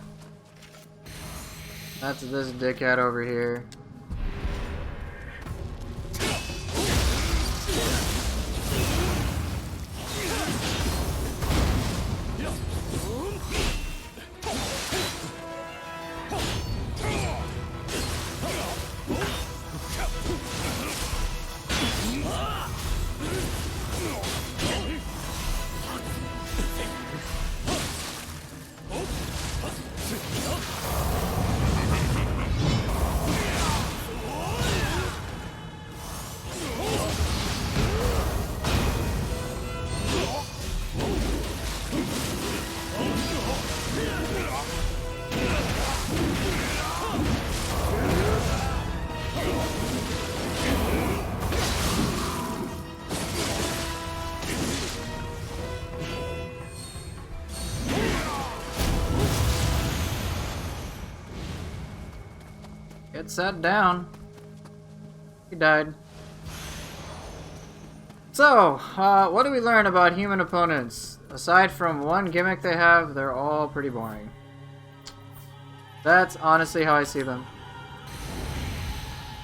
[SPEAKER 1] That's this dickhead over here. Get sat down. He died. So, what do we learn about human opponents? Aside from one gimmick they have, they're all pretty boring. That's honestly how I see them.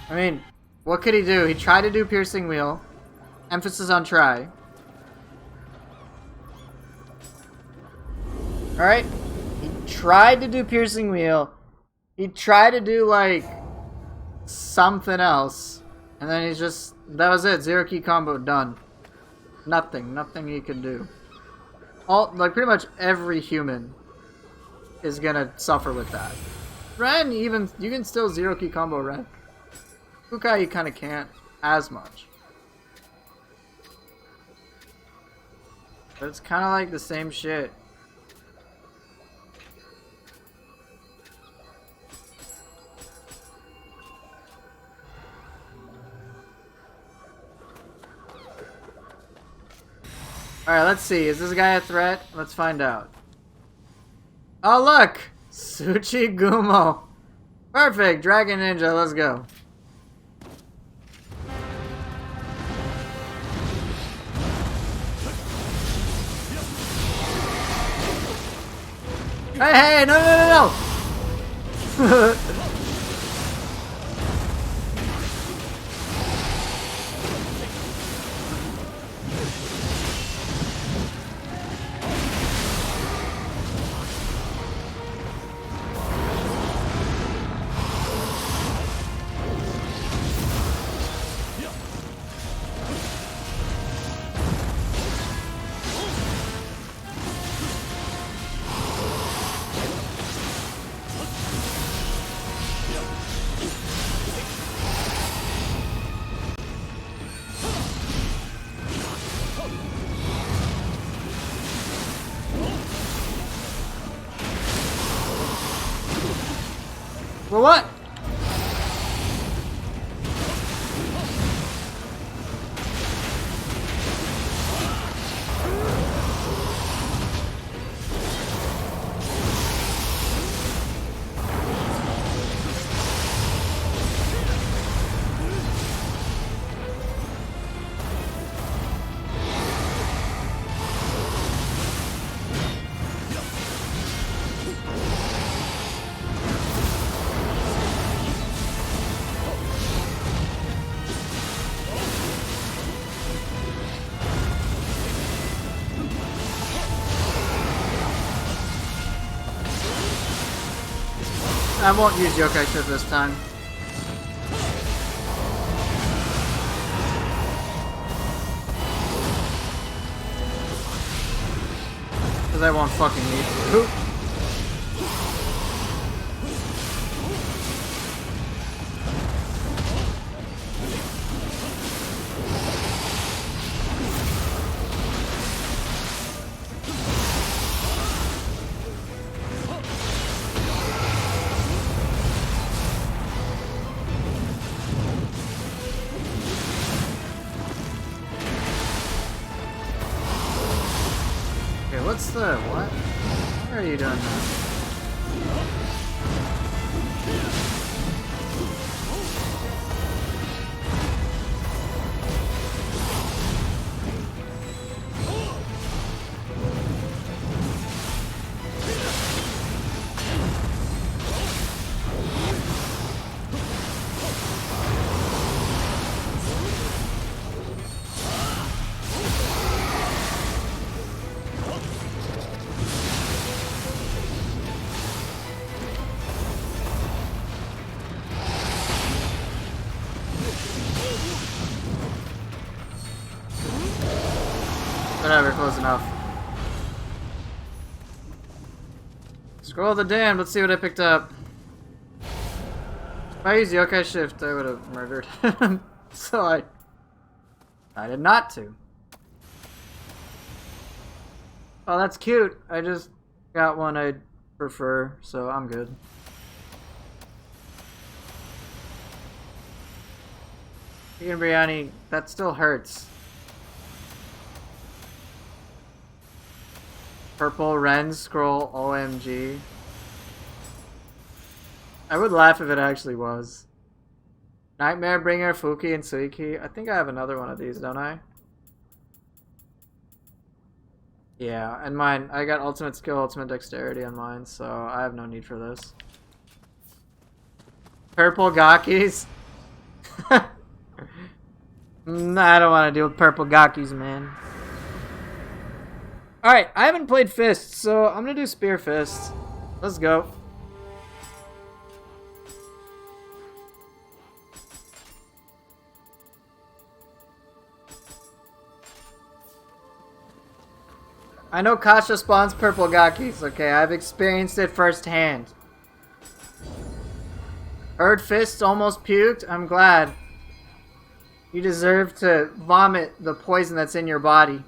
[SPEAKER 1] I mean, what could he do? He tried to do piercing wheel. Emphasis on try. Alright. He tried to do piercing wheel. He tried to do, like, something else. And then he's just... That was it. Zero key combo done. Nothing he could do. Like, pretty much every human is gonna suffer with that. Ren, even... You can still zero key combo Ren. Yokai, you kinda can't as much. But it's kinda like the same shit. Alright, let's see. Is this guy a threat? Let's find out. Oh, look! Tsuchigumo. Perfect! Dragon Ninja, let's go. Hey, no! For what? I won't use Yokai Shift this time. Because I won't fucking need to. Okay, what's the what? Why are you doing that? Whatever, close enough. Scroll the damn, let's see what I picked up. If I used Yokai Shift, I would have murdered him. So I did not to. Oh, that's cute. I just got one I'd prefer, so I'm good. Chicken biryani, that still hurts. Purple Ren scroll OMG. I would laugh if it actually was. Nightmare Bringer, Fuki, and Suiki. I think I have another one of these, don't I? Yeah, and mine. I got ultimate skill, ultimate dexterity on mine, so I have no need for this. Purple Gakis. I don't want to deal with purple Gakis, man. Alright, I haven't played Fists, so I'm gonna do Spear Fist. Let's go. I know Kasha spawns purple Gakis, okay? I've experienced it firsthand. Heard Fists almost puked? I'm glad. You deserve to vomit the poison that's in your body.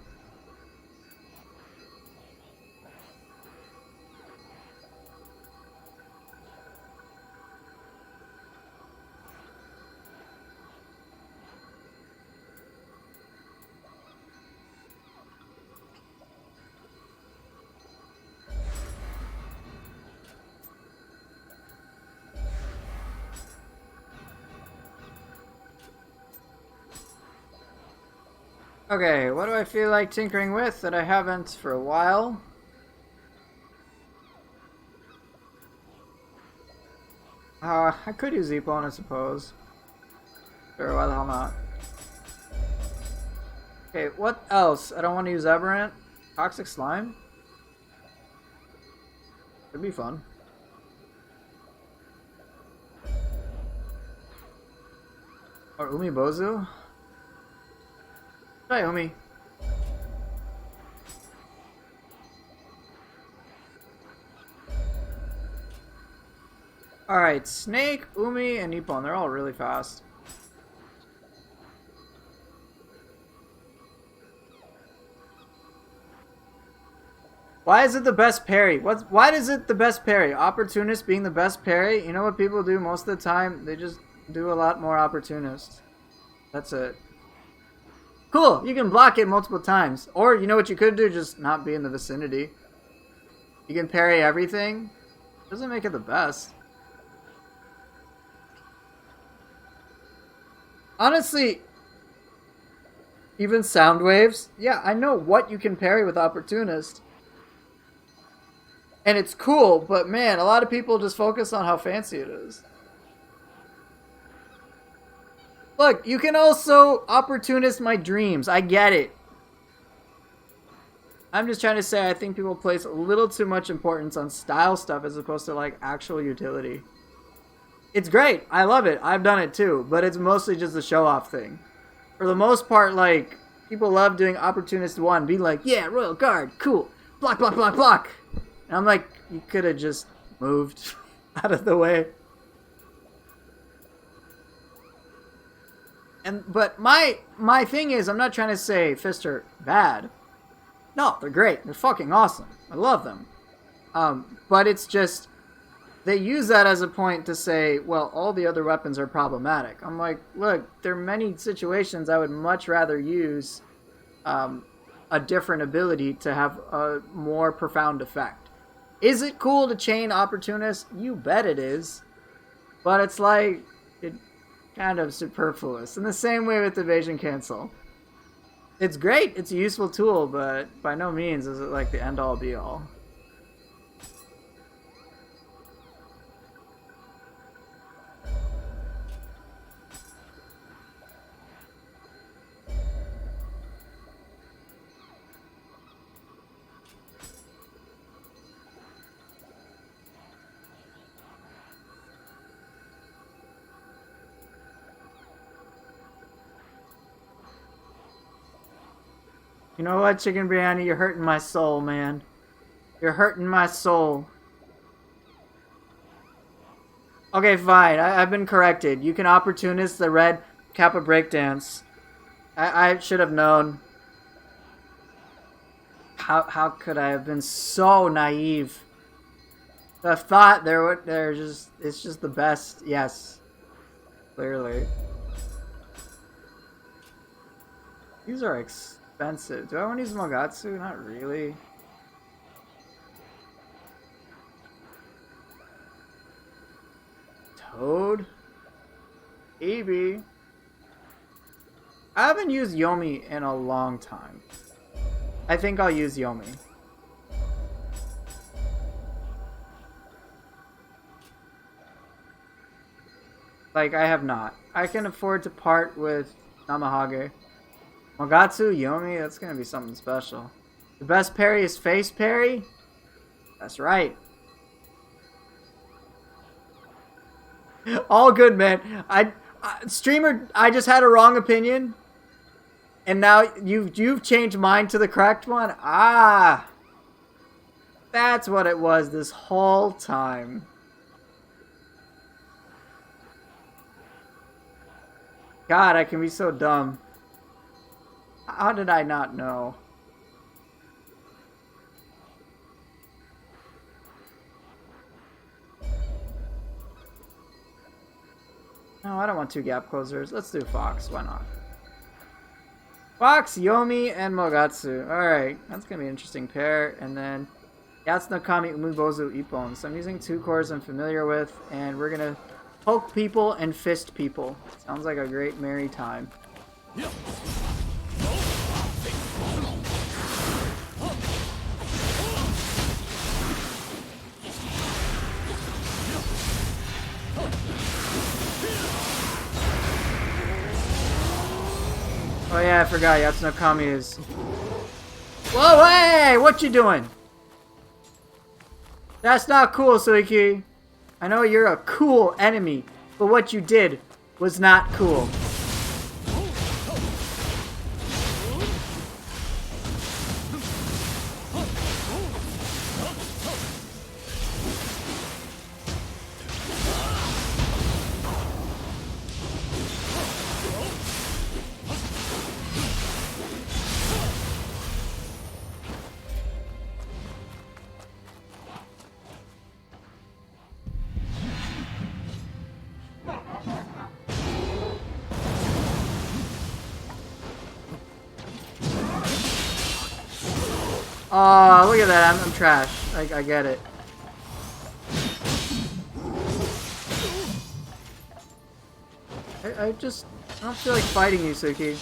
[SPEAKER 1] Okay, what do I feel like tinkering with that I haven't for a while? I could use Epon, I suppose. Sure, why the hell not? Okay, what else? I don't want to use Aberrant. Toxic Slime? Could be fun. Or Umibozu? Try Umi. Alright, Snake, Umi, and Nippon. They're all really fast. Why is it the best parry? Why is it the best parry? Opportunist being the best parry? You know what people do most of the time? They just do a lot more opportunist. That's it. Cool, you can block it multiple times. Or, you know what you could do? Just not be in the vicinity. You can parry everything. Doesn't make it the best. Honestly, even sound waves. Yeah, I know what you can parry with Opportunist. And it's cool, but man, a lot of people just focus on how fancy it is. Look, you can also Opportunist my dreams. I get it. I'm just trying to say I think people place a little too much importance on style stuff as opposed to like actual utility. It's great. I love it. I've done it too, but it's mostly just a show-off thing. For the most part, like, people love doing Opportunist 1, being like, yeah, Royal Guard, cool. Block, block, block, block. And I'm like, you could have just moved out of the way. But my thing is, I'm not trying to say fists are bad. No, they're great. They're fucking awesome. I love them. But it's just, they use that as a point to say, well, all the other weapons are problematic. I'm like, look, there are many situations I would much rather use a different ability to have a more profound effect. Is it cool to chain opportunists? You bet it is. But it's like, it kind of superfluous. In the same way with evasion cancel. It's great, it's a useful tool, but by no means is it like the end all be all. You know what, Chicken Biryani? You're hurting my soul, man. You're hurting my soul. Okay, fine. I've been corrected. You can opportunist the red Kappa breakdance. I should have known. How could I have been so naive? The thought it's just the best. Yes. Clearly. These are expensive. Do I want to use Mogatsu? Not really. Toad? Eevee? I haven't used Yomi in a long time. I think I'll use Yomi. Like, I have not. I can afford to part with Namahage. Mogatsu, Yomi, that's gonna be something special. The best parry is face parry? That's right. All good, man. Streamer, I just had a wrong opinion. And now you've changed mine to the correct one? Ah! That's what it was this whole time. God, I can be so dumb. How did I not know? No, I don't want two gap closers. Let's do Fox. Why not? Fox, Yomi, and Mogatsu. Alright, that's gonna be an interesting pair. And then Yatsuno Kami Umubozu Ippon. So I'm using two cores I'm familiar with, and we're gonna poke people and fist people. Sounds like a great merry time. Oh yeah, I forgot. Yatsuno Kami is... Whoa, hey! What you doing? That's not cool, Suiki. I know you're a cool enemy, but what you did was not cool. Oh, look at that. I'm trash. I get it. I don't feel like fighting you, Suki.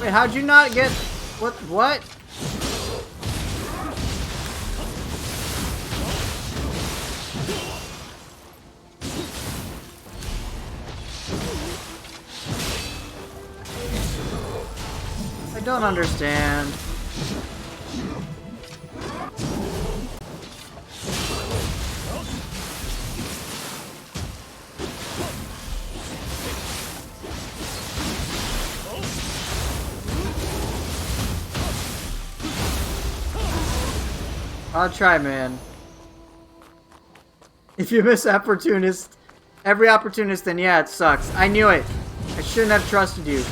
[SPEAKER 1] Wait, how'd you not get... What? I don't understand. I'll try, man. If you miss opportunist, every opportunist, then yeah, it sucks. I knew it. I shouldn't have trusted you.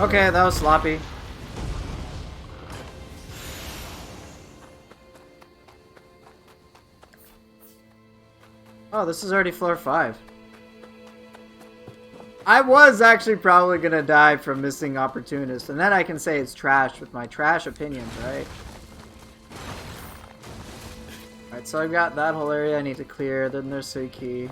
[SPEAKER 1] Okay, that was sloppy. Oh, this is already floor 5. I was actually probably gonna die from missing opportunist, and then I can say it's trash with my trash opinions, right? Alright, so I've got that whole area I need to clear, then there's Suiki.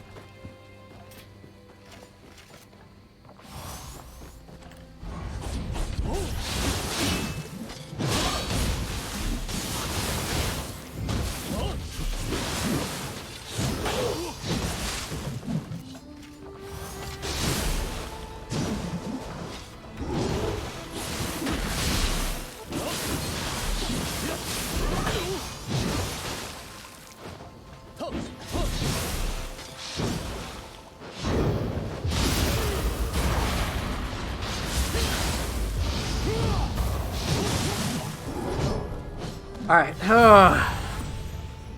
[SPEAKER 1] Alright,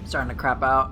[SPEAKER 1] starting to crap out.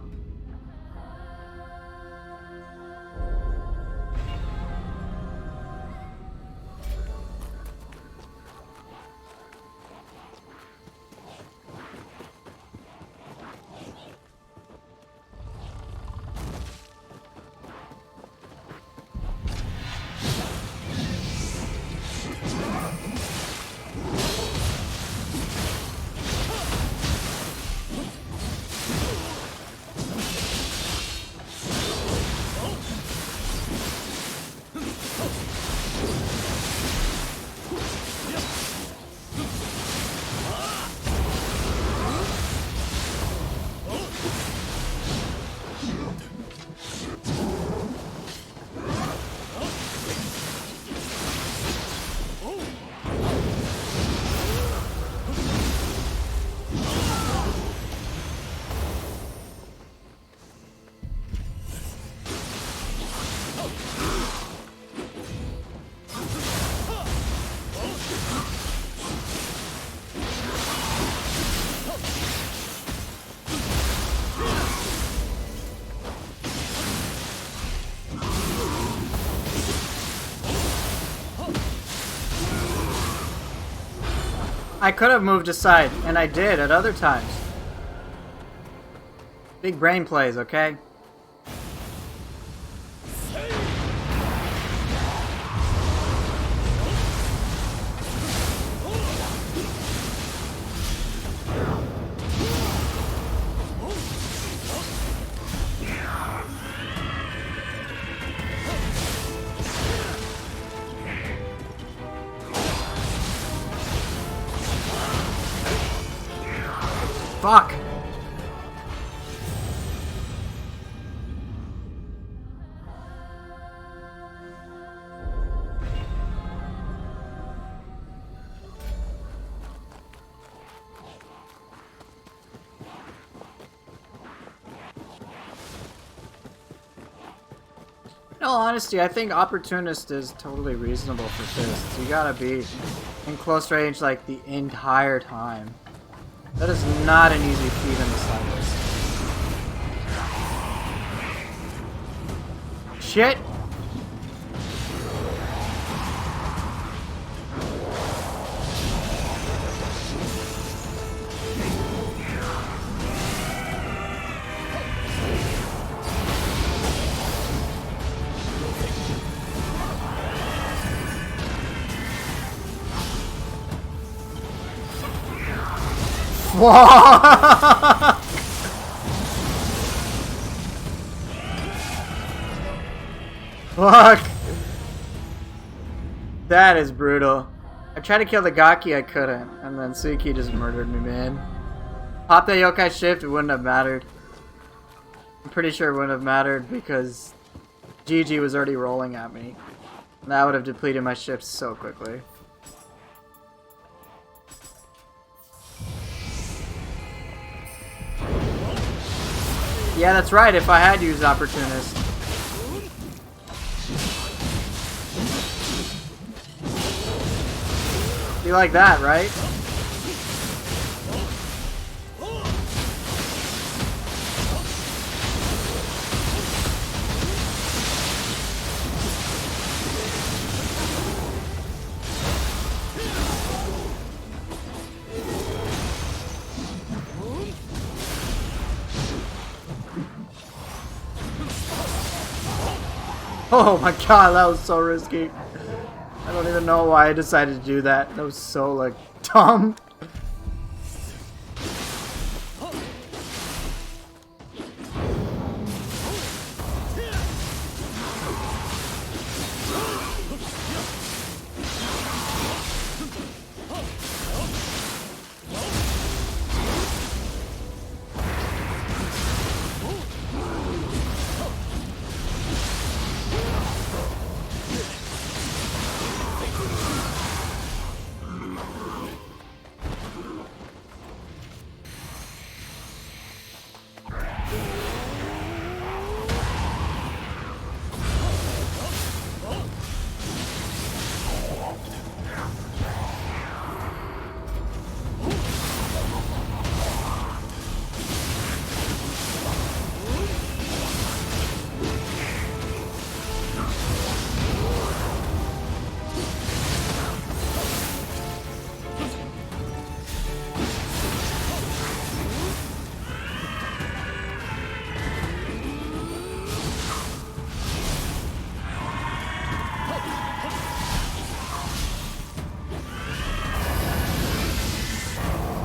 [SPEAKER 1] I could have moved aside, and I did at other times. Big brain plays, okay? Fuck! In all honesty, I think Opportunist is totally reasonable for fists. You gotta be in close range like the entire time. That is not an easy feat in the slightest. Shit! Fuck! Fuck! That is brutal. I tried to kill the Gaki, I couldn't, and then Suiki just murdered me, man. Pop that Yokai shift, it wouldn't have mattered. I'm pretty sure it wouldn't have mattered because GG was already rolling at me. And that would have depleted my shifts so quickly. Yeah, that's right, if I had used Opportunist. You like that, right? Oh my god, that was so risky. I don't even know why I decided to do that. That was so, like, dumb.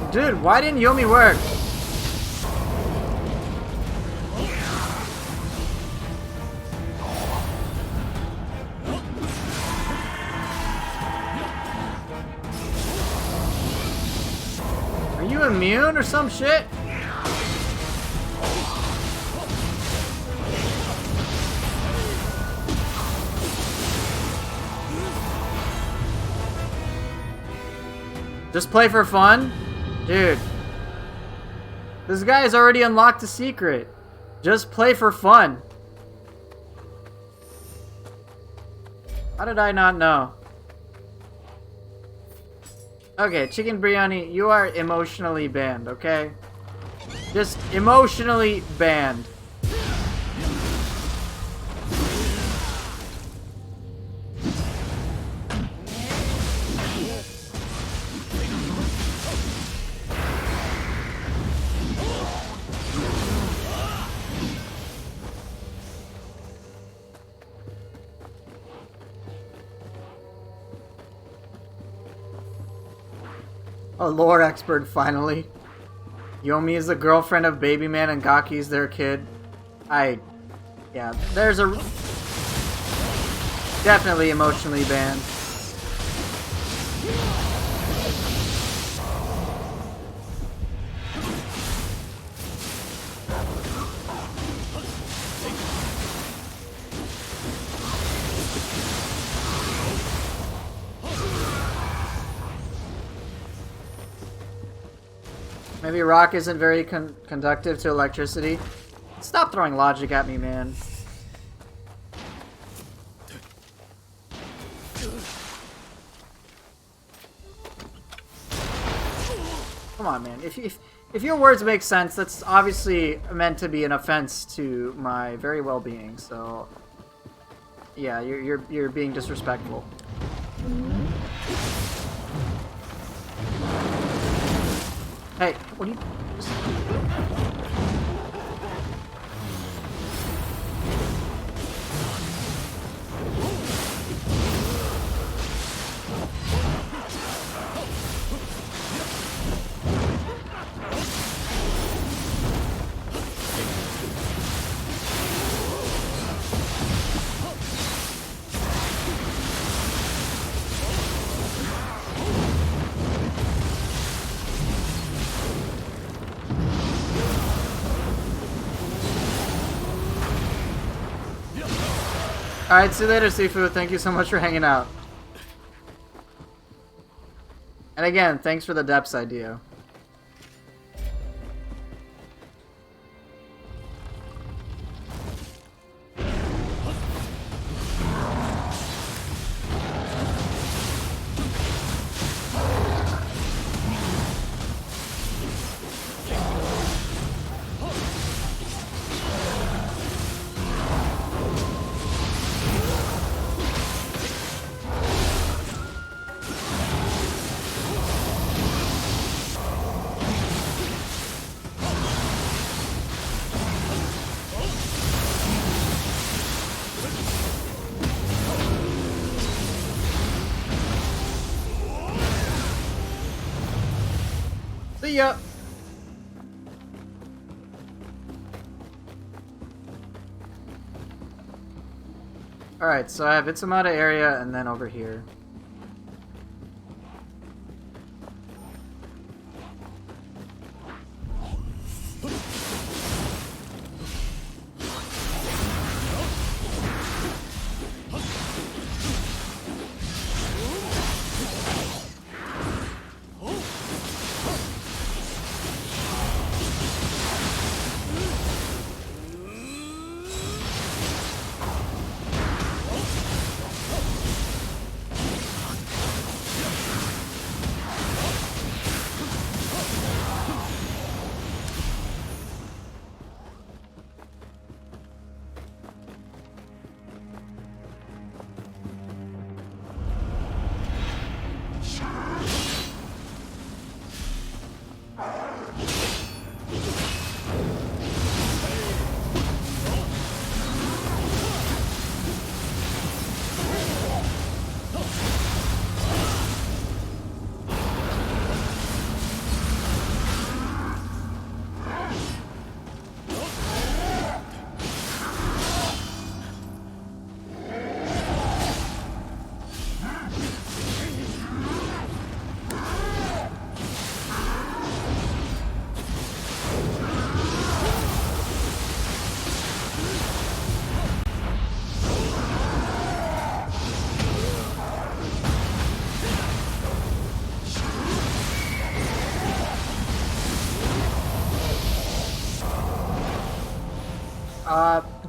[SPEAKER 1] Dude, why didn't Yomi work? Are you immune or some shit? Just play for fun? Dude, this guy has already unlocked a secret. Just play for fun. How did I not know? Okay, Chicken Biryani, you are emotionally banned, okay? Just emotionally banned. A lore expert, finally. Yomi is the girlfriend of Baby Man and Gaki's their kid. Yeah, there's a... Definitely emotionally banned. Maybe rock isn't very conductive to electricity. Stop throwing logic at me, man. Come on, man. If your words make sense, that's obviously meant to be an offense to my very well-being. So, yeah, you're being disrespectful. Hey, what do you... Alright, see you later, Sifu. Thank you so much for hanging out. And again, thanks for the depths idea. See ya! Alright, so I have Itsumata area and then over here.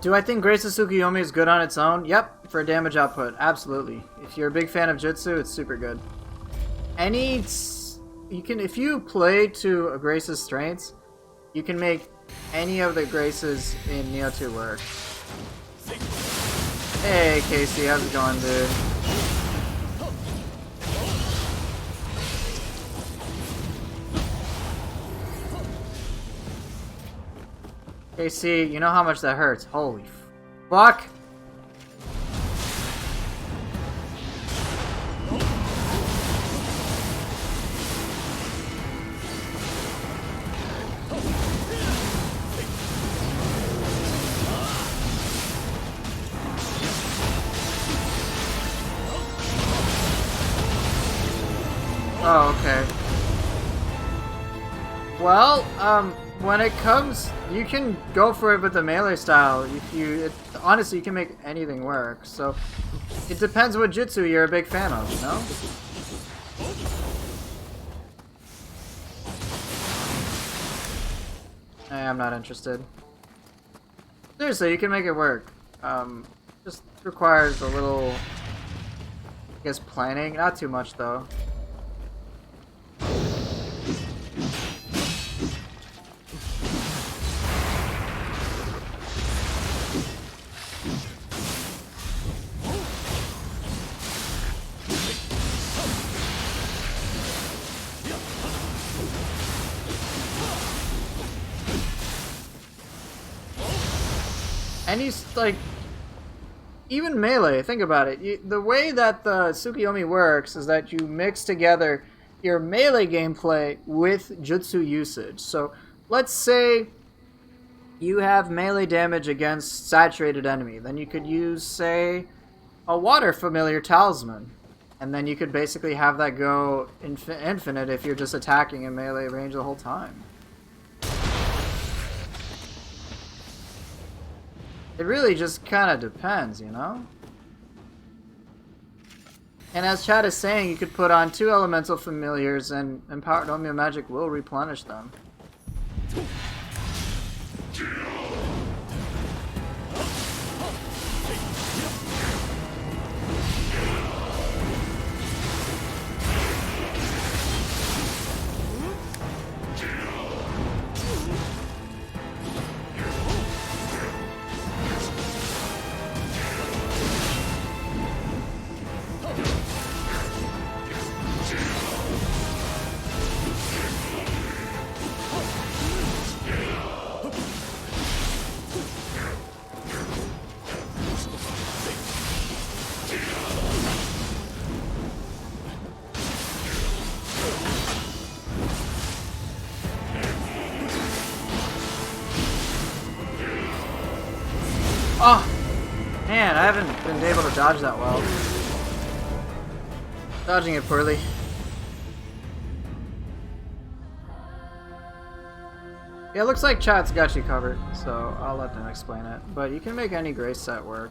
[SPEAKER 1] Do I think Grace's Tsukuyomi is good on its own? Yep, for damage output, absolutely. If you're a big fan of Jutsu, it's super good. If you play to a Grace's strengths, you can make any of the Graces in Nioh 2 work. Hey Casey, how's it going, dude? Casey, you know how much that hurts. Holy fuck! Oh, okay. Well, when it comes, you can go for it with the melee style. Honestly, you can make anything work. So, it depends what jutsu you're a big fan of, you know? I'm not interested. Seriously, you can make it work. Just requires a little, I guess, planning. Not too much, though. And he's like, even melee, think about it. The way that the Tsukiyomi works is that you mix together your melee gameplay with jutsu usage. So let's say you have melee damage against saturated enemy. Then you could use, say, a water familiar talisman. And then you could basically have that go infinite if you're just attacking in melee range the whole time. It really just kind of depends, you know? And as Chad is saying, you could put on 2 elemental familiars and empowered Omeo magic will replenish them. Oh! Man, I haven't been able to dodge that well. Dodging it poorly. Yeah, it looks like chat's got you covered, so I'll let them explain it. But you can make any grace set work.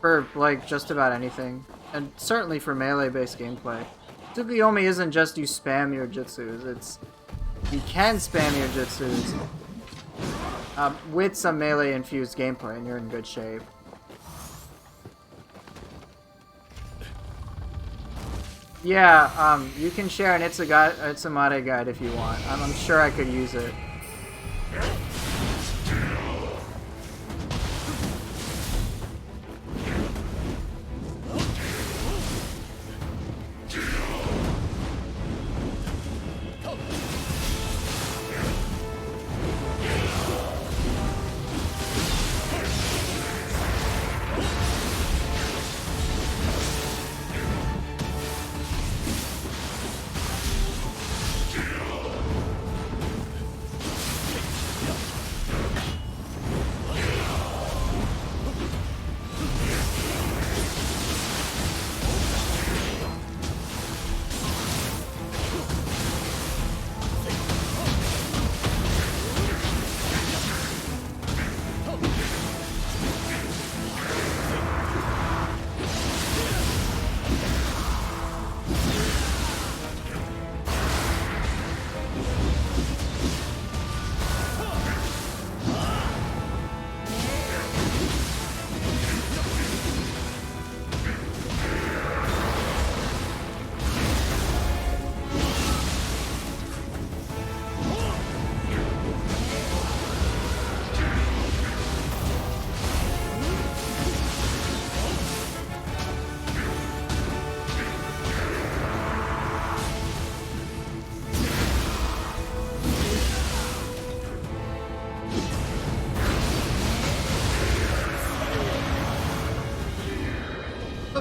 [SPEAKER 1] For, like, just about anything. And certainly for melee-based gameplay. Tsukiyomi isn't just you spam your jutsus, it's... You can spam your jutsus with some melee-infused gameplay, and you're in good shape. Yeah, you can share an Itsumade guide if you want. I'm sure I could use it.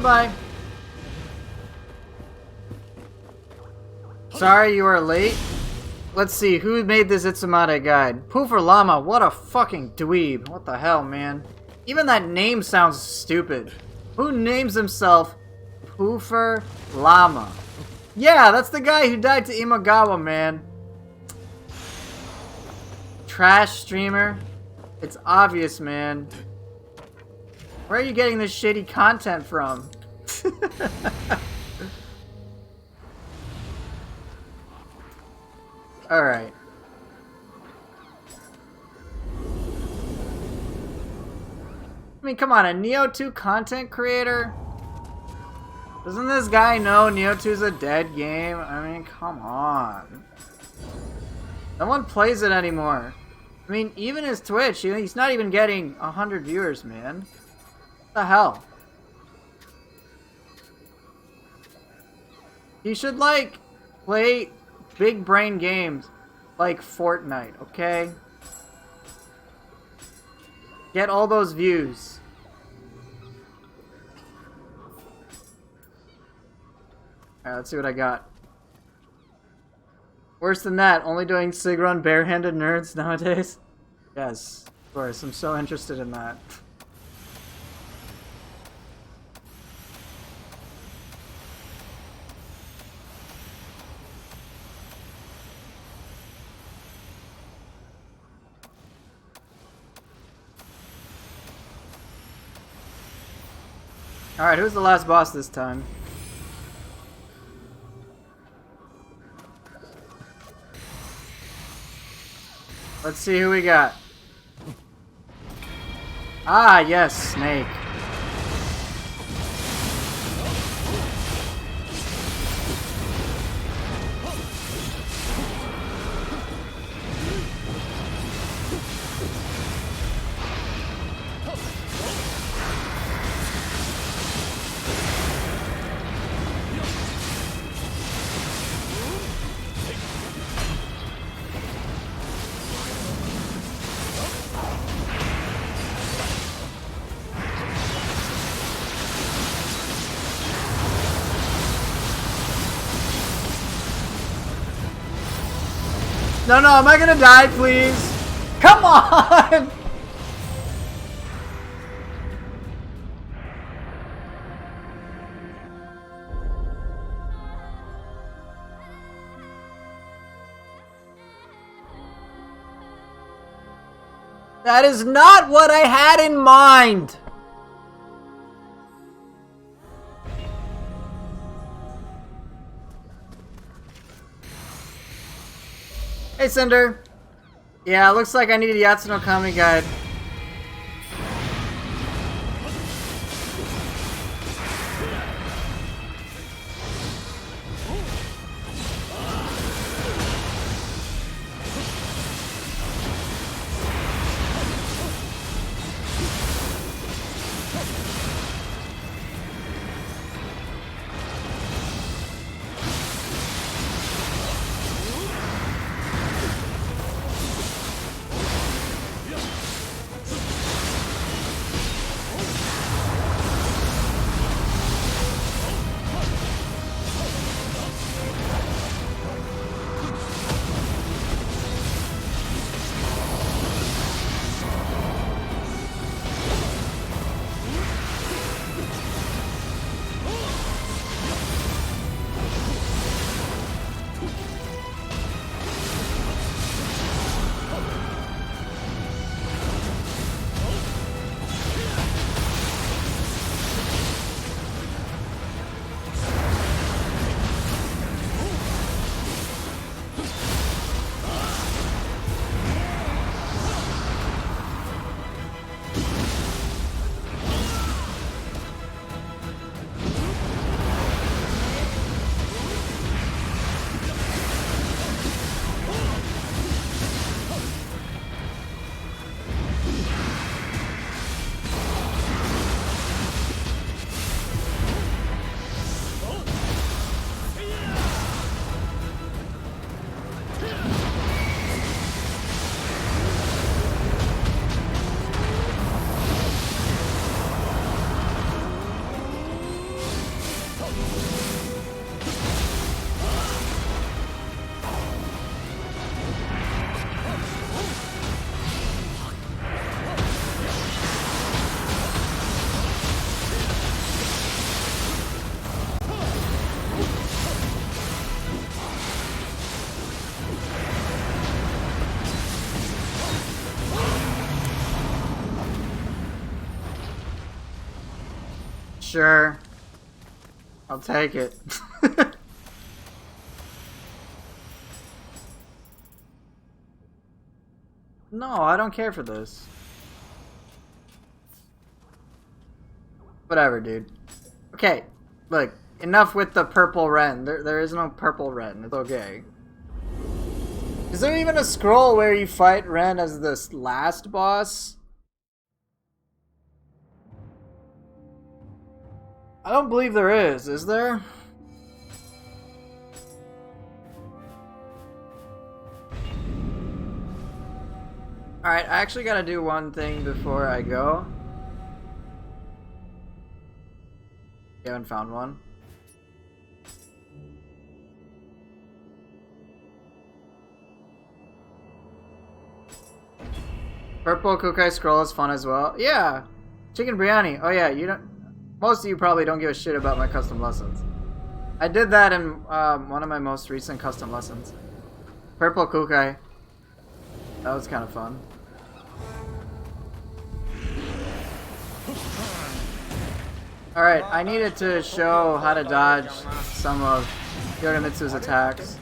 [SPEAKER 1] Bye. Sorry you are late. Let's see, who made this Itsumade guide? Poofer Llama, what a fucking dweeb. What the hell, man? Even that name sounds stupid. Who names himself Poofer Llama? Yeah, that's the guy who died to Imagawa, man. Trash streamer. It's obvious, man. Where are you getting this shitty content from? Alright. I mean, come on, a Nioh 2 content creator? Doesn't this guy know Nioh 2 is a dead game? I mean, come on. No one plays it anymore. I mean, even his Twitch, he's not even getting 100 viewers, man. What the hell? He should, like, play big brain games like Fortnite, okay? Get all those views. Alright, let's see what I got. Worse than that, only doing Sigrun barehanded nerds nowadays? Yes, of course, I'm so interested in that. Alright, who's the last boss this time? Let's see who we got. Ah, yes, Snake. No, no, am I gonna die, please? Come on! That is not what I had in mind! Hey, Cinder. Yeah, it looks like I need a Yatsu no Kami guide. Sure. I'll take it. No, I don't care for this. Whatever, dude. Okay, look. Enough with the purple Ren. There is no purple Ren. It's okay. Is there even a scroll where you fight Ren as this last boss? I don't believe there is there? Alright, I actually gotta do one thing before I go. You haven't found one? Purple Yokai scroll is fun as well. Yeah! Chicken biryani. Oh yeah, you don't... Most of you probably don't give a shit about my custom lessons. I did that in one of my most recent custom lessons. Purple Yokai. That was kind of fun. Alright, I needed to show how to dodge some of Yorimitsu's attacks.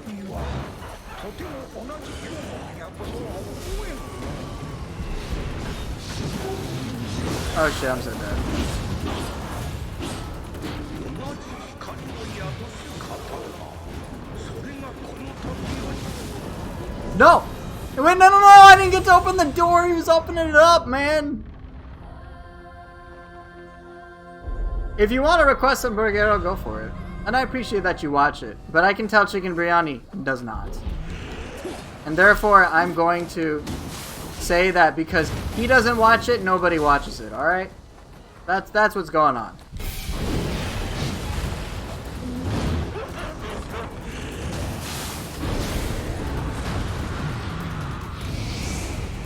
[SPEAKER 1] Oh shit, I'm so dead. No! Wait, no, I didn't get to open the door, he was opening it up, man! If you want to request some burrito, go for it. And I appreciate that you watch it, but I can tell Chicken Biryani does not. And therefore, I'm going to say that because he doesn't watch it, nobody watches it, alright? That's what's going on.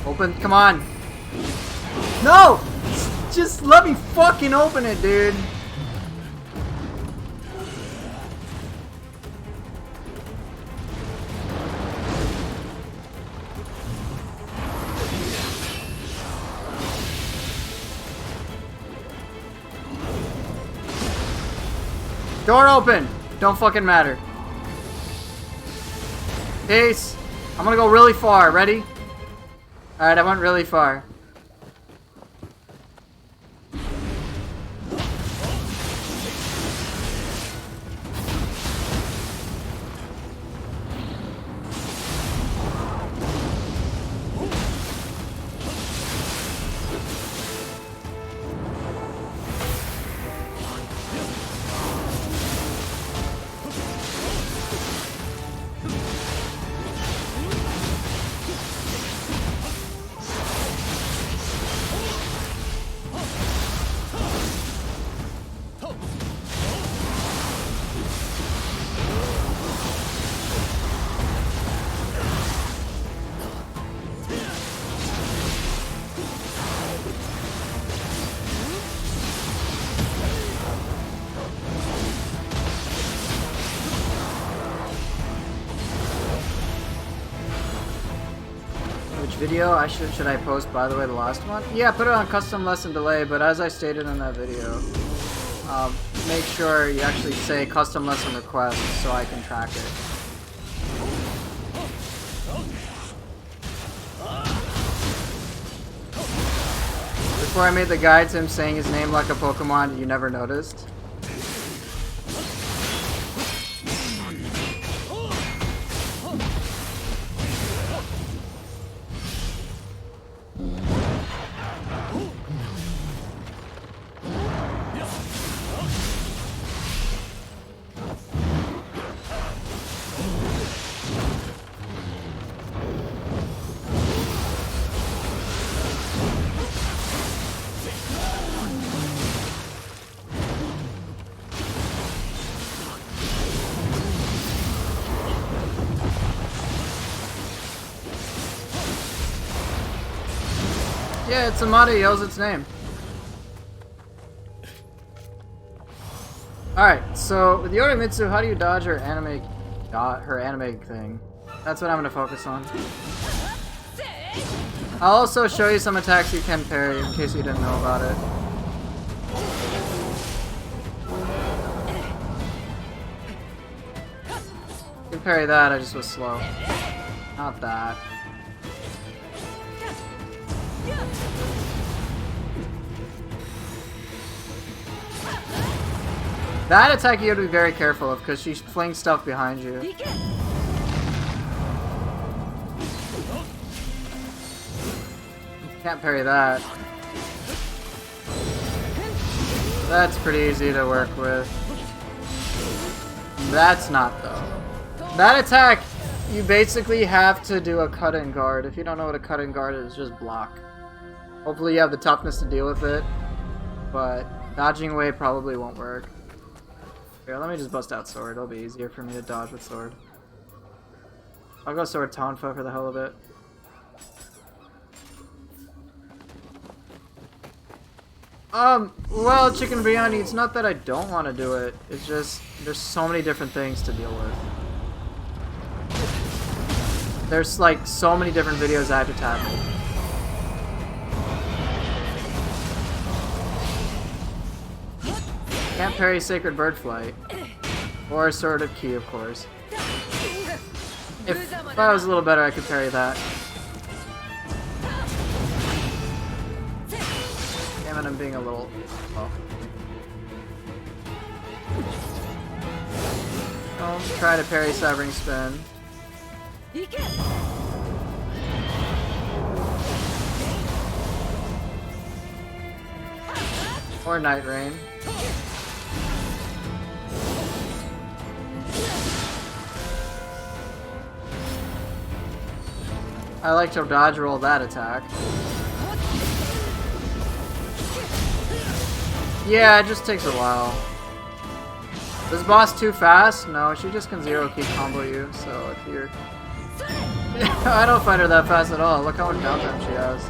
[SPEAKER 1] Open, come on. No! Just let me fucking open it, dude. Door open! Don't fucking matter. Peace. I'm gonna go really far. Ready? Alright, I went really far. Video should I post, by the way, the last one? Yeah, put it on custom lesson delay, but as I stated in that video, make sure you actually say custom lesson request so I can track it. Before I made the guide to him saying his name like a Pokemon, you never noticed? Yeah, it's Amada yells its name. Alright, so with Yorimitsu, how do you dodge her anime thing? That's what I'm gonna focus on. I'll also show you some attacks you can parry in case you didn't know about it. could parry that, I just was slow. Not that. That attack you have to be very careful of because she flings stuff behind you. Can't parry that. That's pretty easy to work with. That's not though. That attack, you basically have to do a cut and guard. If you don't know what a cut and guard is, just block. Hopefully you have the toughness to deal with it, but dodging away probably won't work. Here, let me just bust out sword. It'll be easier for me to dodge with sword. I'll go sword Tonfa for the hell of it. Well, Chicken Biryani, it's not that I don't want to do it. It's just, there's so many different things to deal with. There's like so many different videos I have to tackle. Can't parry Sacred Bird Flight. Or Sword of Ki, of course. If I was a little better, I could parry that. Damn it, I'm being a little... Oh. Don't try to parry Severing Spin. Or Night Rain. I like to dodge roll that attack. Yeah, it just takes a while. Is boss too fast? No, she just can zero key combo you, so if you're... I don't find her that fast at all. Look how much downtime she has.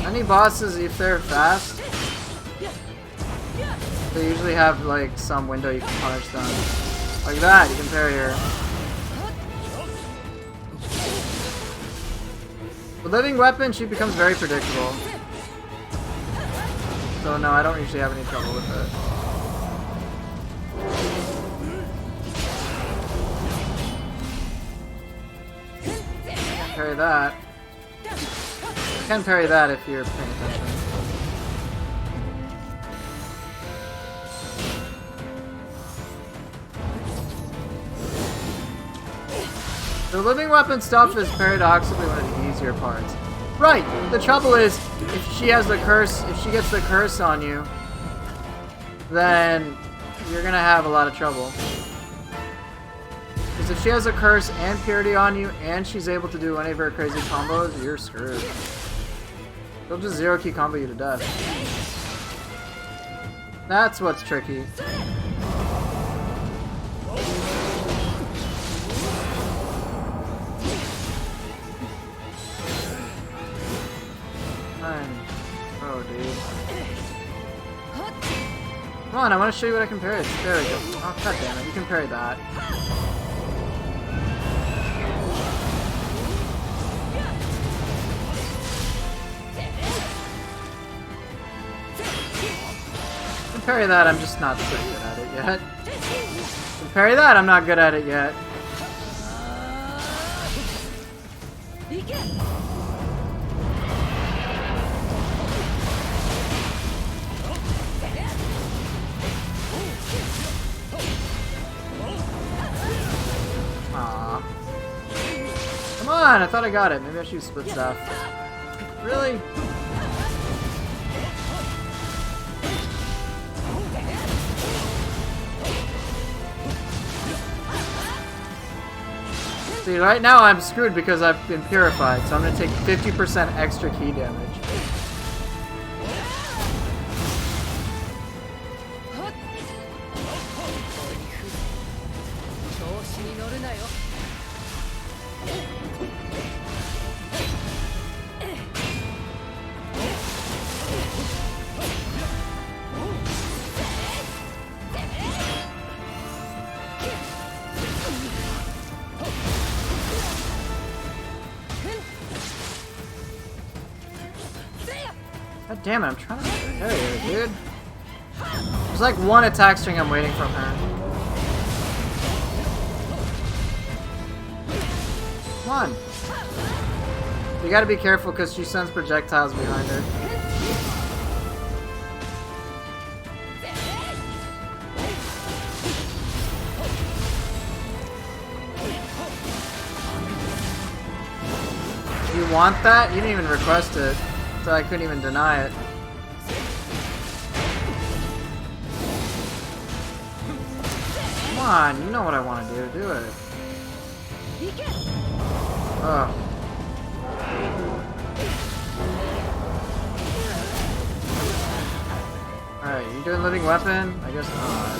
[SPEAKER 1] Any bosses, if they're fast, they usually have like some window you can punish them. Like that, you can parry her. With Living Weapon, she becomes very predictable. So no, I don't usually have any trouble with it. Can't parry that. You can parry that if you're paying attention. The Living Weapon stuff is paradoxically one of the easier parts. Right! The trouble is, if she has the curse, if she gets the curse on you, then you're gonna have a lot of trouble. Because if she has a curse and purity on you, and she's able to do any of her crazy combos, you're screwed. She'll just zero key combo you to death. That's what's tricky. Oh, dude. Come on, I want to show you what I can parry. There we go. Oh, god damn it. You can parry that. You can parry that, I'm just not very good at it yet. You can parry that, I'm not good at it yet. Come on, I thought I got it. Maybe I should use split staff. Really? See, right now I'm screwed because I've been purified, so I'm gonna take 50% extra key damage. God damn it, I'm trying to parry her, dude. There's like one attack string I'm waiting from her. Come on. You gotta be careful because she sends projectiles behind her. You want that? You didn't even request it, so I couldn't even deny it. Come on, you know what I want to do. Do it. Oh. Alright, you doing living weapon? I guess not.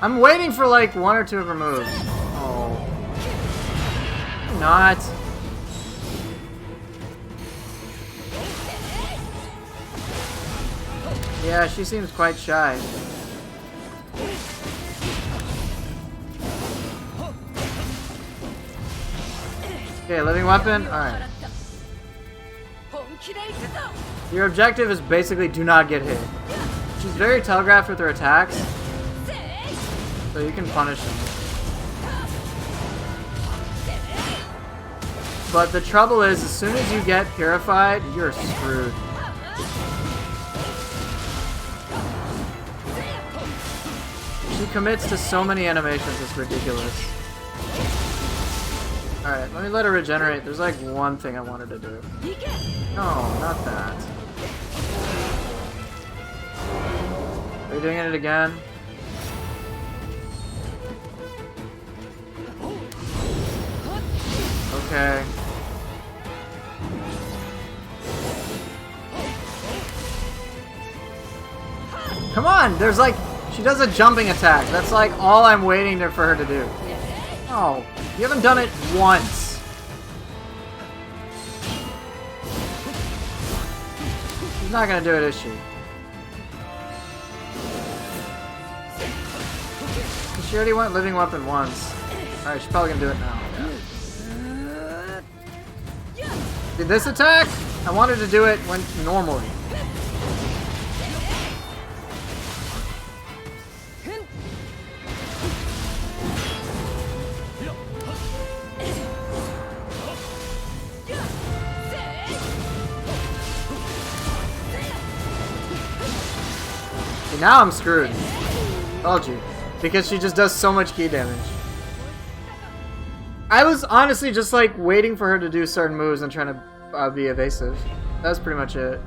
[SPEAKER 1] I'm waiting for like one or two of her moves. Oh. Not. Yeah, she seems quite shy. Okay, living weapon? Alright. Your objective is basically do not get hit. She's very telegraphed with her attacks, so you can punish them. But the trouble is, as soon as you get purified, you're screwed. She commits to so many animations, it's ridiculous. Alright, let me let her regenerate. There's like one thing I wanted to do. No, not that. Are you doing it again? Okay. Come on! There's like... She does a jumping attack. That's like all I'm waiting for her to do. Oh, you haven't done it once. She's not gonna do it, is she? She already went living weapon once. Alright, she's probably gonna do it now. Yeah. Did this attack? I wanted to do it when normally. Now I'm screwed. Told you. Because she just does so much key damage. I was honestly just like waiting for her to do certain moves and trying to be evasive. That's pretty much it.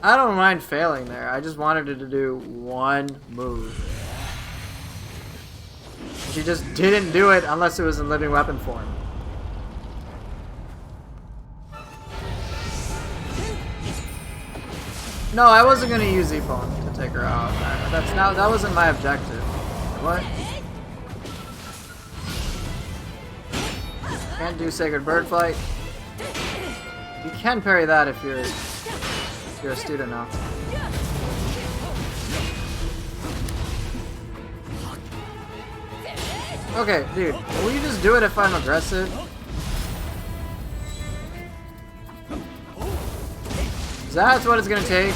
[SPEAKER 1] I don't mind failing there. I just wanted her to do one move. She just didn't do it unless it was in living weapon form. No, I wasn't gonna use Ippon to take her out. That wasn't my objective. What? Can't do Sacred Bird Flight. You can parry that if you're astute enough. Okay, dude, will you just do it if I'm aggressive? That's what it's gonna take.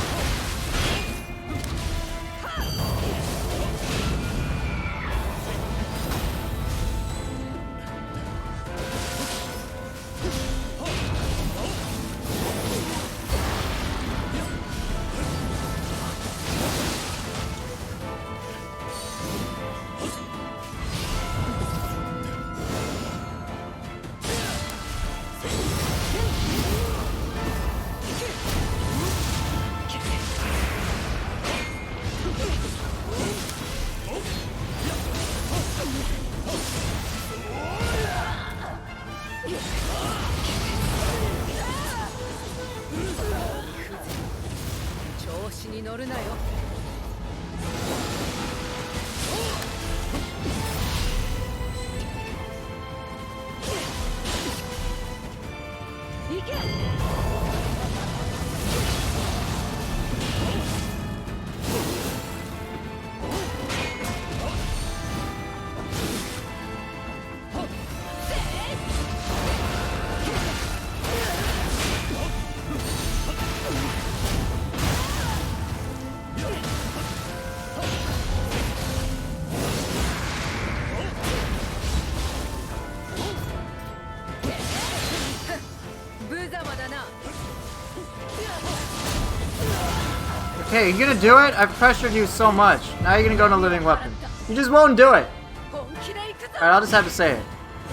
[SPEAKER 1] Okay, you gonna do it? I've pressured you so much. Now you're gonna go into living weapon. You just won't do it. Alright, I'll just have to say it.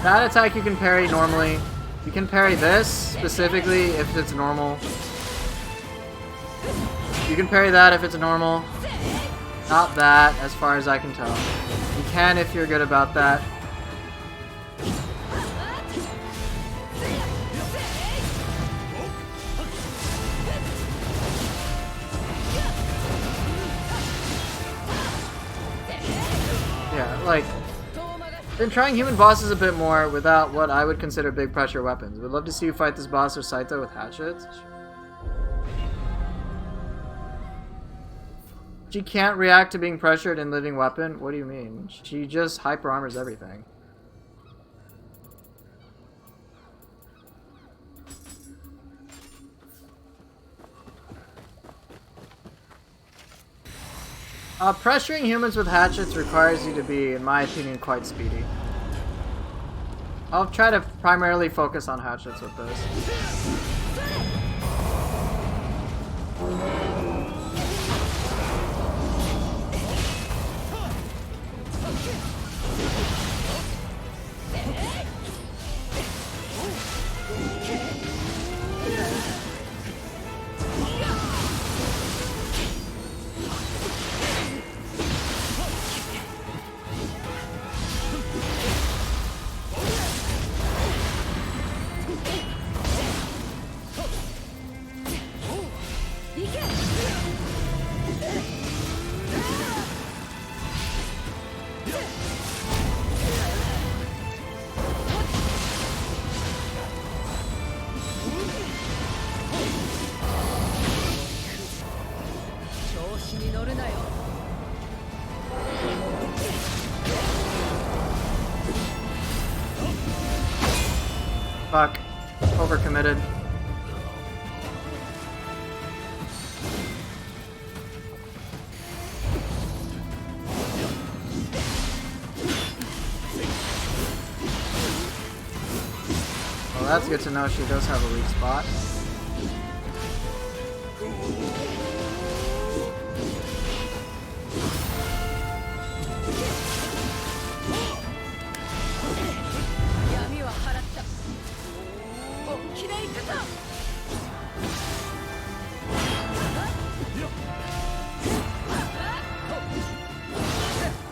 [SPEAKER 1] That attack you can parry normally. You can parry this, specifically, if it's normal. You can parry that if it's normal. Not that, as far as I can tell. You can if you're good about that. Yeah, like, been trying human bosses a bit more without what I would consider big pressure weapons. Would love to see you fight this boss or Saito with hatchets. She can't react to being pressured in living weapon? What do you mean? She just hyper armors everything. Pressuring humans with hatchets requires you to be, in my opinion, quite speedy. I'll try to primarily focus on hatchets with this. Fuck. Overcommitted. Well, that's good to know she does have a weak spot.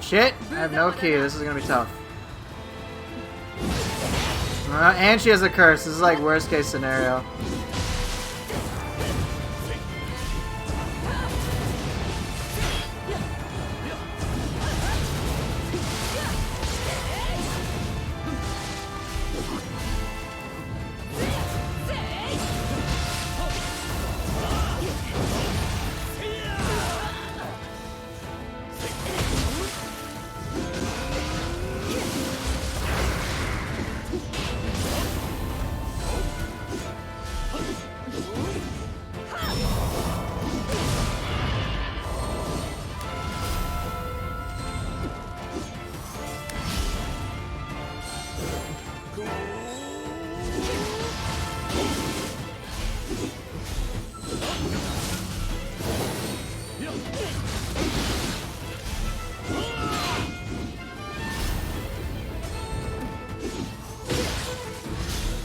[SPEAKER 1] Shit! I have no key. This is gonna be tough. And she has a curse. This is like worst case scenario.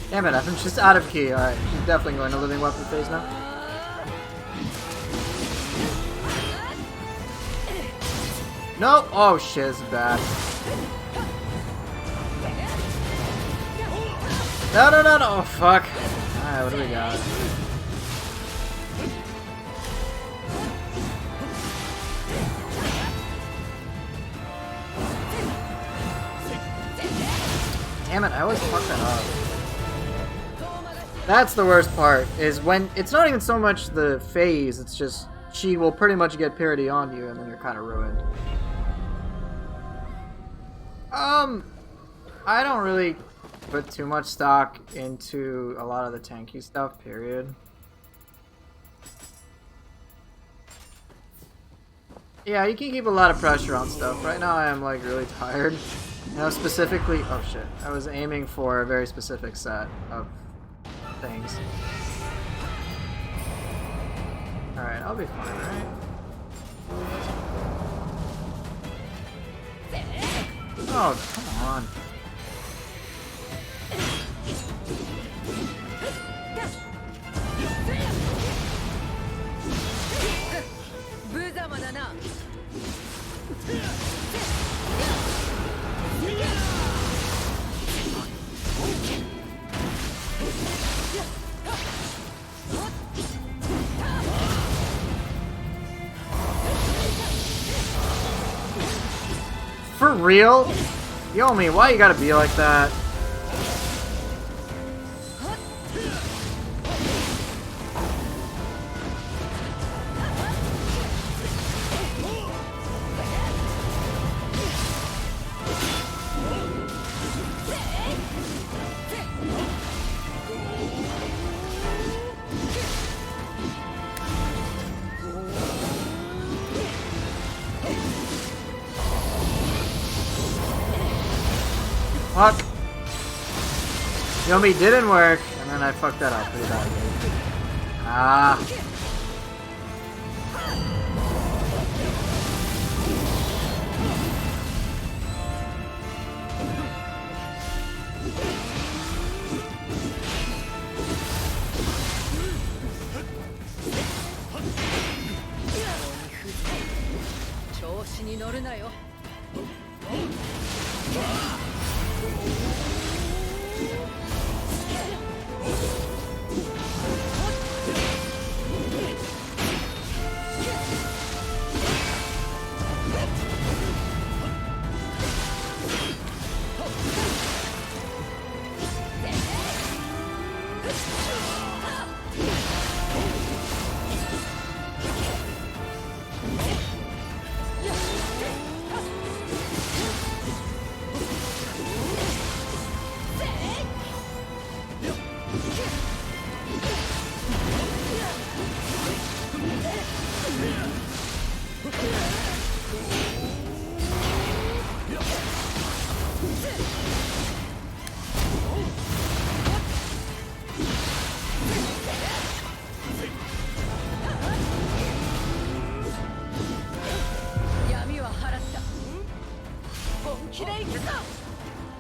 [SPEAKER 1] Damn it, I'm just out of key. Alright, she's definitely going to living weapon phase now. No! Oh shit, this is bad. No, no, no, no! Oh fuck. Alright, what do we got? Damn it, I always fuck that up. That's the worst part, is when it's not even so much the phase, it's just she will pretty much get parity on you and then you're kind of ruined. I don't really put too much stock into a lot of the tanky stuff, period. Yeah, you can keep a lot of pressure on stuff. Right now I am like really tired. You know, specifically, oh shit, I was aiming for a very specific set of things. Alright, I'll be fine, right? Oh, come on. For real? Yomi, why you gotta be like that? Fuck. Yomi didn't work, and then I fucked that up pretty badly. Ah.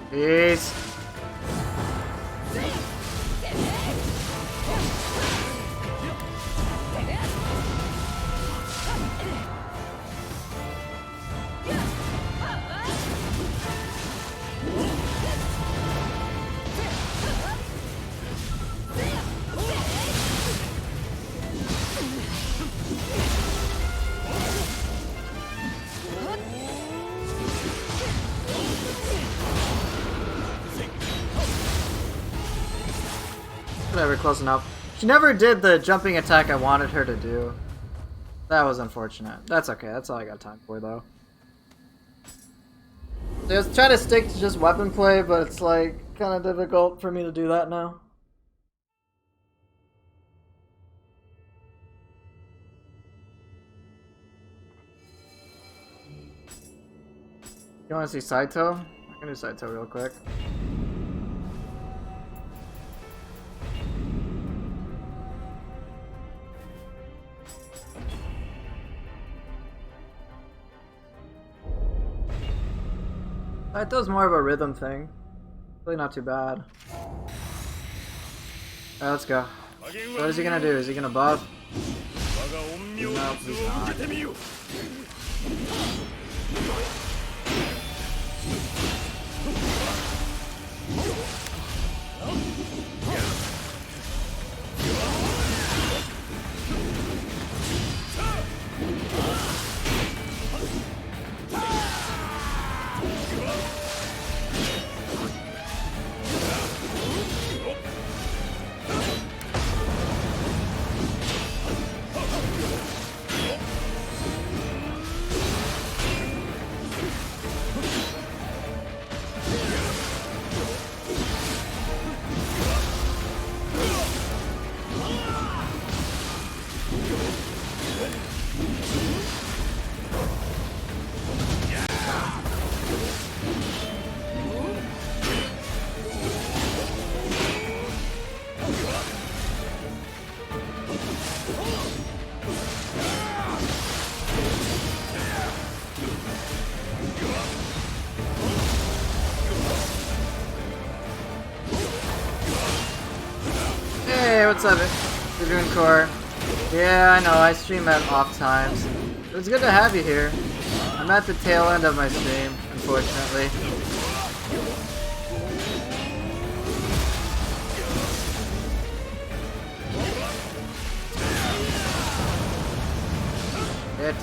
[SPEAKER 1] Peace. Whatever, close enough. She never did the jumping attack I wanted her to do. That was unfortunate. That's okay, that's all I got time for though. I was trying to stick to just weapon play, but it's like kind of difficult for me to do that now. You want to see Saito? I can do Saito real quick. Saito's more of a rhythm thing. Really not too bad. Alright, let's go. What is he gonna do? Is he gonna buff? No, he's not. Hey, what's up? You're doing core. Yeah, I know, I stream at off times. It's good to have you here. I'm at the tail end of my stream, unfortunately. Hit.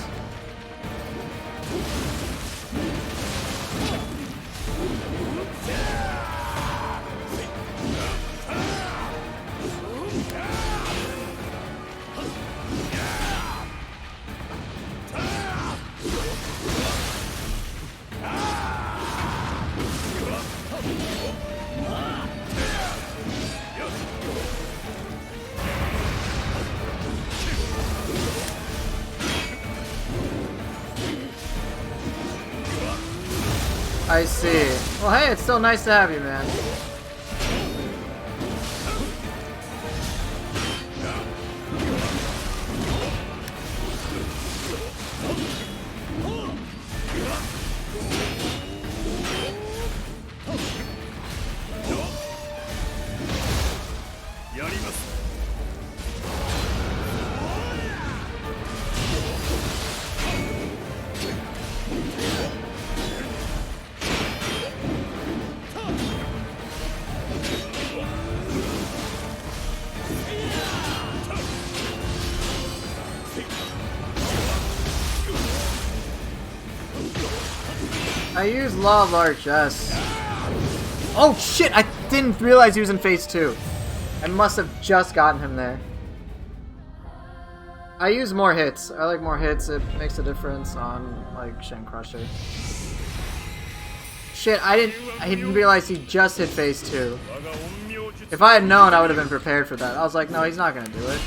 [SPEAKER 1] I see. Well, hey, it's still nice to have you, man. I use Law of Largesse. Oh shit! I didn't realize he was in phase 2. I must have just gotten him there. I use more hits. I like more hits. It makes a difference on like Shen Crusher. Shit! I didn't realize he just hit phase 2. If I had known, I would have been prepared for that. I was like, no, he's not gonna do it.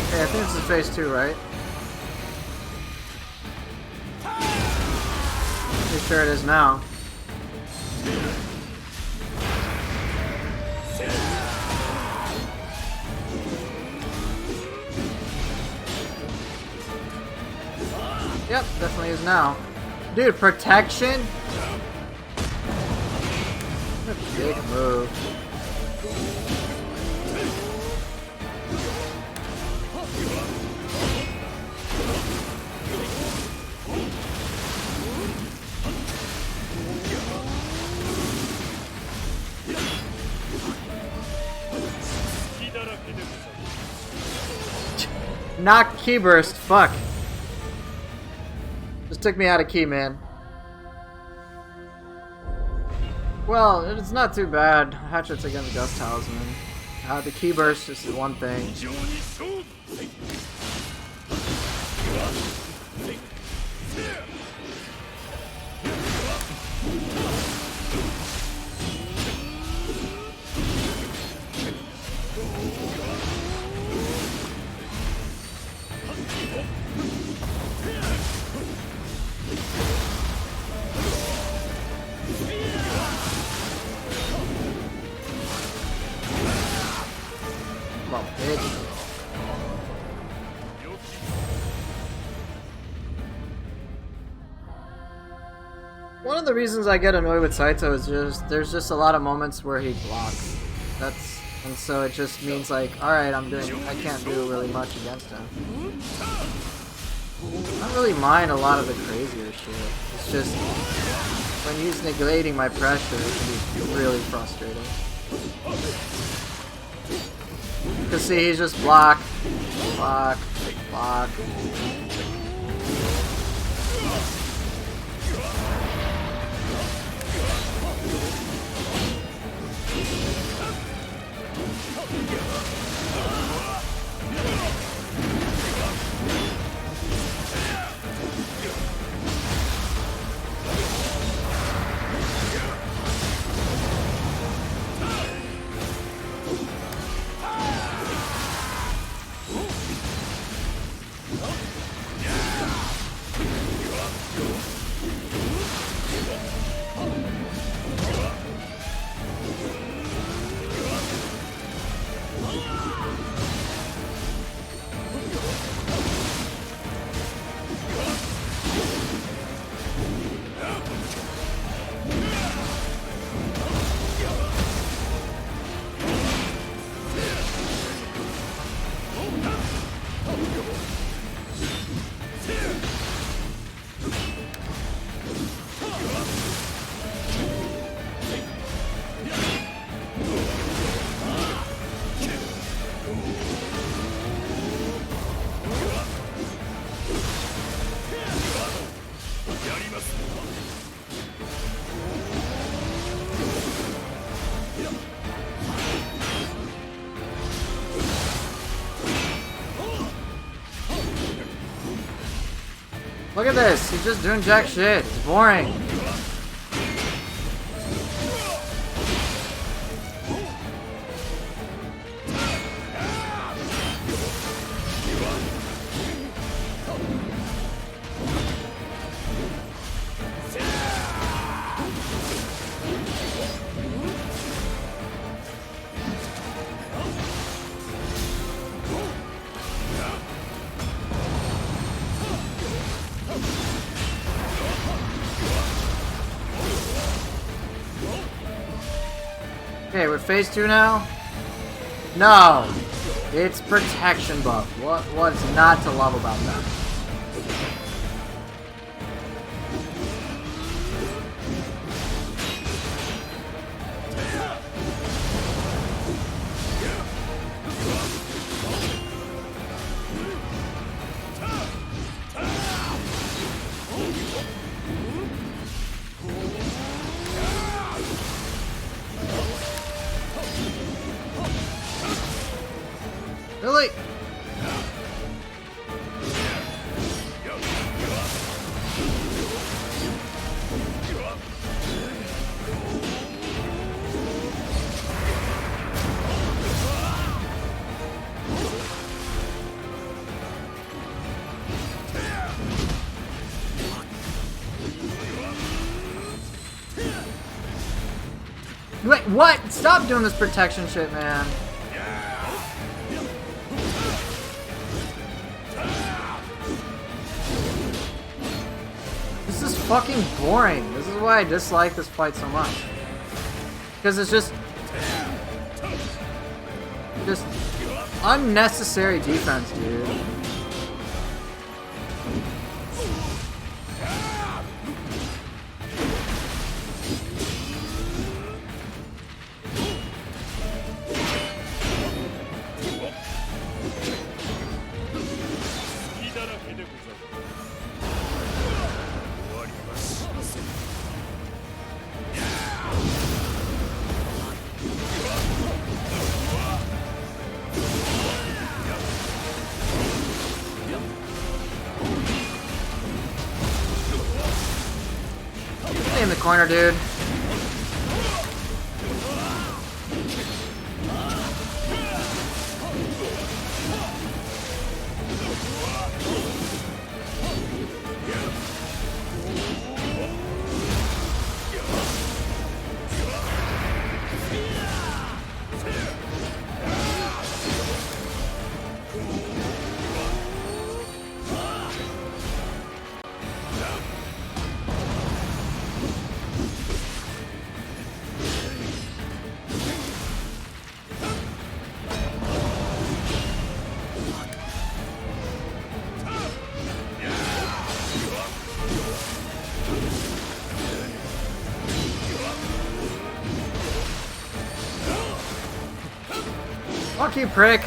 [SPEAKER 1] Okay, I think this is phase 2, right? Pretty sure it is now. Yep, definitely is now. Dude, protection? What a big move. Not key burst, fuck. Just took me out of key, man. Well, it's not too bad. Hatchets against Gust Talisman. The key burst is one thing. One of the reasons I get annoyed with Saito is there's just a lot of moments where he blocks. And so it just means like, alright, I can't do really much against him. I don't really mind a lot of the crazier shit. It's just when he's neglecting my pressure, it can be really frustrating. Cause see, he's just block, block, block. Look at this, he's just doing jack shit. It's boring. Okay, we're phase 2 now? No! It's protection buff. What's not to love about that? Really? Wait, what? Stop doing this protection shit, man. This is fucking boring. This is why I dislike this fight so much. Because it's just unnecessary defense, dude. corner, dude. Fuck you, prick!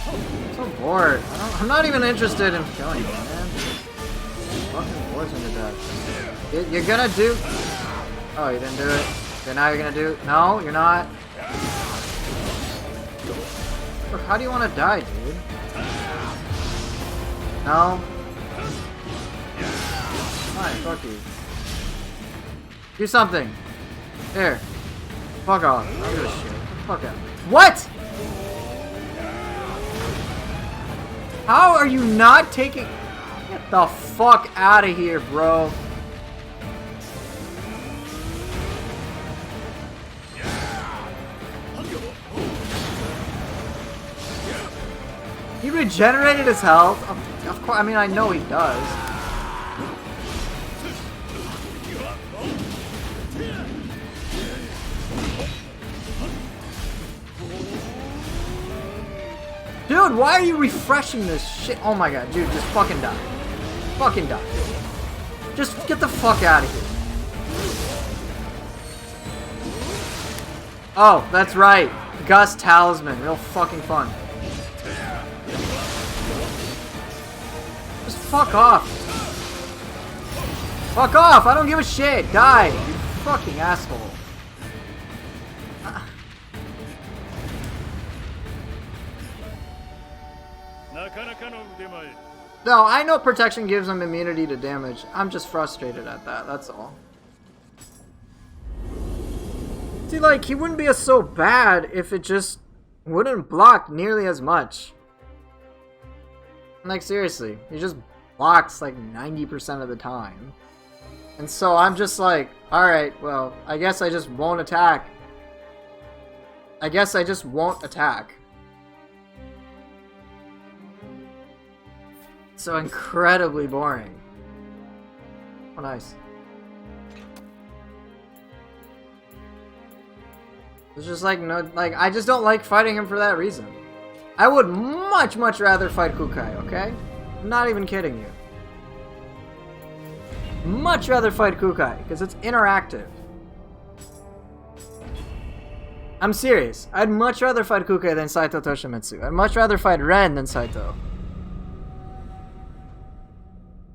[SPEAKER 1] I'm so bored. I'm not even interested in killing you, man. Fucking bores me to death. You're gonna do... Oh, you didn't do it. Okay, now you're gonna do... No, you're not. How do you want to die, dude? No? Fine, fuck you. Do something. There. Fuck off. I don't give a shit. Fuck out. What?! How are you not taking... Get the fuck out of here, bro. He regenerated his health? Of course, I mean, I know he does. Dude, why are you refreshing this shit? Oh my god, dude, just fucking die. Fucking die. Just get the fuck out of here. Oh, that's right. Gus Talisman. Real fucking fun. Just fuck off. Fuck off! I don't give a shit! Die! You fucking asshole. No, I know protection gives him immunity to damage. I'm just frustrated at that, that's all. See, like, he wouldn't be so bad if it just wouldn't block nearly as much. Like, seriously, he just blocks like 90% of the time. And so I'm just like, alright, well, I guess I just won't attack. I guess I just won't attack. So incredibly boring. Oh, nice. It's just like, no, like, I just don't like fighting him for that reason. I would much, much rather fight Kukai, okay? I'm not even kidding you. Much rather fight Kukai, because it's interactive. I'm serious. I'd much rather fight Kukai than Saito Toshimitsu. I'd much rather fight Ren than Saito.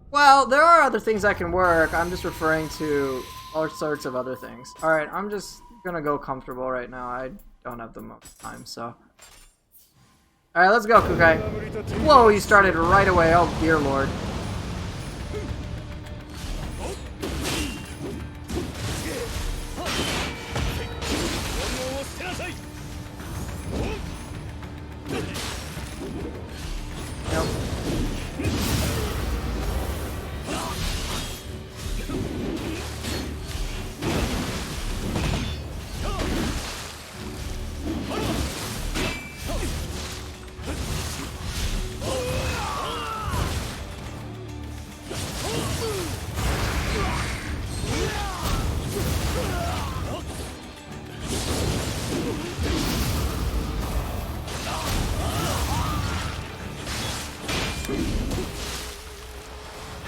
[SPEAKER 1] Well, there are other things that can work. I'm just referring to all sorts of other things. Alright, I'm just gonna go comfortable right now. I don't have the most time, so... Alright, let's go, Kukai. Whoa, you started right away. Oh, dear lord. Nope.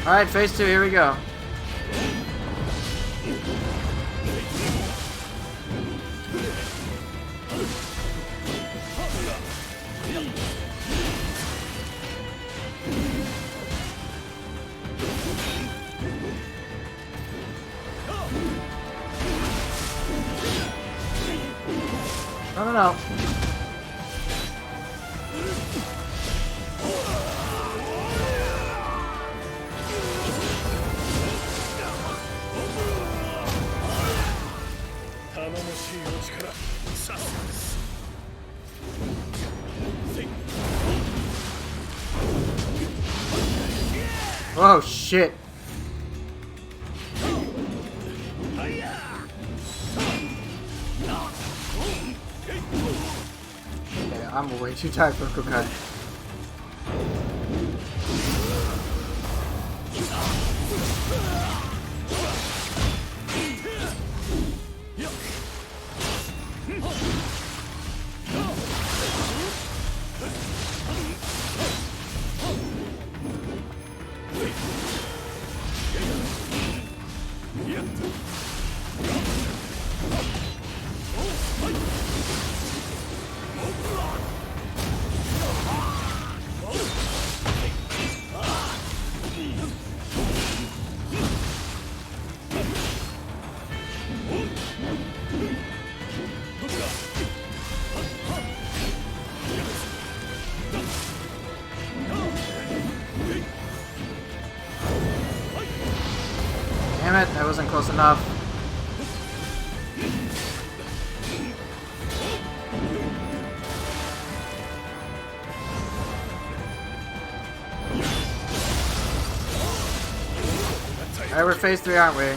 [SPEAKER 1] Alright, phase 2, here we go. No, no, no. Oh shit. Okay, I'm way too tired for Yokai. Damn it, that wasn't close enough. Alright, we're phase 3, aren't we?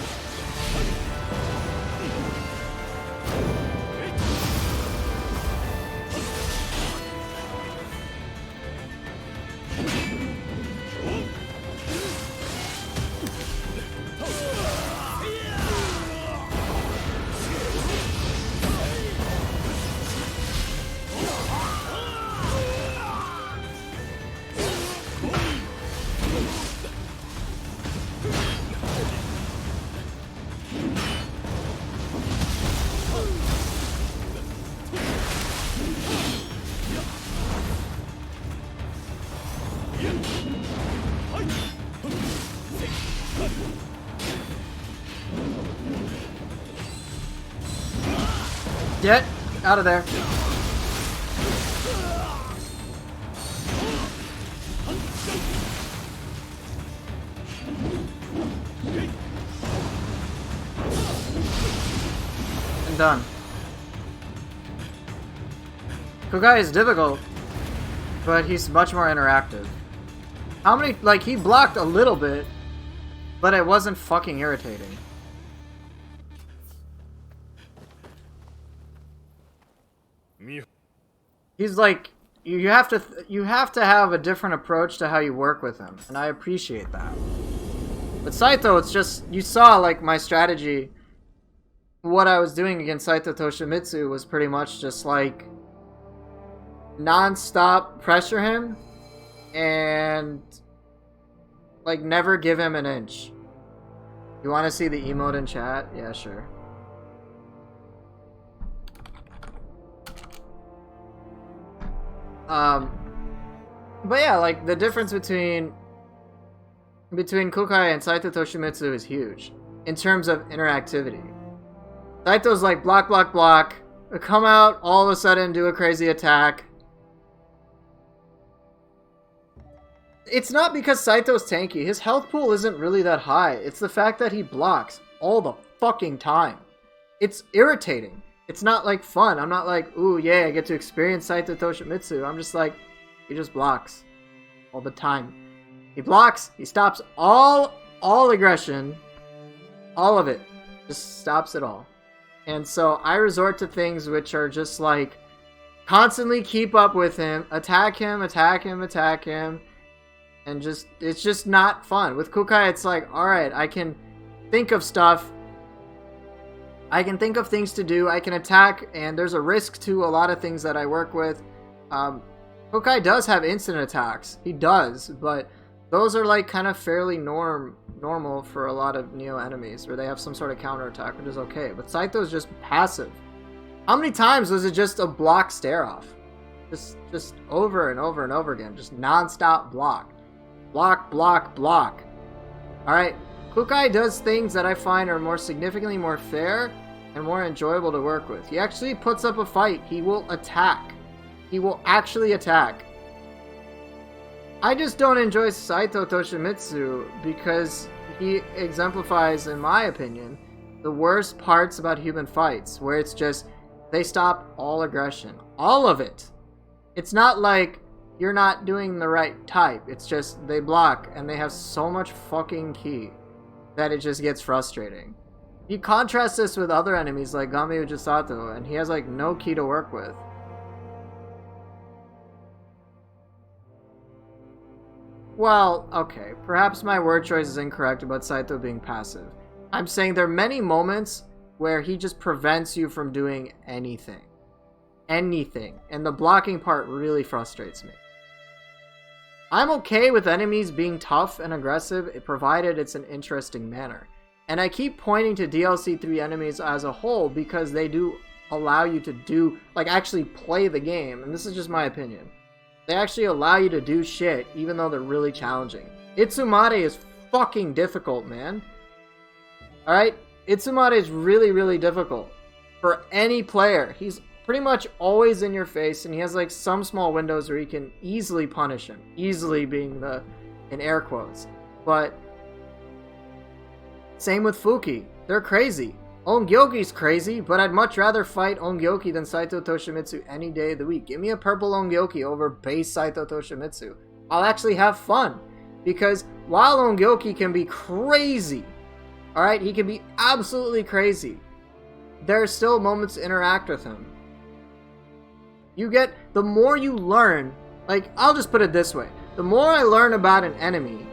[SPEAKER 1] Get out of there. And done. Yokai is difficult, but he's much more interactive. How many, like, he blocked a little bit, but it wasn't fucking irritating. He's like, you have to have a different approach to how you work with him, and I appreciate that. But Saito, it's just, you saw like my strategy. What I was doing against Saito Toshimitsu was pretty much just like non-stop pressure him and like never give him an inch. You want to see the emote in chat? Yeah, sure. But yeah, like the difference between Yokai and Saito Toshimitsu is huge in terms of interactivity. Saito's like block, block, block, come out, all of a sudden do a crazy attack. It's not because Saito's tanky. His health pool isn't really that high. It's the fact that he blocks all the fucking time. It's irritating. It's not like fun. I'm not like, ooh, yeah, I get to experience Saito Toshimitsu. I'm just like, he just blocks all the time. He blocks, he stops all aggression, all of it. Just stops it all. And so I resort to things which are just like, constantly keep up with him, attack him, attack him, attack him. And just, it's just not fun. With Yokai, it's like, alright, I can think of stuff. I can think of things to do. I can attack, and there's a risk to a lot of things that I work with. Yokai does have instant attacks. He does, but those are like kind of fairly normal for a lot of Nioh enemies, where they have some sort of counter attack, which is okay. But Saito's just passive. How many times was it just a block stare off? Just over and over and over again. Just non-stop block. Block, block, block. Alright, Yokai does things that I find are significantly more fair, and more enjoyable to work with. He actually puts up a fight. He will attack. He will actually attack. I just don't enjoy Saito Toshimitsu because he exemplifies, in my opinion, the worst parts about human fights, where it's just, they stop all aggression. All of it. It's not like you're not doing the right type. It's just they block and they have so much fucking ki that it just gets frustrating. You contrast this with other enemies like Game Ujisato, and he has like no ki to work with. Well, okay, perhaps my word choice is incorrect about Saito being passive. I'm saying there are many moments where he just prevents you from doing anything. Anything. And the blocking part really frustrates me. I'm okay with enemies being tough and aggressive, provided it's an interesting manner. And I keep pointing to DLC 3 enemies as a whole because they do allow you to do, like, actually play the game. And this is just my opinion. They actually allow you to do shit, even though they're really challenging. Itsumade is fucking difficult, man. Alright? Itsumade is really, really difficult. For any player. He's pretty much always in your face, and he has, like, some small windows where you can easily punish him. Easily being the, in air quotes. But, same with Fuki. They're crazy. Ongyoki's crazy, but I'd much rather fight Ongyoki than Saito Toshimitsu any day of the week. Give me a purple Ongyoki over base Saito Toshimitsu. I'll actually have fun. Because while Ongyoki can be crazy, alright, he can be absolutely crazy, there are still moments to interact with him. You get, the more you learn, like, I'll just put it this way. The more I learn about an enemy,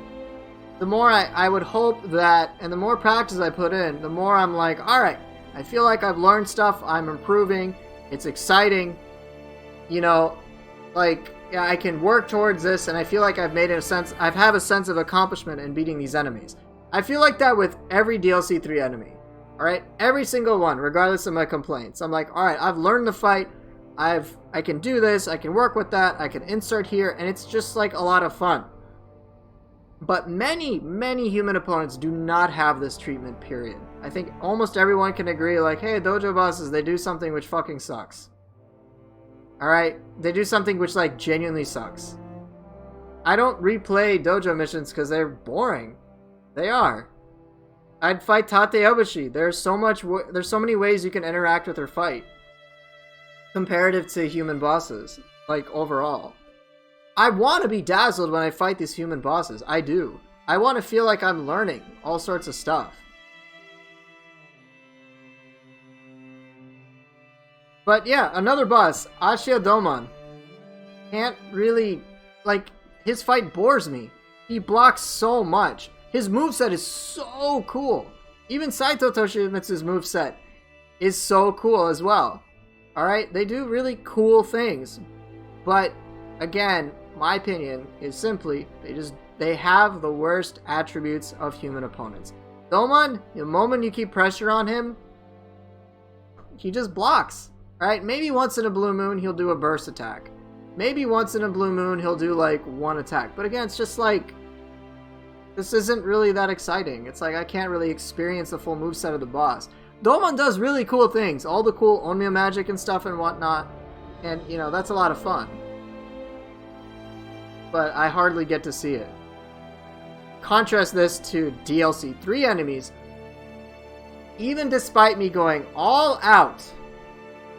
[SPEAKER 1] the more I would hope that, and the more practice I put in, the more I'm like, alright, I feel like I've learned stuff, I'm improving, it's exciting, you know, like, yeah, I can work towards this, and I feel like I've made a sense of accomplishment in beating these enemies. I feel like that with every DLC 3 enemy, alright? Every single one, regardless of my complaints. I'm like, alright, I've learned the fight, I can do this, I can work with that, I can insert here, and it's just like a lot of fun. But many, many human opponents do not have this treatment, period. I think almost everyone can agree, like, hey, dojo bosses, they do something which fucking sucks. Alright? They do something which, like, genuinely sucks. I don't replay dojo missions because they're boring. They are. I'd fight Tate Obushi. There's so many ways you can interact with her fight. Comparative to human bosses. Like, overall. I want to be dazzled when I fight these human bosses. I do. I want to feel like I'm learning all sorts of stuff. But yeah, another boss, Ashia Domon. Can't really, like, his fight bores me. He blocks so much. His moveset is so cool. Even Saito Toshimitsu's moveset is so cool as well. Alright, they do really cool things. But, again, my opinion is simply, they have the worst attributes of human opponents. Domon, the moment you keep pressure on him, he just blocks. Alright, maybe once in a blue moon he'll do a burst attack. Maybe once in a blue moon he'll do like one attack. But again, it's just like, this isn't really that exciting. It's like I can't really experience the full moveset of the boss. Domon does really cool things. All the cool Onmyo magic and stuff and whatnot. And, you know, that's a lot of fun. But I hardly get to see it. Contrast this to DLC 3 enemies. Even despite me going all out,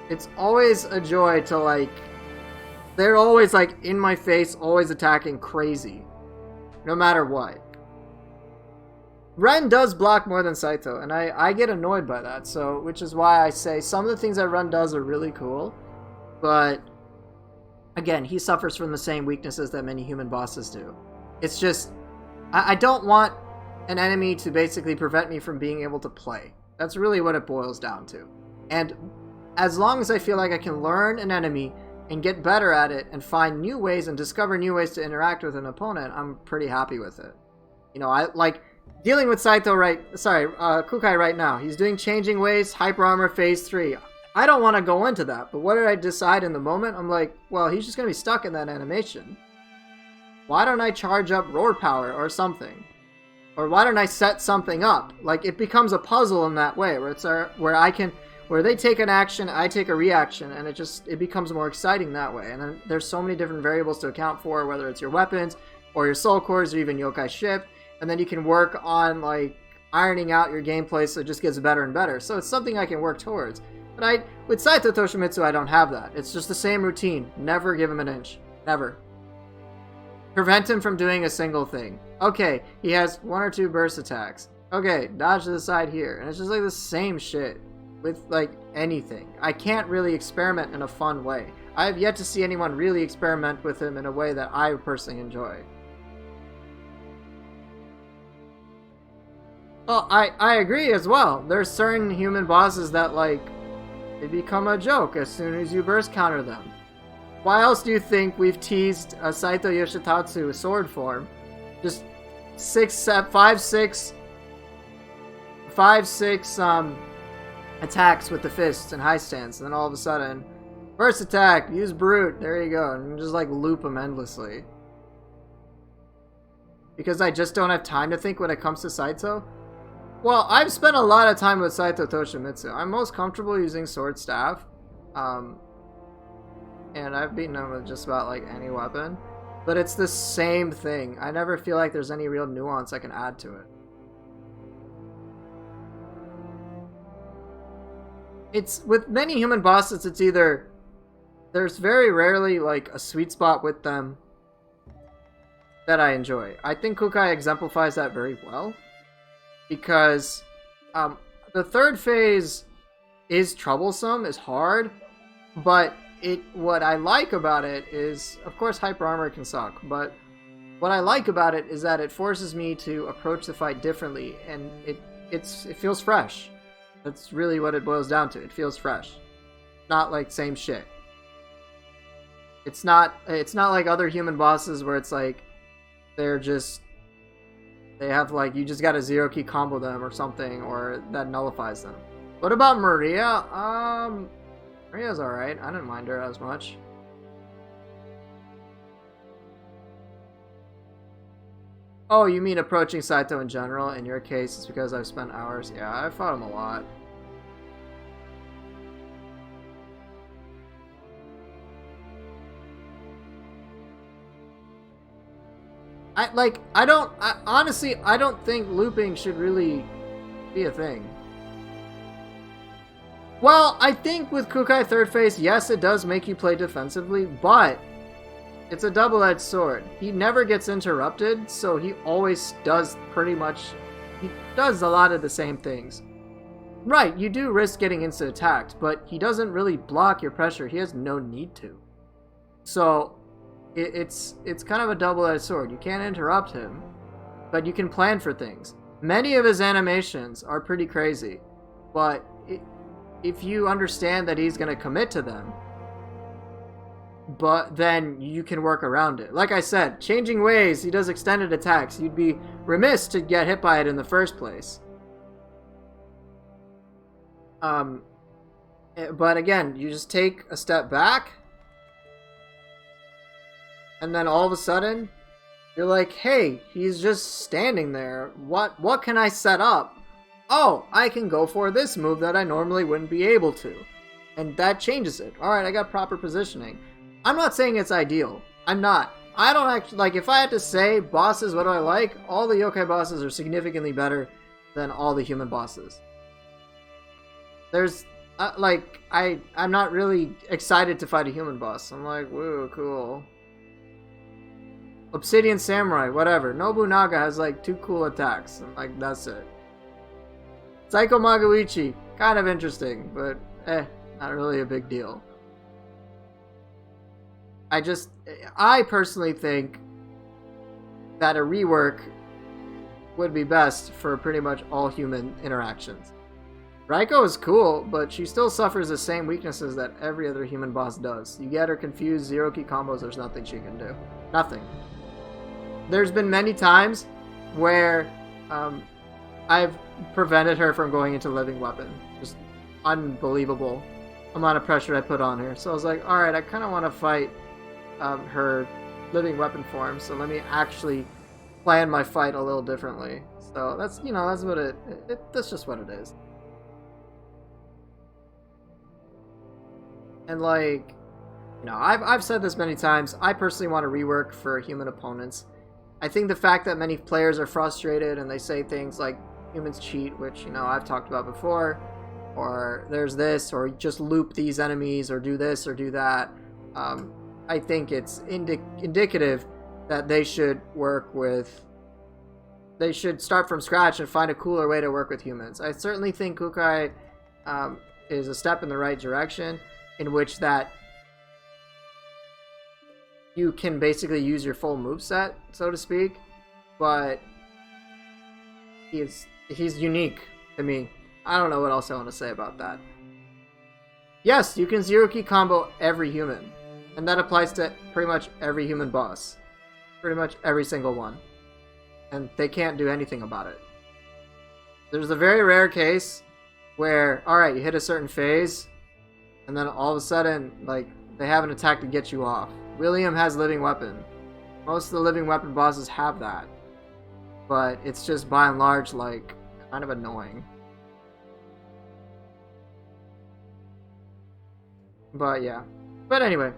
[SPEAKER 1] it's always a joy to, like, they're always, like, in my face, always attacking crazy. No matter what. Ren does block more than Saito, and I get annoyed by that, so, which is why I say some of the things that Ren does are really cool, but again, he suffers from the same weaknesses that many human bosses do. It's just, I don't want an enemy to basically prevent me from being able to play. That's really what it boils down to. And as long as I feel like I can learn an enemy and get better at it and find new ways and discover new ways to interact with an opponent, I'm pretty happy with it. You know, I like dealing with Saito Kukai right now. He's doing changing ways, hyper armor phase 3. I don't want to go into that, but what did I decide in the moment? I'm like, well, he's just going to be stuck in that animation. Why don't I charge up roar power or something? Or why don't I set something up? Like, it becomes a puzzle in that way, where it's where I can, where they take an action, I take a reaction, and it becomes more exciting that way. And then there's so many different variables to account for, whether it's your weapons or your soul cores or even Yokai ship, and then you can work on like ironing out your gameplay so it just gets better and better. So it's something I can work towards. But with Saito Toshimitsu, I don't have that. It's just the same routine. Never give him an inch. Never. Prevent him from doing a single thing. Okay, he has 1 or 2 burst attacks. Okay, dodge to the side here. And it's just like the same shit with like anything. I can't really experiment in a fun way. I have yet to see anyone really experiment with him in a way that I personally enjoy. Well, I agree as well. There's certain human bosses that like they become a joke as soon as you burst counter them. Why else do you think we've teased a Saito Yoshitatsu sword form? Just 5, 6 attacks with the fists and high stance, and then all of a sudden, first attack, use brute, there you go, and just like loop them endlessly. Because I just don't have time to think when it comes to Saito. Well, I've spent a lot of time with Saito Toshimitsu. I'm most comfortable using sword staff. And I've beaten him with just about like any weapon. But it's the same thing. I never feel like there's any real nuance I can add to it. It's with many human bosses, it's either there's very rarely like a sweet spot with them that I enjoy. I think Kukai exemplifies that very well. Because the third phase is troublesome, is hard, but what I like about it is, of course, hyper armor can suck, but what I like about it is that it forces me to approach the fight differently, and it feels fresh. That's really what it boils down to. It feels fresh, not like same shit. It's not like other human bosses where it's like they have like, you just gotta 0-key combo them or something, or that nullifies them. What about Maria? Maria's alright. I didn't mind her as much. Oh, you mean approaching Saito in general? In your case, it's because I've spent hours. Yeah, I fought him a lot. Honestly, I don't think looping should really be a thing. Well, I think with Kukai third phase, yes, it does make you play defensively, but it's a double-edged sword. He never gets interrupted, so he always does he does a lot of the same things. Right, you do risk getting instant attacked, but he doesn't really block your pressure. He has no need to. So it's kind of a double-edged sword. You can't interrupt him, but you can plan for things. Many of his animations are pretty crazy, but if you understand that he's going to commit to them, but then you can work around it. Like I said, changing ways, he does extended attacks. You'd be remiss to get hit by it in the first place. But again, you just take a step back, and then all of a sudden, you're like, hey, he's just standing there. What can I set up? Oh, I can go for this move that I normally wouldn't be able to. And that changes it. Alright, I got proper positioning. I'm not saying it's ideal. I'm not. I don't actually, like, if I had to say bosses, what do I like? All the yokai bosses are significantly better than all the human bosses. There's, I'm not really excited to fight a human boss. I'm like, woo, cool. Obsidian Samurai, whatever. Nobunaga has like 2 cool attacks. I'm like, that's it. Psycho Magoichi, kind of interesting, but not really a big deal. I personally think that a rework would be best for pretty much all human interactions. Raiko is cool, but she still suffers the same weaknesses that every other human boss does. You get her confused, 0-key combos, there's nothing she can do. Nothing. There's been many times where I've prevented her from going into living weapon. Just unbelievable amount of pressure I put on her. So I was like, alright, I kind of want to fight her living weapon form, so let me actually plan my fight a little differently. So that's, that's what that's just what it is. And like, you know, I've said this many times, I personally want to rework for human opponents. I think the fact that many players are frustrated and they say things like humans cheat, which, you know, I've talked about before, or there's this, or just loop these enemies, or do this, or do that. I think it's indicative that they should start from scratch and find a cooler way to work with humans. I certainly think Yokai is a step in the right direction, in which that you can basically use your full moveset, so to speak, but he's unique to me. I don't know what else I want to say about that. Yes, you can zero key combo every human, and that applies to pretty much every human boss. Pretty much every single one. And they can't do anything about it. There's a very rare case where, alright, you hit a certain phase, and then all of a sudden, like, they have an attack to get you off. William has living weapon. Most of the living weapon bosses have that. But it's just by and large, like, kind of annoying. But yeah. But anyway,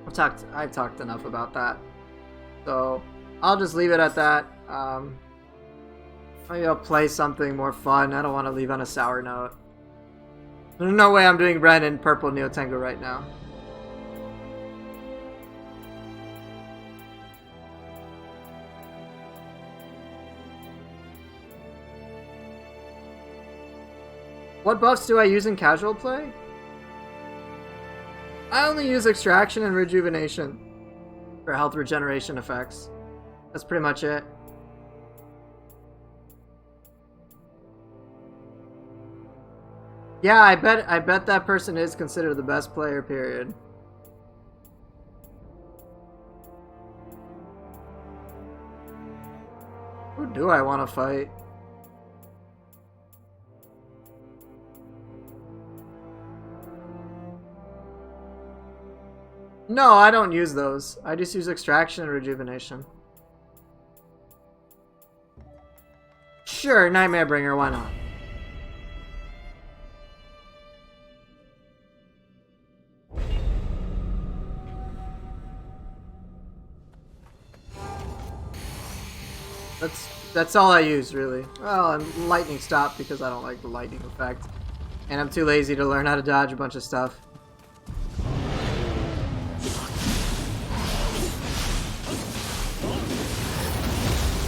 [SPEAKER 1] I've talked enough about that. So I'll just leave it at that. Maybe I'll play something more fun. I don't want to leave on a sour note. There's no way I'm doing red and purple Nioh Tengu right now. What buffs do I use in casual play? I only use extraction and rejuvenation for health regeneration effects. That's pretty much it. Yeah, I bet that person is considered the best player, period. Who do I want to fight? No, I don't use those. I just use extraction and rejuvenation. Sure, Nightmare Bringer, why not? That's all I use, really. Well, and lightning stop because I don't like the lightning effect. And I'm too lazy to learn how to dodge a bunch of stuff.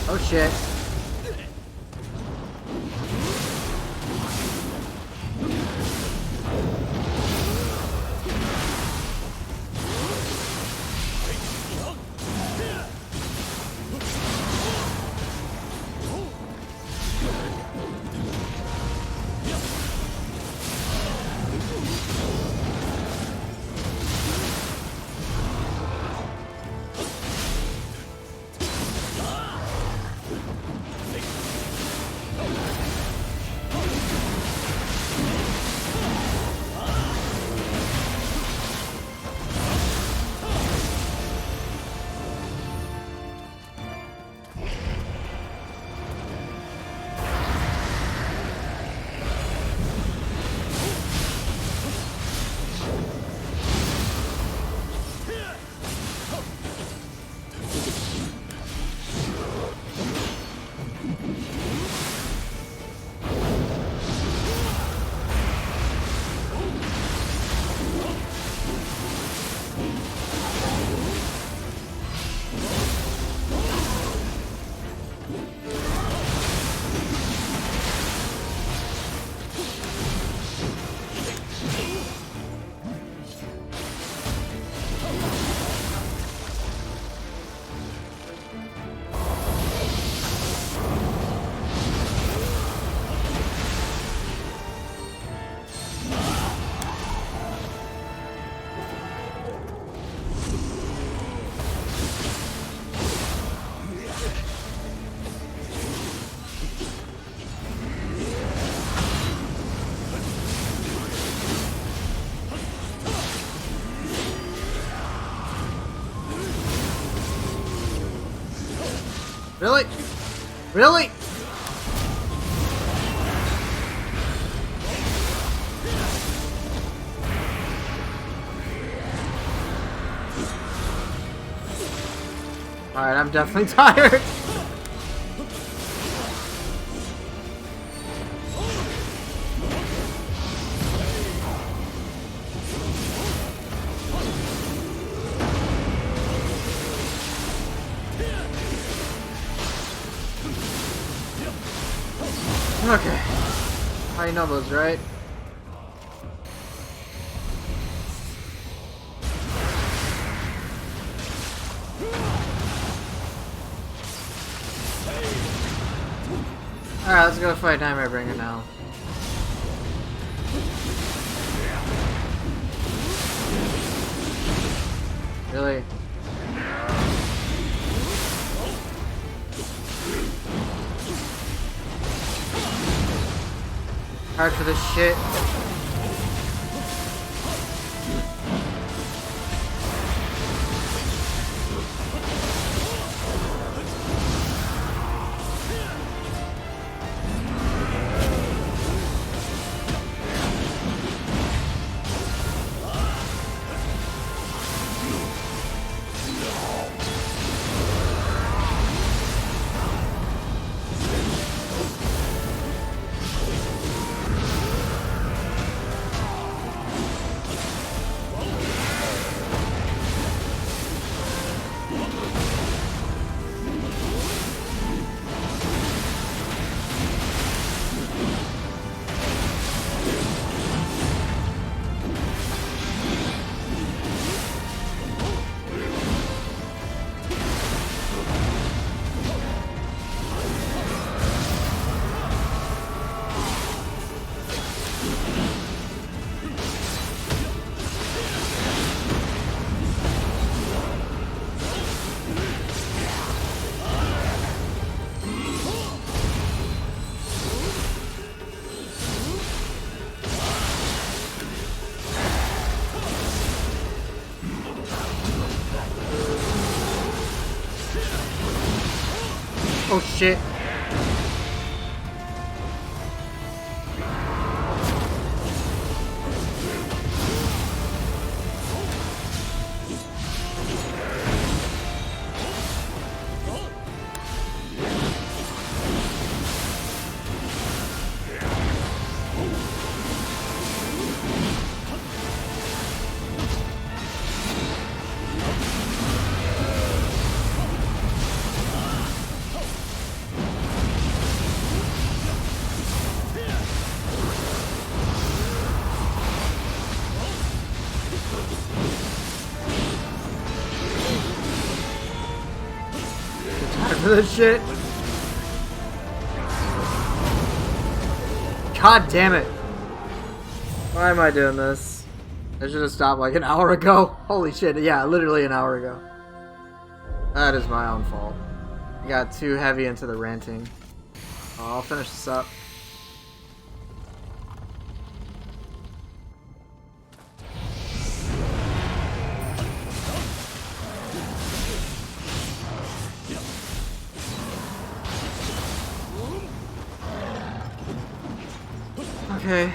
[SPEAKER 1] Oh shit. Really? Really? Alright, I'm definitely tired. Okay. High numbers, right? Alright, let's go fight Nightmare Bringer now. Really? Hard for this shit. Oh shit. This shit. God damn it. Why am I doing this? I should have stopped like an hour ago. Holy shit, yeah, literally an hour ago. That is my own fault. I got too heavy into the ranting. I'll finish this up. Okay.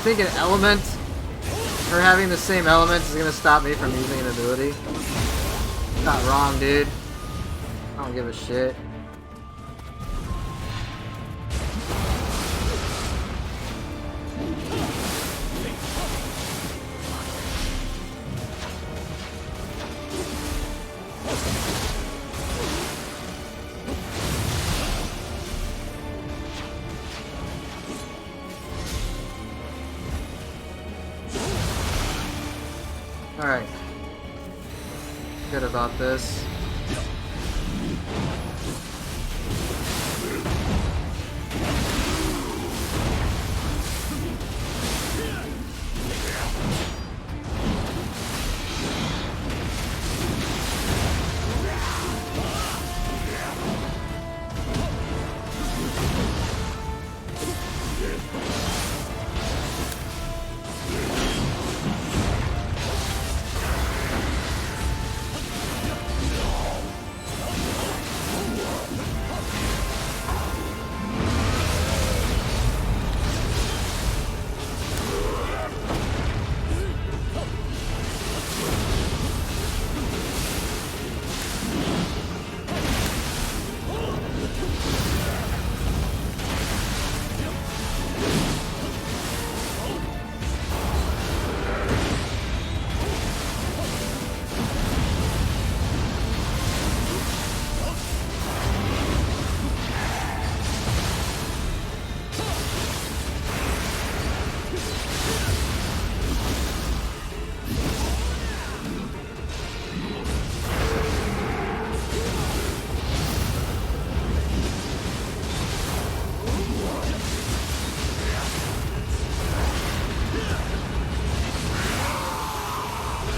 [SPEAKER 1] think an element, or having the same element, is gonna stop me from using an ability? Not wrong, dude. I don't give a shit. Alright. Good about this.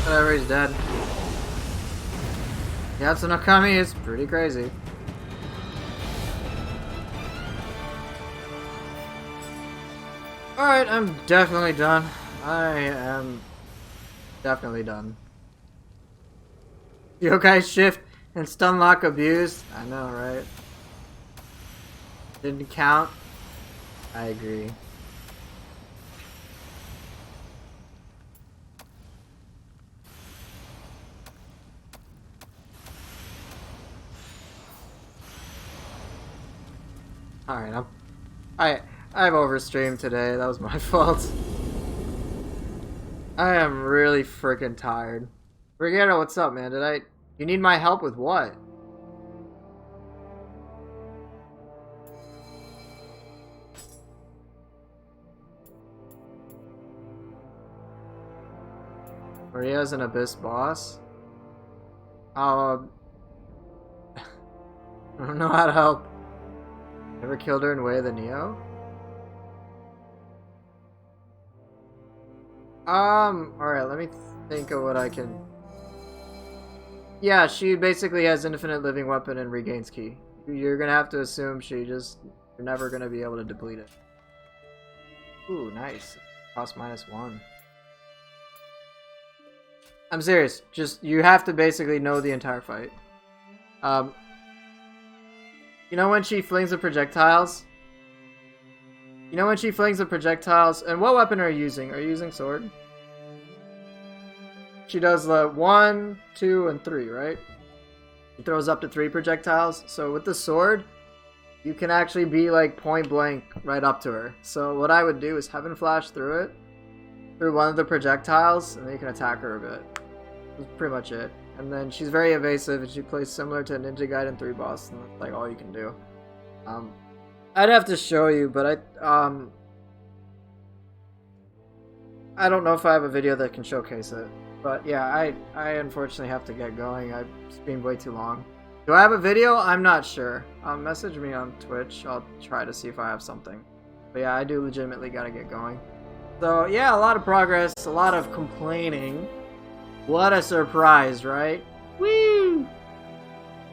[SPEAKER 1] Whatever, he's dead. Yatsu no Kami is pretty crazy. Alright, I'm definitely done. I am definitely done. Yokai shift and stun lock abused. I know, right? Didn't count. I agree. Alright, I've overstreamed today. That was my fault. I am really freaking tired. Brigitte, what's up, man? You need my help with what? Maria's an abyss boss? I don't know how to help. Ever killed her in Way of the Nioh? Alright, let me think of what I can... Yeah, she basically has infinite living weapon and regains ki. You're gonna have to assume you're never gonna be able to deplete it. Ooh, nice. Cost -1. I'm serious, you have to basically know the entire fight. You know when she flings the projectiles? And what weapon are you using? Are you using sword? She does the 1, 2, and 3, right? She throws up to 3 projectiles. So with the sword, you can actually be like point blank right up to her. So what I would do is heaven flash through one of the projectiles, and then you can attack her a bit. That's pretty much it. And then she's very evasive, and she plays similar to a Ninja Gaiden 3 boss, and that's like all you can do. I'd have to show you, but I don't know if I have a video that can showcase it. But yeah, I unfortunately have to get going. I've streamed way too long. Do I have a video? I'm not sure. Message me on Twitch. I'll try to see if I have something. But yeah, I do legitimately gotta get going. So yeah, a lot of progress, a lot of complaining. What a surprise, right? Woo!